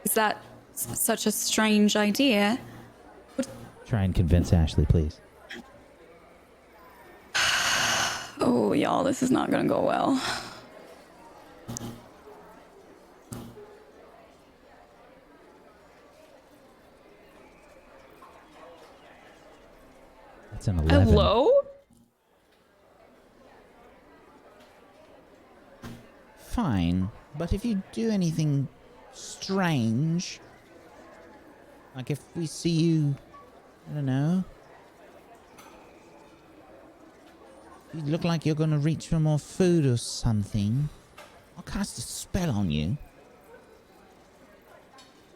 Is that such a strange idea? Try and convince Ashley, please. Oh, y'all, this is not gonna go well. That's an 11. Hello? Fine, but if you do anything strange, like if we see you, I don't know, you look like you're gonna reach for more food or something, I'll cast a spell on you.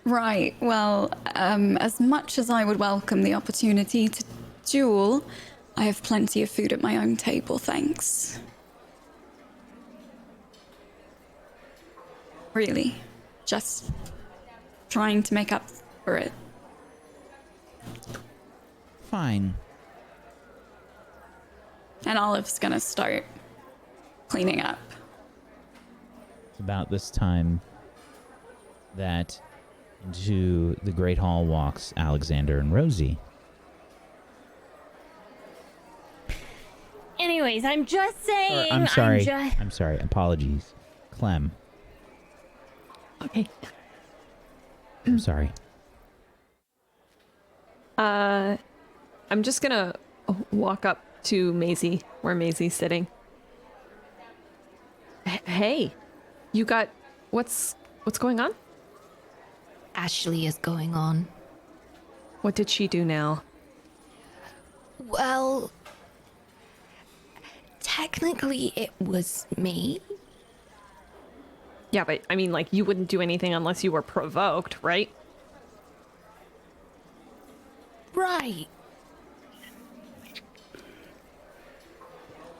Right, well, as much as I would welcome the opportunity to duel, I have plenty of food at my own table, thanks. Really, just trying to make up for it. Fine. And Olive's gonna start cleaning up. It's about this time that into the Great Hall walks Alexander and Rosie. Anyways, I'm just saying. I'm sorry. I'm sorry. Apologies. Clem. Okay. I'm sorry. I'm just gonna walk up to Maisie, where Maisie's sitting. Hey, you got what's going on? Ashley is going on. What did she do now? Well, technically it was me. Yeah, but I mean, like, you wouldn't do anything unless you were provoked, right? Right.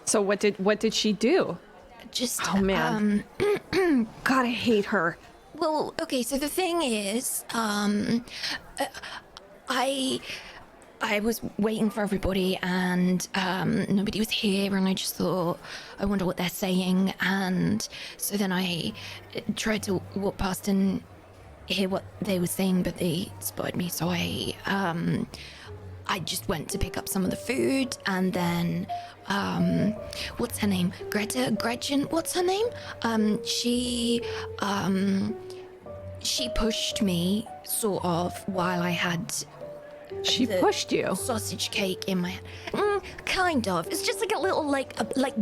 So what did she do? Just Oh man, God, I hate her. well, okay, so the thing is, I was waiting for everybody and nobody was here, and I just thought, I wonder what they're saying, and so then I tried to walk past and hear what they were saying, but they spotted me, so I just went to pick up some of the food, and then what's her name? Gretchen, what's her name? She pushed me, sort of, while I had She pushed you. sausage cake in my hand. Kind of. It's just like a little, like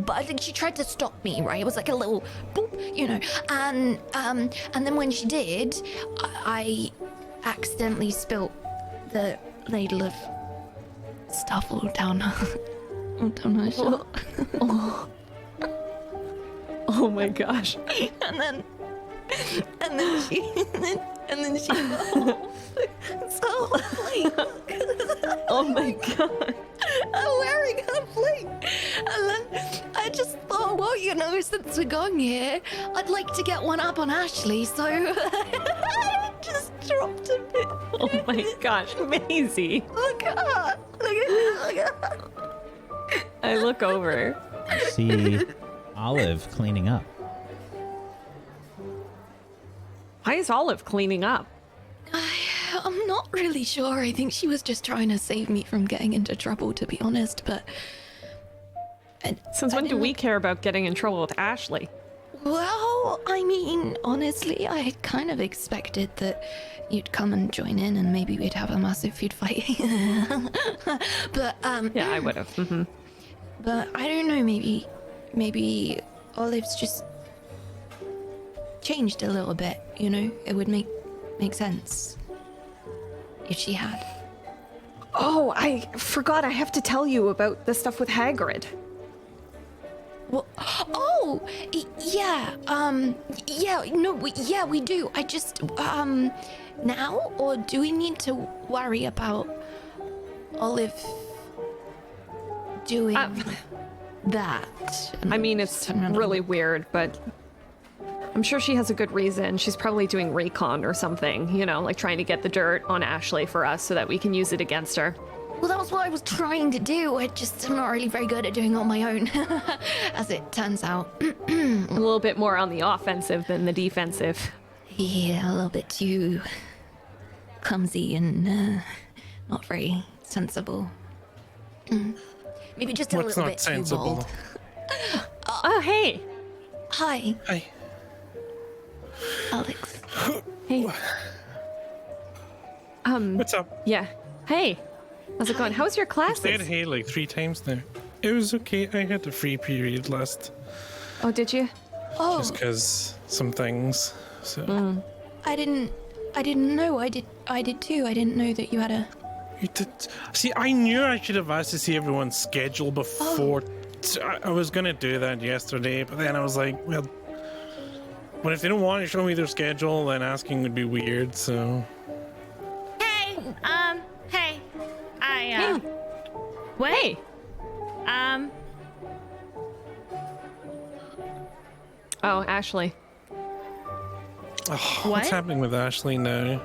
but she tried to stop me, right? It was like a little boop, you know. And then when she did, I accidentally spilt the ladle of stuff all down her shirt. Oh my gosh. and then she fell. So like, Oh my god. I'm wearing her plate, and then I just thought, well, you know, since we're going here, I'd like to get one up on Ashley, so I just dropped a bit. Oh my gosh, Maisie. Look at her. Look at her. I look over. See Olive cleaning up. Why is Olive cleaning up? I'm not really sure. I think she was just trying to save me from getting into trouble, to be honest, but... Since when do we care about getting in trouble with Ashley? Well, I mean, honestly, I had kind of expected that you'd come and join in and maybe we'd have a massive food fight. But, Yeah, I would have. Mm-hmm. But I don't know, maybe Olive's just changed a little bit, you know? It would make sense if she had. Oh, I forgot I have to tell you about the stuff with Hagrid. Well, oh, yeah, yeah, we do. I just, now, or do we need to worry about Olive doing that? I mean, it's really weird, but I'm sure she has a good reason. She's probably doing recon or something, you know, like trying to get the dirt on Ashley for us so that we can use it against her. Well, that was what I was trying to do. I'm not really very good at doing it on my own, as it turns out. A little bit more on the offensive than the defensive. Yeah, a little bit too clumsy and not very sensible. Maybe just a What's little not bit too sensible? bold. Oh, hey. Hi, Hi. Alex. Hey. What's up? Yeah. Hey. How's it going? How's your Said classes? hey like 3 times now. It was okay. I had a free period last, Oh, did you? Oh, just because some things. So I didn't know. I did too. I didn't know that you had a. you did. See, I knew I should have asked to see everyone's schedule before. I was gonna do that yesterday, but then I was like, well, but if they don't want to show me their schedule, then asking would be weird. So Hey, hey. What? Hey. Oh, Ashley. oh, What? what's happening with Ashley now?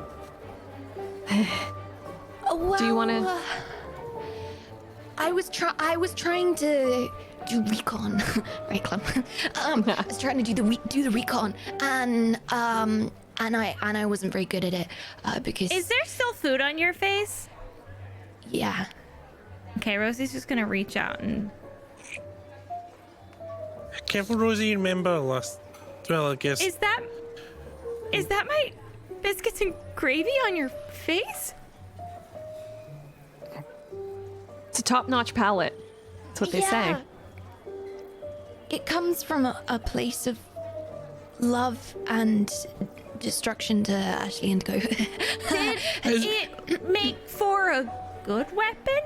Well, Do you wanna- I was trying to do recon, right, Clem? I was trying to do the recon, and I wasn't very good at it because Is there still food on your face? yeah. Okay, Rosie's just gonna reach out and. Careful, Rosie. Remember last. Well, I guess. Is that my biscuits and gravy on your face? It's a top-notch palate. That's what they say. It comes from a place of love and destruction to Ashley and Go. Did it make for a good weapon?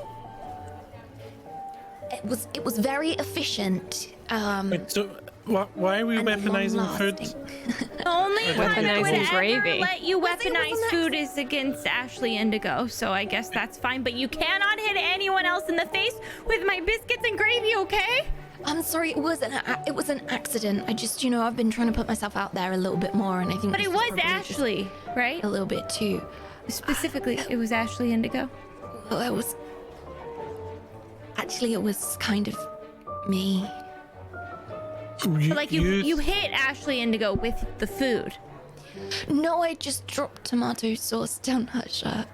It was very efficient. Wait, so why are we and weaponizing food? long-lasting. The only time I Weaponizing would ever gravy. let you I think it was weaponize an food is against Ashley Indigo, so I guess that's fine. But you cannot hit anyone else in the face with my biscuits and gravy, okay? I'm sorry, it was an accident. I just, I've been trying to put myself out there a little bit more, and I think. But this it is was probably just Ashley, right? a little bit too. Specifically, it was Ashley Indigo. Well, it was. Actually, it was kind of me. But like you hit Ashley Indigo with the food. No, I just dropped tomato sauce down her shirt.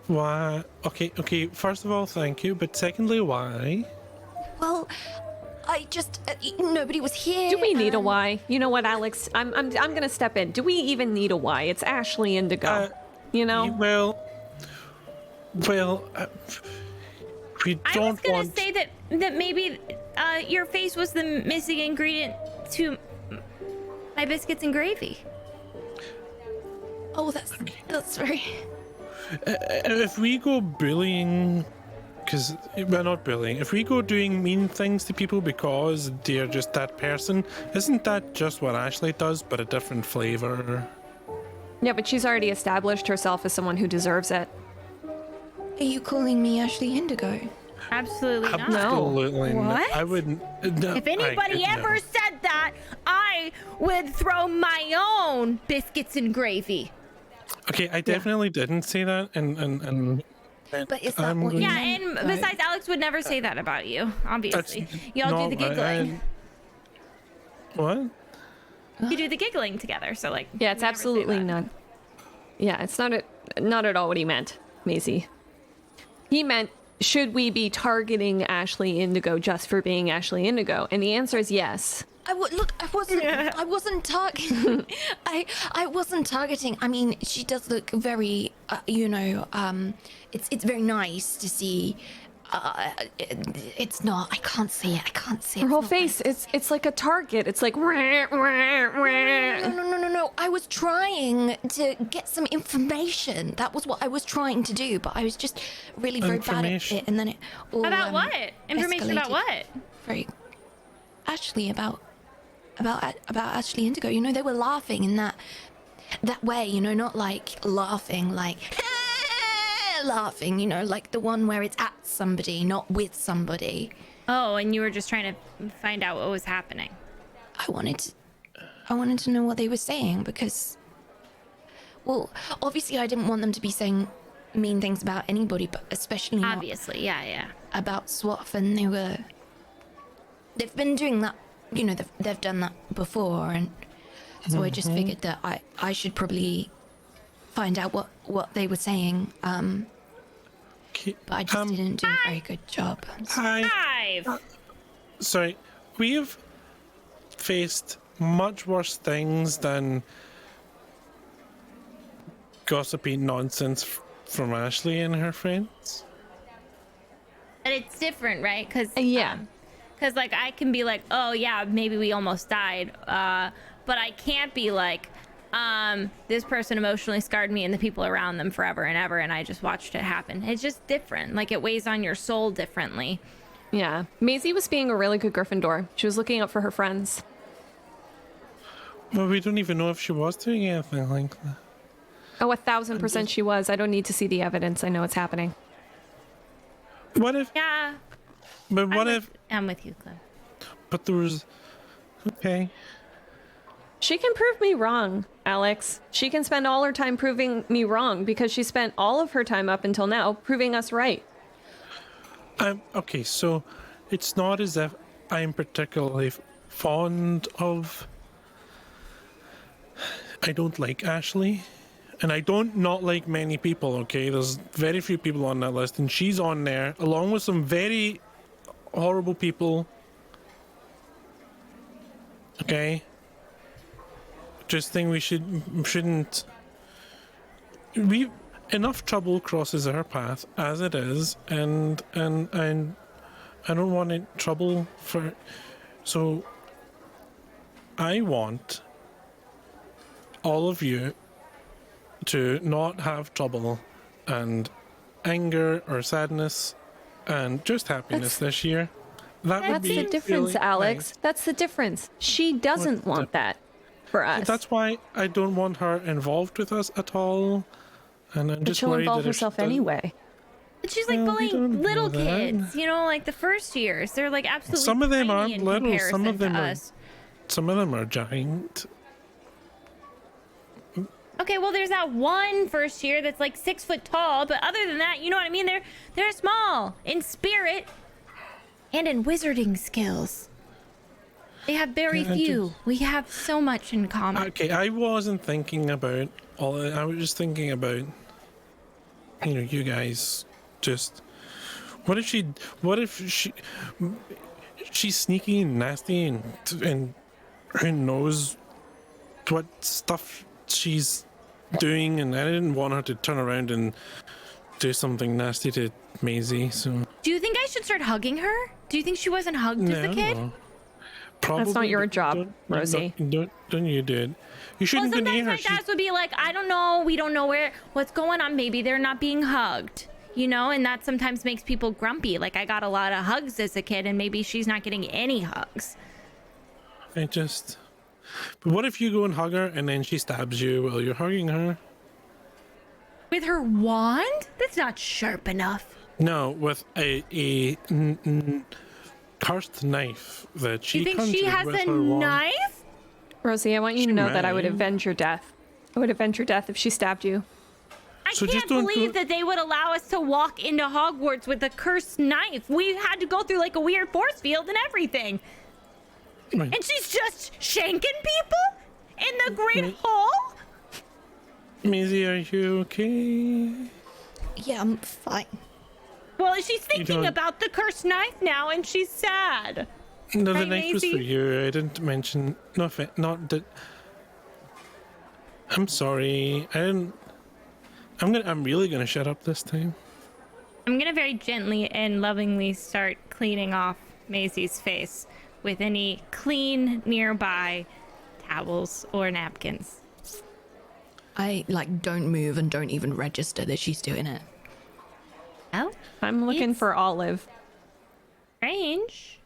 Why? Okay. First of all, thank you. But secondly, why? Well, I just nobody was here. Do we need a and- why? You know what, Alex? I'm gonna step in. Do we even need a why? It's Ashley Indigo. You know? Well, we I don't was gonna want. say that maybe your face was the missing ingredient to my biscuits and gravy. Oh, that's very. If we go bullying, because we're not bullying, if we go doing mean things to people because they're just that person, isn't that just what Ashley does, but a different flavor? Yeah, but she's already established herself as someone who deserves it. Are you calling me Ashley Indigo? Absolutely not. Absolutely not. What? I wouldn't. No, If anybody ever said that, I would throw my own biscuits and gravy. Okay, I definitely didn't say that, and But is that I'm what going- you Yeah, meant, and though? besides, Alex would never say that about you, obviously. That's Y'all do the not- giggling. What? You do the giggling together, so like. Yeah, it's you never say absolutely that. not. Yeah, it's not at all what he meant, Maisie. He meant, should we be targeting Ashley Indigo just for being Ashley Indigo? And the answer is yes. I wasn't targeting. I wasn't targeting. I mean, she does look very, it's very nice to see. It's not. I can't see it. Her whole face, it's like a target. It's like. No. I was trying to get some information. That was what I was trying to do, but I was just really very bad at Information? it, and then it all. About what? Information about escalated. what? Very. Ashley, about Ashley Indigo. You know, they were laughing in that way. You know, not like laughing like. Laughing, you know, like the one where it's at somebody, not with somebody. Oh, and you were just trying to find out what was happening. I wanted to know what they were saying because, well, obviously I didn't want them to be saying mean things about anybody, but especially not Obviously, yeah. about Swaff. And they've been doing that, you know, they've done that before, and so I just figured that I should probably find out what they were saying. But I just didn't do a very good job. Hi. 5. Sorry, we have faced much worse things than gossipy nonsense from Ashley and her friends. But it's different, right? Because Yeah. Because like I can be like, oh yeah, maybe we almost died, but I can't be like, this person emotionally scarred me and the people around them forever and ever, and I just watched it happen. It's just different. Like it weighs on your soul differently. Yeah. Maisie was being a really good Gryffindor. She was looking out for her friends. Well, we don't even know if she was doing anything like that. Oh, 1,000% she was. I don't need to see the evidence. I know it's happening. What if? Yeah. But what if? I'm with you, Clem. But there was. Okay. She can prove me wrong, Alex. She can spend all her time proving me wrong because she spent all of her time up until now proving us right. Okay, so it's not as if I'm particularly fond of. I don't like Ashley, and I don't not like many people. Okay, there's very few people on that list, and she's on there along with some very horrible people. Okay. Just think we shouldn't. We enough trouble crosses our path as it is, and I don't want any trouble for. So I want all of you to not have trouble and anger or sadness and just happiness this year. That would That's be the difference, really Alex. nice. That's the difference. She doesn't want that for us. That's why I don't want her involved with us at all. And I'm But just she'll worried involve that if she herself does- anyway. But she's like Well, we don't bullying know little that. kids, you know, like the first years. They're like absolutely Some of them tiny aren't in little, some comparison of them to are- us. Some of them are giant. Okay, well, there's that one first year that's like 6 foot tall, but other than that, you know what I mean? They're small in spirit and in wizarding skills. They have very Yeah, I few. We have so much in common. Okay, I wasn't thinking about all that. I was just thinking about, you guys just. What if she's sneaky and nasty and who knows what stuff she's doing, and I didn't want her to turn around and do something nasty to Maisie, so. Do you think I should start hugging her? Do you think she wasn't hugged as a kid? No. Probably. That's not your job, Rosie. Don't you do it. You shouldn't Well, go near sometimes her. my dads would be like, I don't know, we don't know what's going on. Maybe they're not being hugged, you know, and that sometimes makes people grumpy. Like, I got a lot of hugs as a kid, and maybe she's not getting any hugs. But what if you go and hug her and then she stabs you while you're hugging her? With her wand? That's not sharp enough. No, with a cursed knife that she You think conjured she has with a her wand. knife? Rosie, I want you She to know that I would may. avenge your death. I would avenge your death if she stabbed you. I So just can't don't believe go- that they would allow us to walk into Hogwarts with a cursed knife. We had to go through like a weird force field and everything. Right. And she's just shanking people in the Great Hall? Maisie, are you okay? Yeah, I'm fine. Well, she's thinking don't- about the cursed knife now, and she's sad. No, the Right, knife was for Maisie? you. I didn't mention. Not that. I'm sorry. I didn't. I'm really gonna shut up this time. I'm gonna very gently and lovingly start cleaning off Maisie's face with any clean nearby towels or napkins. I don't move and don't even register that she's doing it. Oh, I'm looking It's- for Olive. strange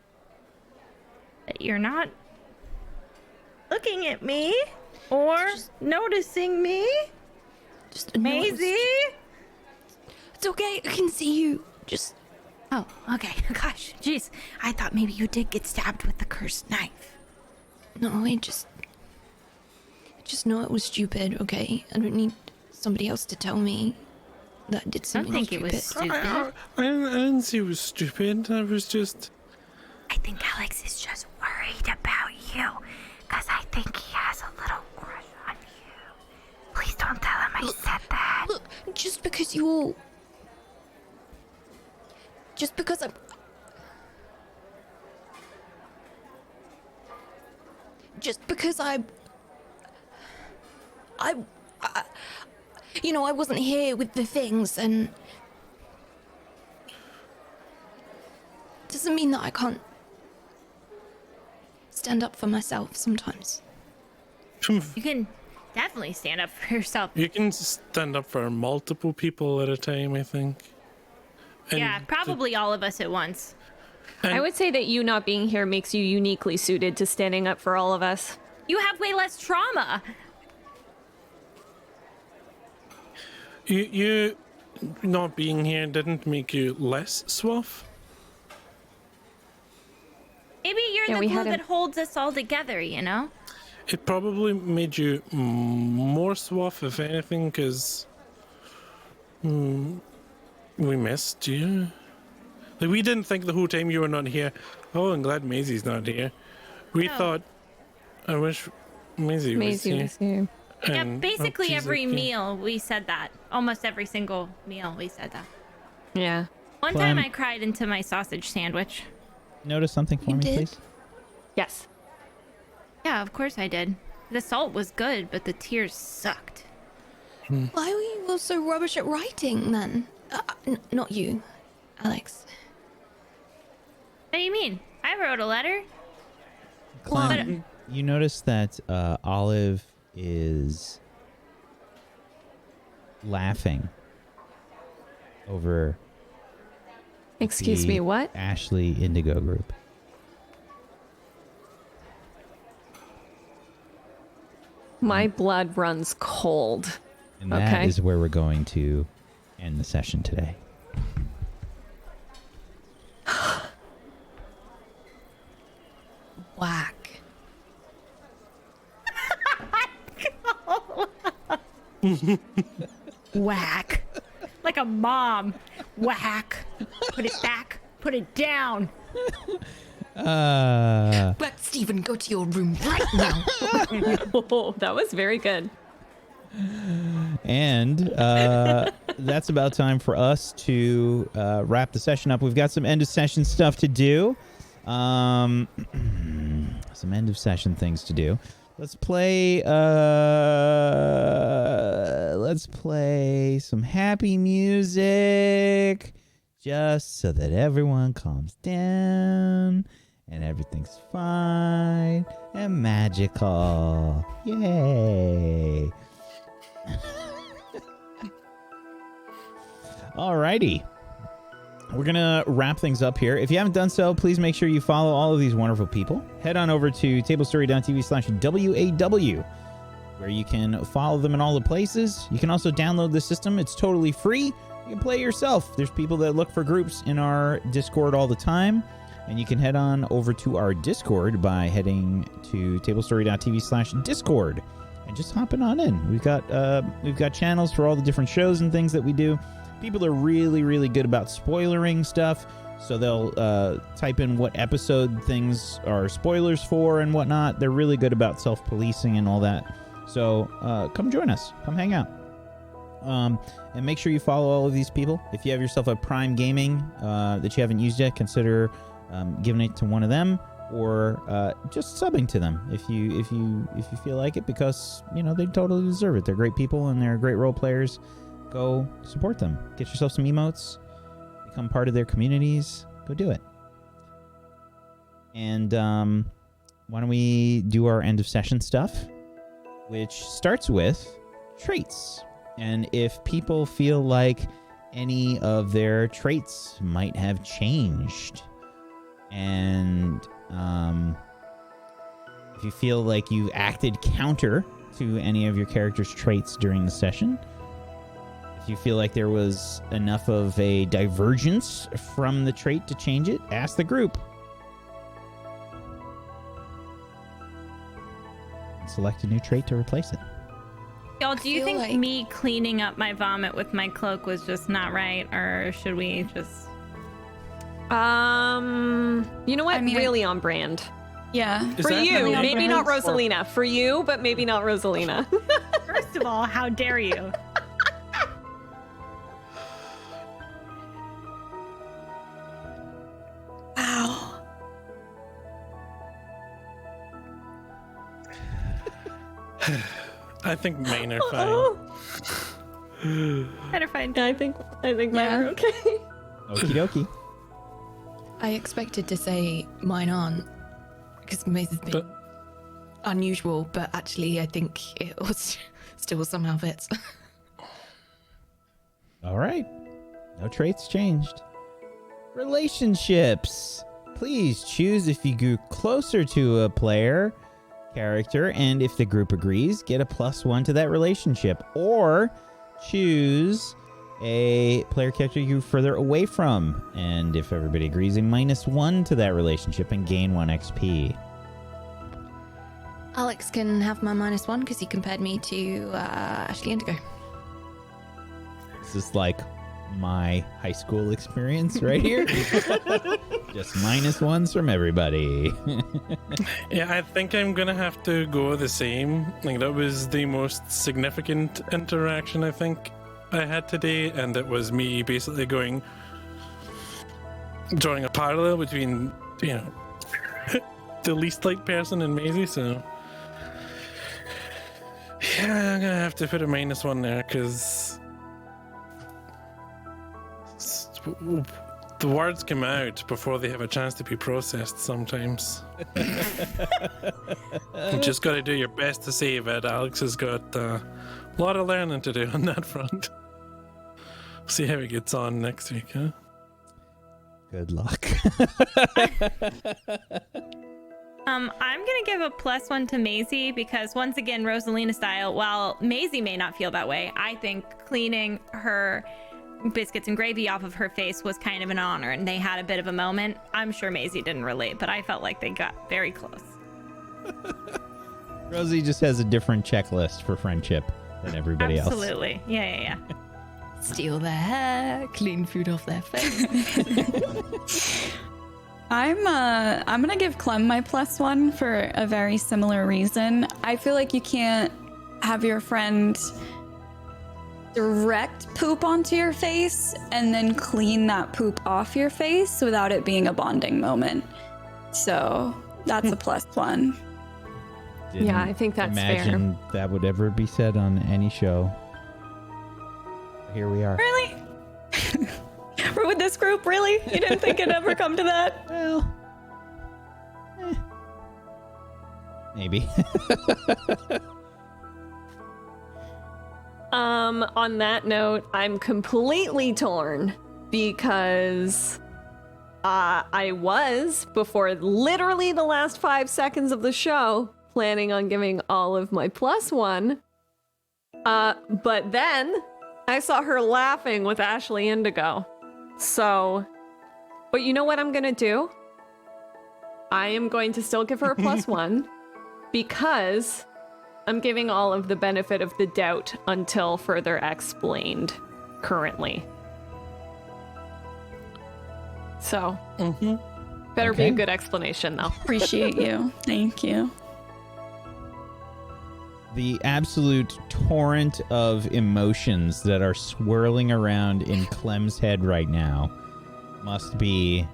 that you're not looking at me or noticing me, Just Maisie. It's okay. I can see you. Just Oh, okay. Gosh, jeez. I thought maybe you did get stabbed with the cursed knife. no. I just know it was stupid. Okay. I don't need somebody else to tell me that I did I don't something think stupid. it was stupid. I didn't say it was stupid. I was just. I think Alex is just worried about you, because I think he has a little crush on you. Please don't tell him I said that. Look, just because you all. Just because I'm. Just because I, you know, I wasn't here with the things, and doesn't mean that I can't stand up for myself sometimes. You can definitely stand up for yourself. You can stand up for multiple people at a time, I think. And Yeah, probably all of us at once. I would say that you not being here makes you uniquely suited to standing up for all of us. You have way less trauma. You not being here didn't make you less suave. Maybe you're Yeah, the we glue had a- that holds us all together, you know? It probably made you more suave, if anything, because we missed you. Like, we didn't think the whole time you were not here, oh, I'm glad Maisie's not here. We No. thought, I wish Maisie was Maisie here. was here. Yeah, And basically she's every okay. meal we said that. Almost every single meal we said that. Yeah. One time Clem. I cried into my sausage sandwich. Notice something for You me, did? please. Yes. Yeah, of course I did. The salt was good, but the tears sucked. Why were you all so rubbish at writing then? Not you, Alex. What do you mean? I wrote a letter. Clem, you notice that Olive is laughing over Excuse the me, what? Ashley Indigo group. My blood runs cold. And that Okay. is where we're going to end the session today. Whack. Whack. Like a mom. Whack. Put it back. Put it down. But Stephen, go to your room right now. Oh, that was very good. And that's about time for us to wrap the session up. We've got some end of session stuff to do. Some end of session things to do. Let's play some happy music just so that everyone calms down and everything's fine and magical. Yay! Alrighty. We're going to wrap things up here. If you haven't done so, please make sure you follow all of these wonderful people. Head on over to tablestory.tv/WAW, where you can follow them in all the places. You can also download the system. It's totally free. You can play yourself. There's people that look for groups in our Discord all the time. And you can head on over to our Discord by heading to tablestory.tv/Discord and just hopping on in. We've got channels for all the different shows and things that we do. People are really, really good about spoilering stuff, so they'll type in what episode things are spoilers for and whatnot. They're really good about self-policing and all that. So come join us. Come hang out. And make sure you follow all of these people. If you have yourself a Prime Gaming that you haven't used yet, consider giving it to one of them, or just subbing to them if you feel like it, because they totally deserve it. They're great people and they're great role players. Go support them. Get yourself some emotes. Become part of their communities. Go do it. And why don't we do our end of session stuff, which starts with traits. And if people feel like any of their traits might have changed, and if you feel like you've acted counter to any of your character's traits during the session, if you feel like there was enough of a divergence from the trait to change it, ask the group. And select a new trait to replace it. Y'all, do you feel think like- me cleaning up my vomit with my cloak was just not right, or should we just... You know what? I mean, really on brand. Yeah. Is For that you, how maybe it not works? Or- Rosalina. For you, but maybe not Rosalina. First of all, how dare you? Wow. I think mine are fine. Better find... I think mine Yeah. are okay. Okie dokie. I expected to say mine aren't, because Maze has been But- unusual, but actually I think it was still somehow fits. All right. No traits changed. Relationships. Please choose if you grew closer to a player character, and if the group agrees, get a +1 to that relationship. Or choose a player character you grew further away from, and if everybody agrees, a -1 to that relationship and gain 1 XP. Alex can have my -1 because he compared me to Ashley Indigo. This is like my high school experience right here. Just -1s from everybody. Yeah, I think I'm gonna have to go the same. Like, that was the most significant interaction I think I had today, and it was me basically drawing a parallel between, the least liked person and Maisie. So yeah, I'm gonna have to put a -1 there, because the words come out before they have a chance to be processed sometimes. You just got to do your best to save it. Alex has got a lot of learning to do on that front. See how he gets on next week, huh? Good luck. I'm gonna give a +1 to Maisie, because once again, Rosalina style, while Maisie may not feel that way, I think cleaning her biscuits and gravy off of her face was kind of an honor, and they had a bit of a moment. I'm sure Maisie didn't relate, but I felt like they got very close. Rosie just has a different checklist for friendship than everybody else. Absolutely. Yeah. Steal their hair, clean food off their face. I'm gonna give Clem my +1 for a very similar reason. I feel like you can't have your friend direct poop onto your face and then clean that poop off your face without it being a bonding moment. So that's a +1. Yeah, I think that's fair. imagine that would ever be said on any show. Here we are. Really? With this group, really? You didn't think it'd ever come to that? Well, Maybe. On that note, I'm completely torn because I was, before literally the last 5 seconds of the show, planning on giving all of my +1. But then I saw her laughing with Ashley Indigo. So, but you know what I'm gonna do? I am going to still give her a +1 because I'm giving all of the benefit of the doubt until further explained currently. So, better be a good explanation, though. Appreciate you. Thank you. The absolute torrent of emotions that are swirling around in Clem's head right now must be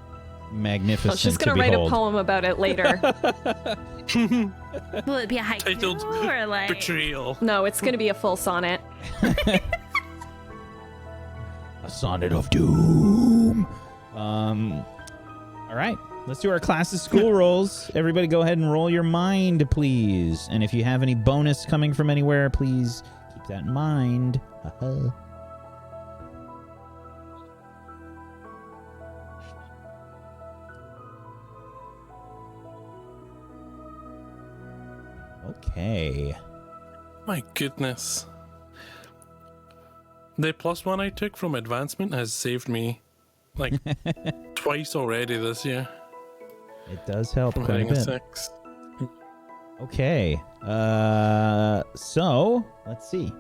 magnificent. I was just going to to write a behold. poem about it later. Will it be a haiku Titled or like? Betrayal. No, it's going to be a full sonnet. A sonnet of doom. All right. Let's do our classes school rolls. Everybody go ahead and roll your mind, please. And if you have any bonus coming from anywhere, please keep that in mind. Okay. My goodness. The +1 I took from advancement has saved me like twice already this year. It does help From quite a hitting a bit. 6. Okay. So let's see.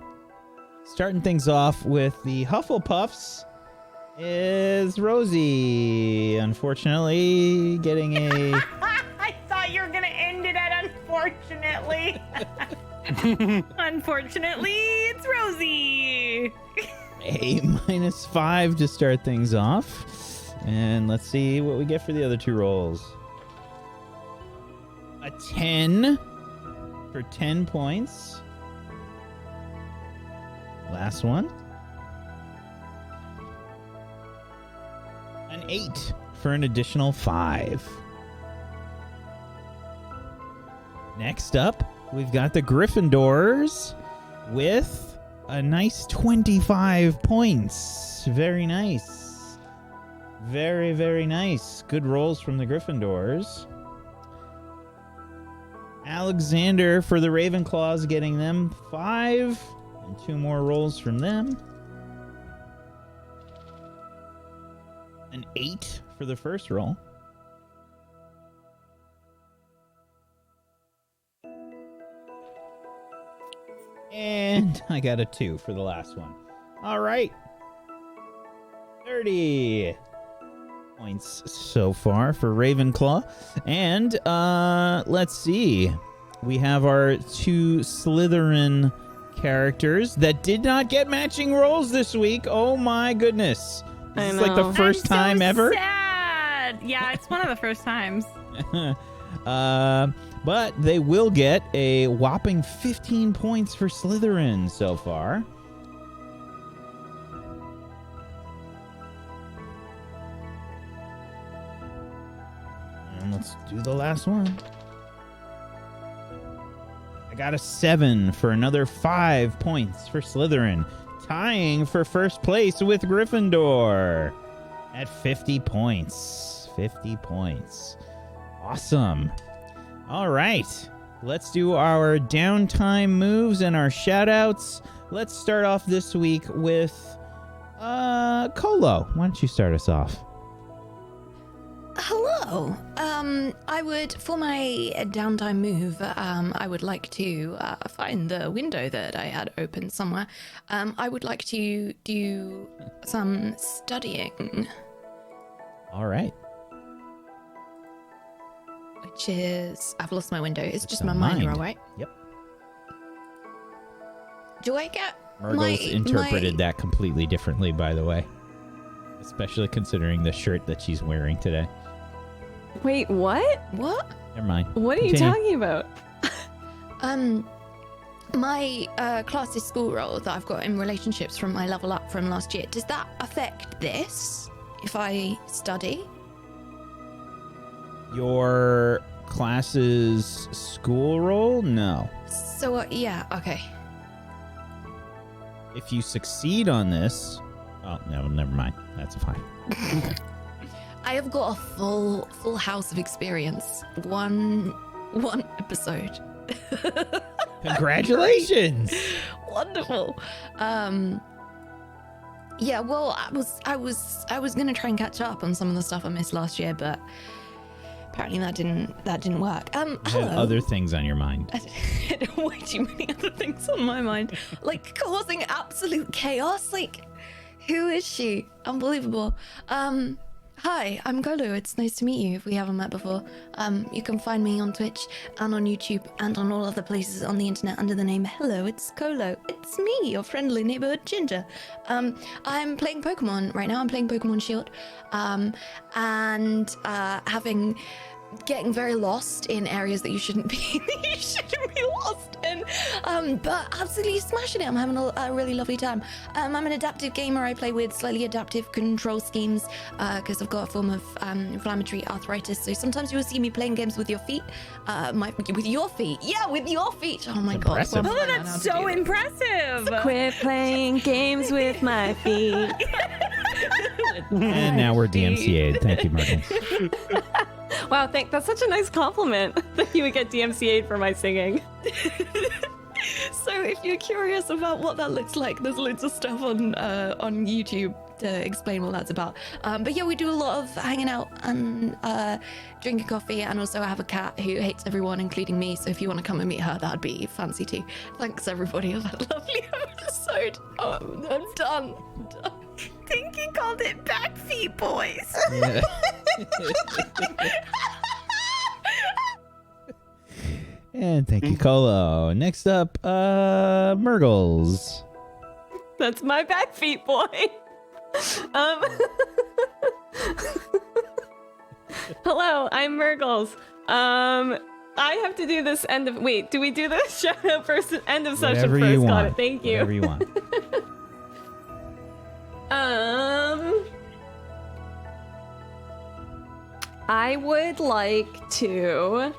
Starting things off with the Hufflepuffs is Rosie. Unfortunately, getting a I thought you were gonna end it at unfortunately. Unfortunately, it's Rosie. A -5 to start things off. And let's see what we get for the other two rolls. A 10 for 10 points. Last one. An 8 for an additional 5. Next up, we've got the Gryffindors with a nice 25 points. Very nice. Very, very nice. Good rolls from the Gryffindors. Alexander for the Ravenclaws getting them 5. And 2 more rolls from them. An 8 for the first roll. And I got a 2 for the last one. All right. 30 points so far for Ravenclaw. And let's see. We have our 2 Slytherin characters that did not get matching rolls this week. Oh my goodness. This is like the first time ever. Sad. Yeah, it's one of the first times. But they will get a whopping 15 points for Slytherin so far. And let's do the last one. I got a 7 for another 5 points for Slytherin, tying for first place with Gryffindor at 50 points. 50 points. Awesome. All right. Let's do our downtime moves and our shout-outs. Let's start off this week with Colo. Why don't you start us off? Hello. I would, for my downtime move, I would like to find the window that I had open somewhere. I would like to do some studying. All right. Which is, I've lost my window. It's just a my mind, mind. right? Yep. Do I get Murgle's interpreted that completely differently, by the way. Especially considering the shirt that she's wearing today. Wait, what? What? Never mind. What are you Continue. talking about? My classes school role that I've got in relationships from my level up from last year, does that affect this if I study? Your Classes school roll? No. So, yeah, okay. If you succeed on this... Oh, no, never mind. That's fine. I have got a full house of experience. One episode. Congratulations! Wonderful. Yeah, well, I was gonna try and catch up on some of the stuff I missed last year, but apparently that didn't work. You Hello. had other things on your mind. I had way too many other things on my mind, like causing absolute chaos. Like, who is she? Unbelievable. Hi, I'm Golu. It's nice to meet you if we haven't met before. You can find me on Twitch and on YouTube and on all other places on the internet under the name Hello, it's Colo. It's me, your friendly neighborhood ginger. I'm playing Pokemon right now. I'm playing Pokemon Shield. And getting very lost in areas that you shouldn't be lost in, but absolutely smashing it. I'm having a really lovely time. I'm an adaptive gamer. I play with slightly adaptive control schemes because I've got a form of inflammatory arthritis, so sometimes you will see me playing games with your feet. With your feet. Oh my god. Impressive. Oh, that's so impressive. Quit playing games with my feet. And now we're DMCA'd. Thank you, Myrtle. Wow, that's such a nice compliment that you would get DMCA'd for my singing. So if you're curious about what that looks like, there's loads of stuff on YouTube to explain what that's about. But yeah, we do a lot of hanging out and drinking coffee, and also I have a cat who hates everyone, including me. So if you want to come and meet her, that'd be fancy too. Thanks everybody for that lovely episode. I'm done. I think he called it Backfeet Boys. And thank you, Colo. Next up, Murgles. That's my Backfeet boy. Hello, I'm Murgles. I have to do this end of... Wait, do we do this shout out first? End of session Whatever first. you Got want. it. Thank you. Whatever you want. I would like to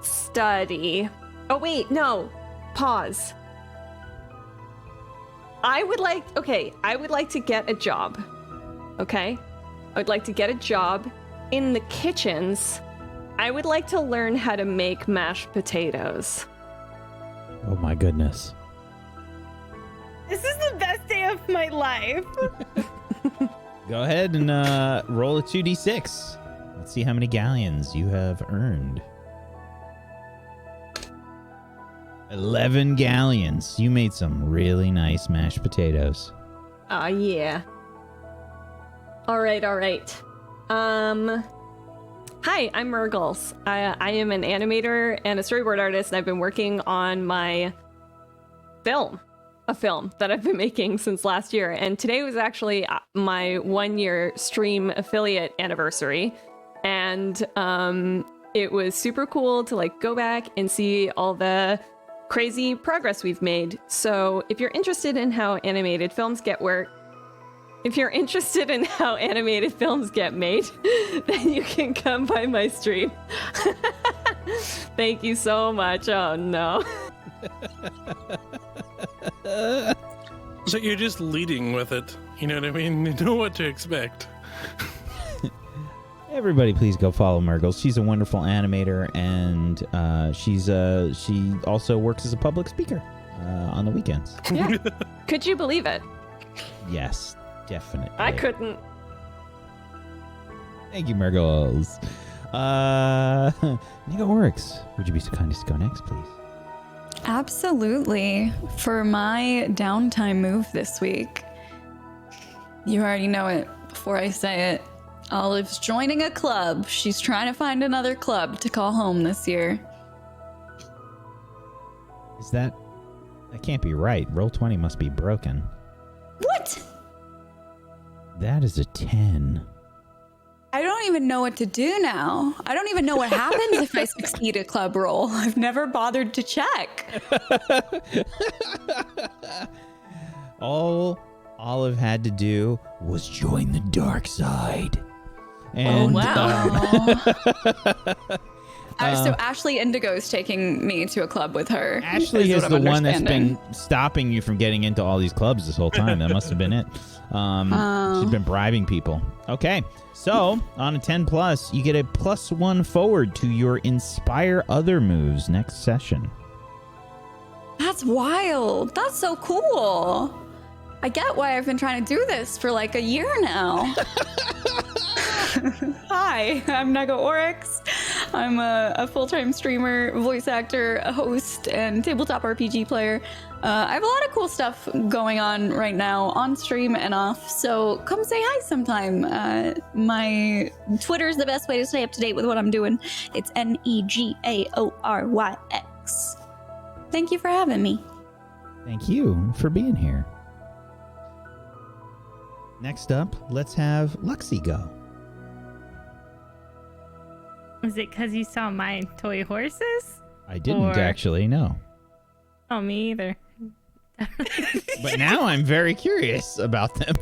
study. Oh, wait, no. Pause. I would like to get a job. Okay? I would like to get a job in the kitchens. I would like to learn how to make mashed potatoes. Oh my goodness. This is the best day of my life. Go ahead and roll a 2d6. Let's see how many galleons you have earned. 11 galleons. You made some really nice mashed potatoes. Yeah. All right. Hi, I'm Murgles. I am an animator and a storyboard artist, and I've been working on my a film that I've been making since last year. And today was actually my 1-year stream affiliate anniversary. And it was super cool to like go back and see all the crazy progress we've made. So if you're interested in how animated films get made, then you can come by my stream. Thank you so much. Oh no. So you're just leading with it. You know what I mean? You know what to expect. Everybody, please go follow Murgles. She's a wonderful animator, and she also works as a public speaker on the weekends. Yeah. Could you believe it? Yes, definitely. I couldn't. Thank you, Murgles. Nico Oryx, would you be so kind as to go next, please? Absolutely. For my downtime move this week, you already know it before I say it. Olive's joining a club. She's trying to find another club to call home this year. That can't be right. Roll20 must be broken. What? That is a 10. I don't even know what to do now. I don't even know what happens if I succeed a club roll. I've never bothered to check. All Olive had to do was join the dark side. And, So Ashley Indigo's taking me to a club with her. Ashley is what the I'm one that's understanding. been stopping you from getting into all these clubs this whole time. That must have been it. She's been bribing people. Okay, so on a 10 plus, you get a +1 forward to your inspire other moves next session. That's wild. That's so cool. I get why I've been trying to do this for like a year now. Hi, I'm Nega Oryx. I'm a full-time streamer, voice actor, a host, and tabletop RPG player. I have a lot of cool stuff going on right now on stream and off, so come say hi sometime. My Twitter's the best way to stay up to date with what I'm doing. It's NEGAORYX. Thank you for having me. Thank you for being here. Next up, let's have Luxie go. Is it because you saw my toy horses? I didn't Or- actually, no. Oh, me either. But now I'm very curious about them.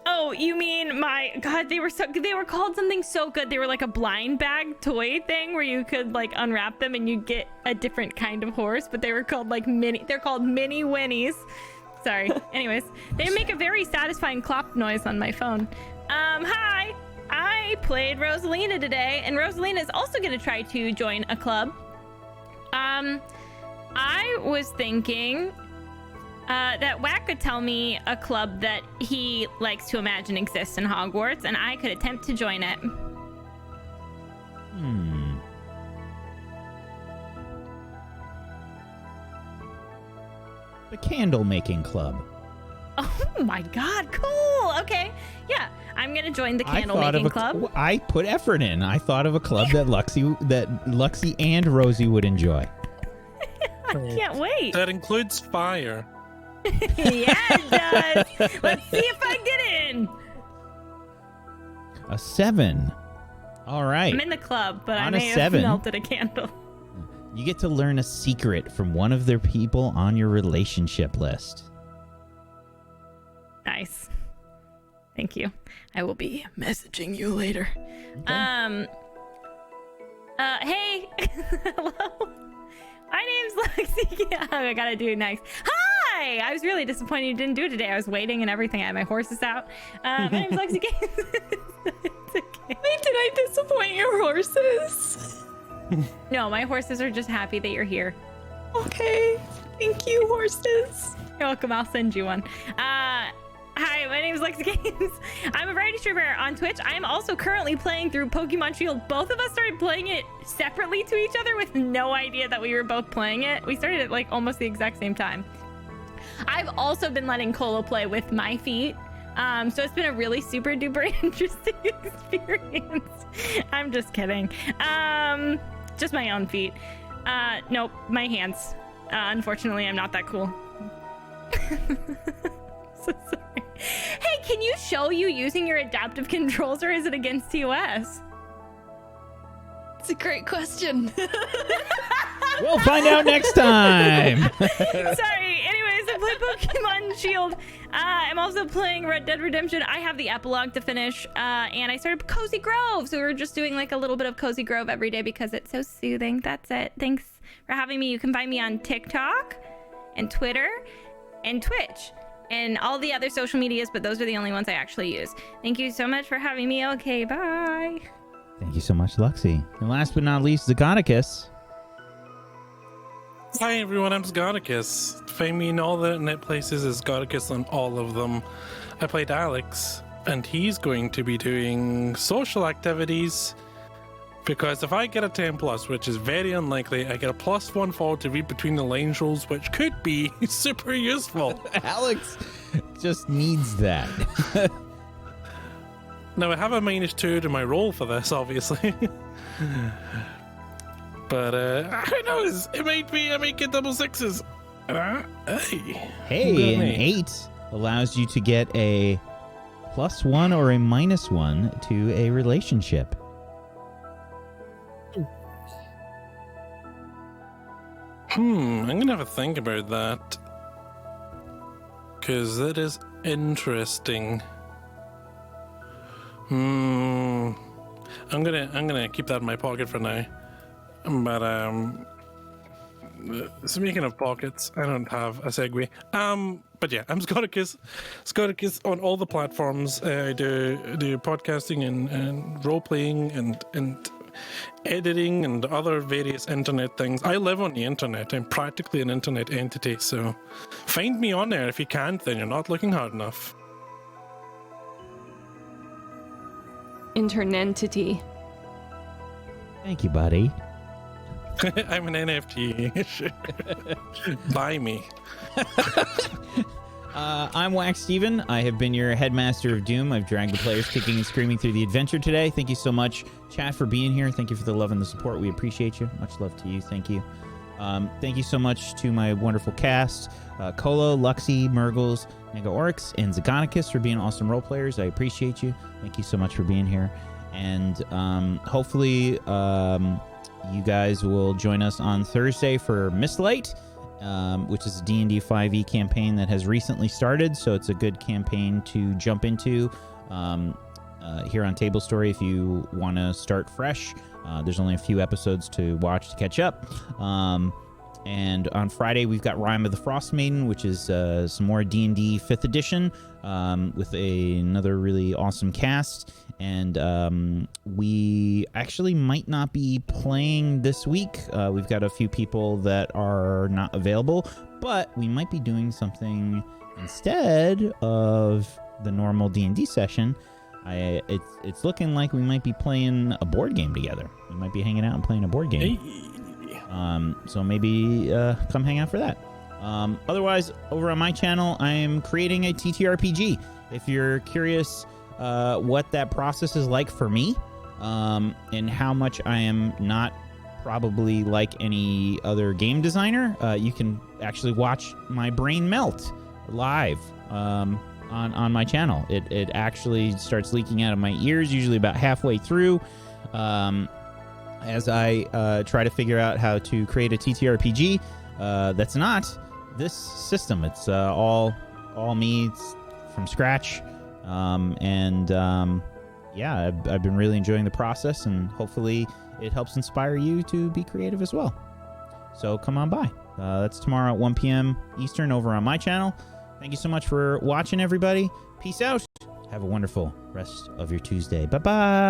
Oh, you mean my God? They were called something so good. They were like a blind bag toy thing where you could like unwrap them and you get a different kind of horse. But they were called like mini. They're called mini Winnies. Sorry. Anyways, they make a very satisfying clop noise on my phone. Hi. I played Rosalina today, and Rosalina is also going to try to join a club. I was thinking that Wack could tell me a club that he likes to imagine exists in Hogwarts, and I could attempt to join it. The candle making club. Oh my God, cool. Okay, yeah, I'm gonna join the candle making club. I put effort in. I thought of a club that Luxie and Rosie would enjoy. I can't wait. That includes fire. Yeah, it does. Let's see if I get in. A 7. All right. I'm in the club, but I On a may have 7. melted a candle. You get to learn a secret from one of their people on your relationship list. Nice. Thank you. I will be messaging you later. Okay. Hey. Hello. My name's Lexi. Oh, I gotta do nice. Hi! I was really disappointed you didn't do it today. I was waiting and everything. I had my horses out. My name's Lexi Games. It's okay. Wait, did I disappoint your horses? No, my horses are just happy that you're here. Okay. Thank you, horses. You're welcome. I'll send you one. Hi, my name is Lexi Games. I'm a variety streamer on Twitch. I am also currently playing through Pokemon Shield. Both of us started playing it separately to each other with no idea that we were both playing it. We started at like almost the exact same time. I've also been letting Colo play with my feet. So it's been a really super duper interesting experience. I'm just kidding. Just my own feet. Nope, my hands. Unfortunately, I'm not that cool. So sorry. Hey, can you show you using your adaptive controls, or is it against TOS? It's a great question. We'll find out next time. Sorry. Anyways, I play Pokemon Shield. I'm also playing Red Dead Redemption. I have the epilogue to finish, and I started Cozy Grove. So we're just doing like a little bit of Cozy Grove every day because it's so soothing. That's it. Thanks for having me. You can find me on TikTok and Twitter and Twitch and all the other social medias, but those are the only ones I actually use. Thank you so much for having me. Okay, bye. Thank you so much, Luxie. And last but not least, Zagonicus. Hi everyone, I'm Zgonicus. Find me in all the internet places as Zgonicus on all of them. I played Alex, and he's going to be doing social activities, because if I get a 10 plus, which is very unlikely, I get a +1 forward to read between the lines rules, which could be super useful. Alex just needs that. Now I have a -2 to my roll for this, obviously. But who knows? It might get double sixes. Hey. Hey, Good an me. 8 allows you to get a +1 or a -1 to a relationship. I'm gonna have a think about that, because that is interesting. I'm gonna keep that in my pocket for now. But speaking of pockets, I don't have a segue. But yeah, I'm Scoticus. Scoticus on all the platforms. I do podcasting and role playing and editing and other various internet things. I live on the internet. I'm practically an internet entity. So find me on there. If you can't, then you're not looking hard enough. Internentity. Thank you, buddy. I'm an NFT. Buy me. I'm Wax Steven. I have been your Headmaster of Doom. I've dragged the players kicking and screaming through the adventure today. Thank you so much, chat, for being here. Thank you for the love and the support. We appreciate you. Much love to you. Thank you. Thank you so much to my wonderful cast, Kolo, Luxie, Murgles, Nega Oryx, and Zagonicus for being awesome role players. I appreciate you. Thank you so much for being here. And hopefully you guys will join us on Thursday for Mistlight, which is a D&D 5e campaign that has recently started, so it's a good campaign to jump into here on Table Story if you want to start fresh. There's only a few episodes to watch to catch up. And on Friday, we've got Rime of the Frost Maiden, which is some more D&D 5th edition with another really awesome cast. And we actually might not be playing this week. We've got a few people that are not available, but we might be doing something instead of the normal D&D session. It's looking like we might be playing a board game together. We might be hanging out and playing a board game. So maybe come hang out for that. Otherwise, over on my channel, I am creating a TTRPG. If you're curious what that process is like for me, and how much I am not probably like any other game designer, you can actually watch my brain melt live on my channel. It actually starts leaking out of my ears, usually about halfway through, as I try to figure out how to create a TTRPG that's not this system. It's all me. It's from scratch. Yeah, I've been really enjoying the process, and hopefully it helps inspire you to be creative as well. So come on by. That's tomorrow at 1 p.m. Eastern over on my channel. Thank you so much for watching, everybody. Peace out. Have a wonderful rest of your Tuesday. Bye-bye.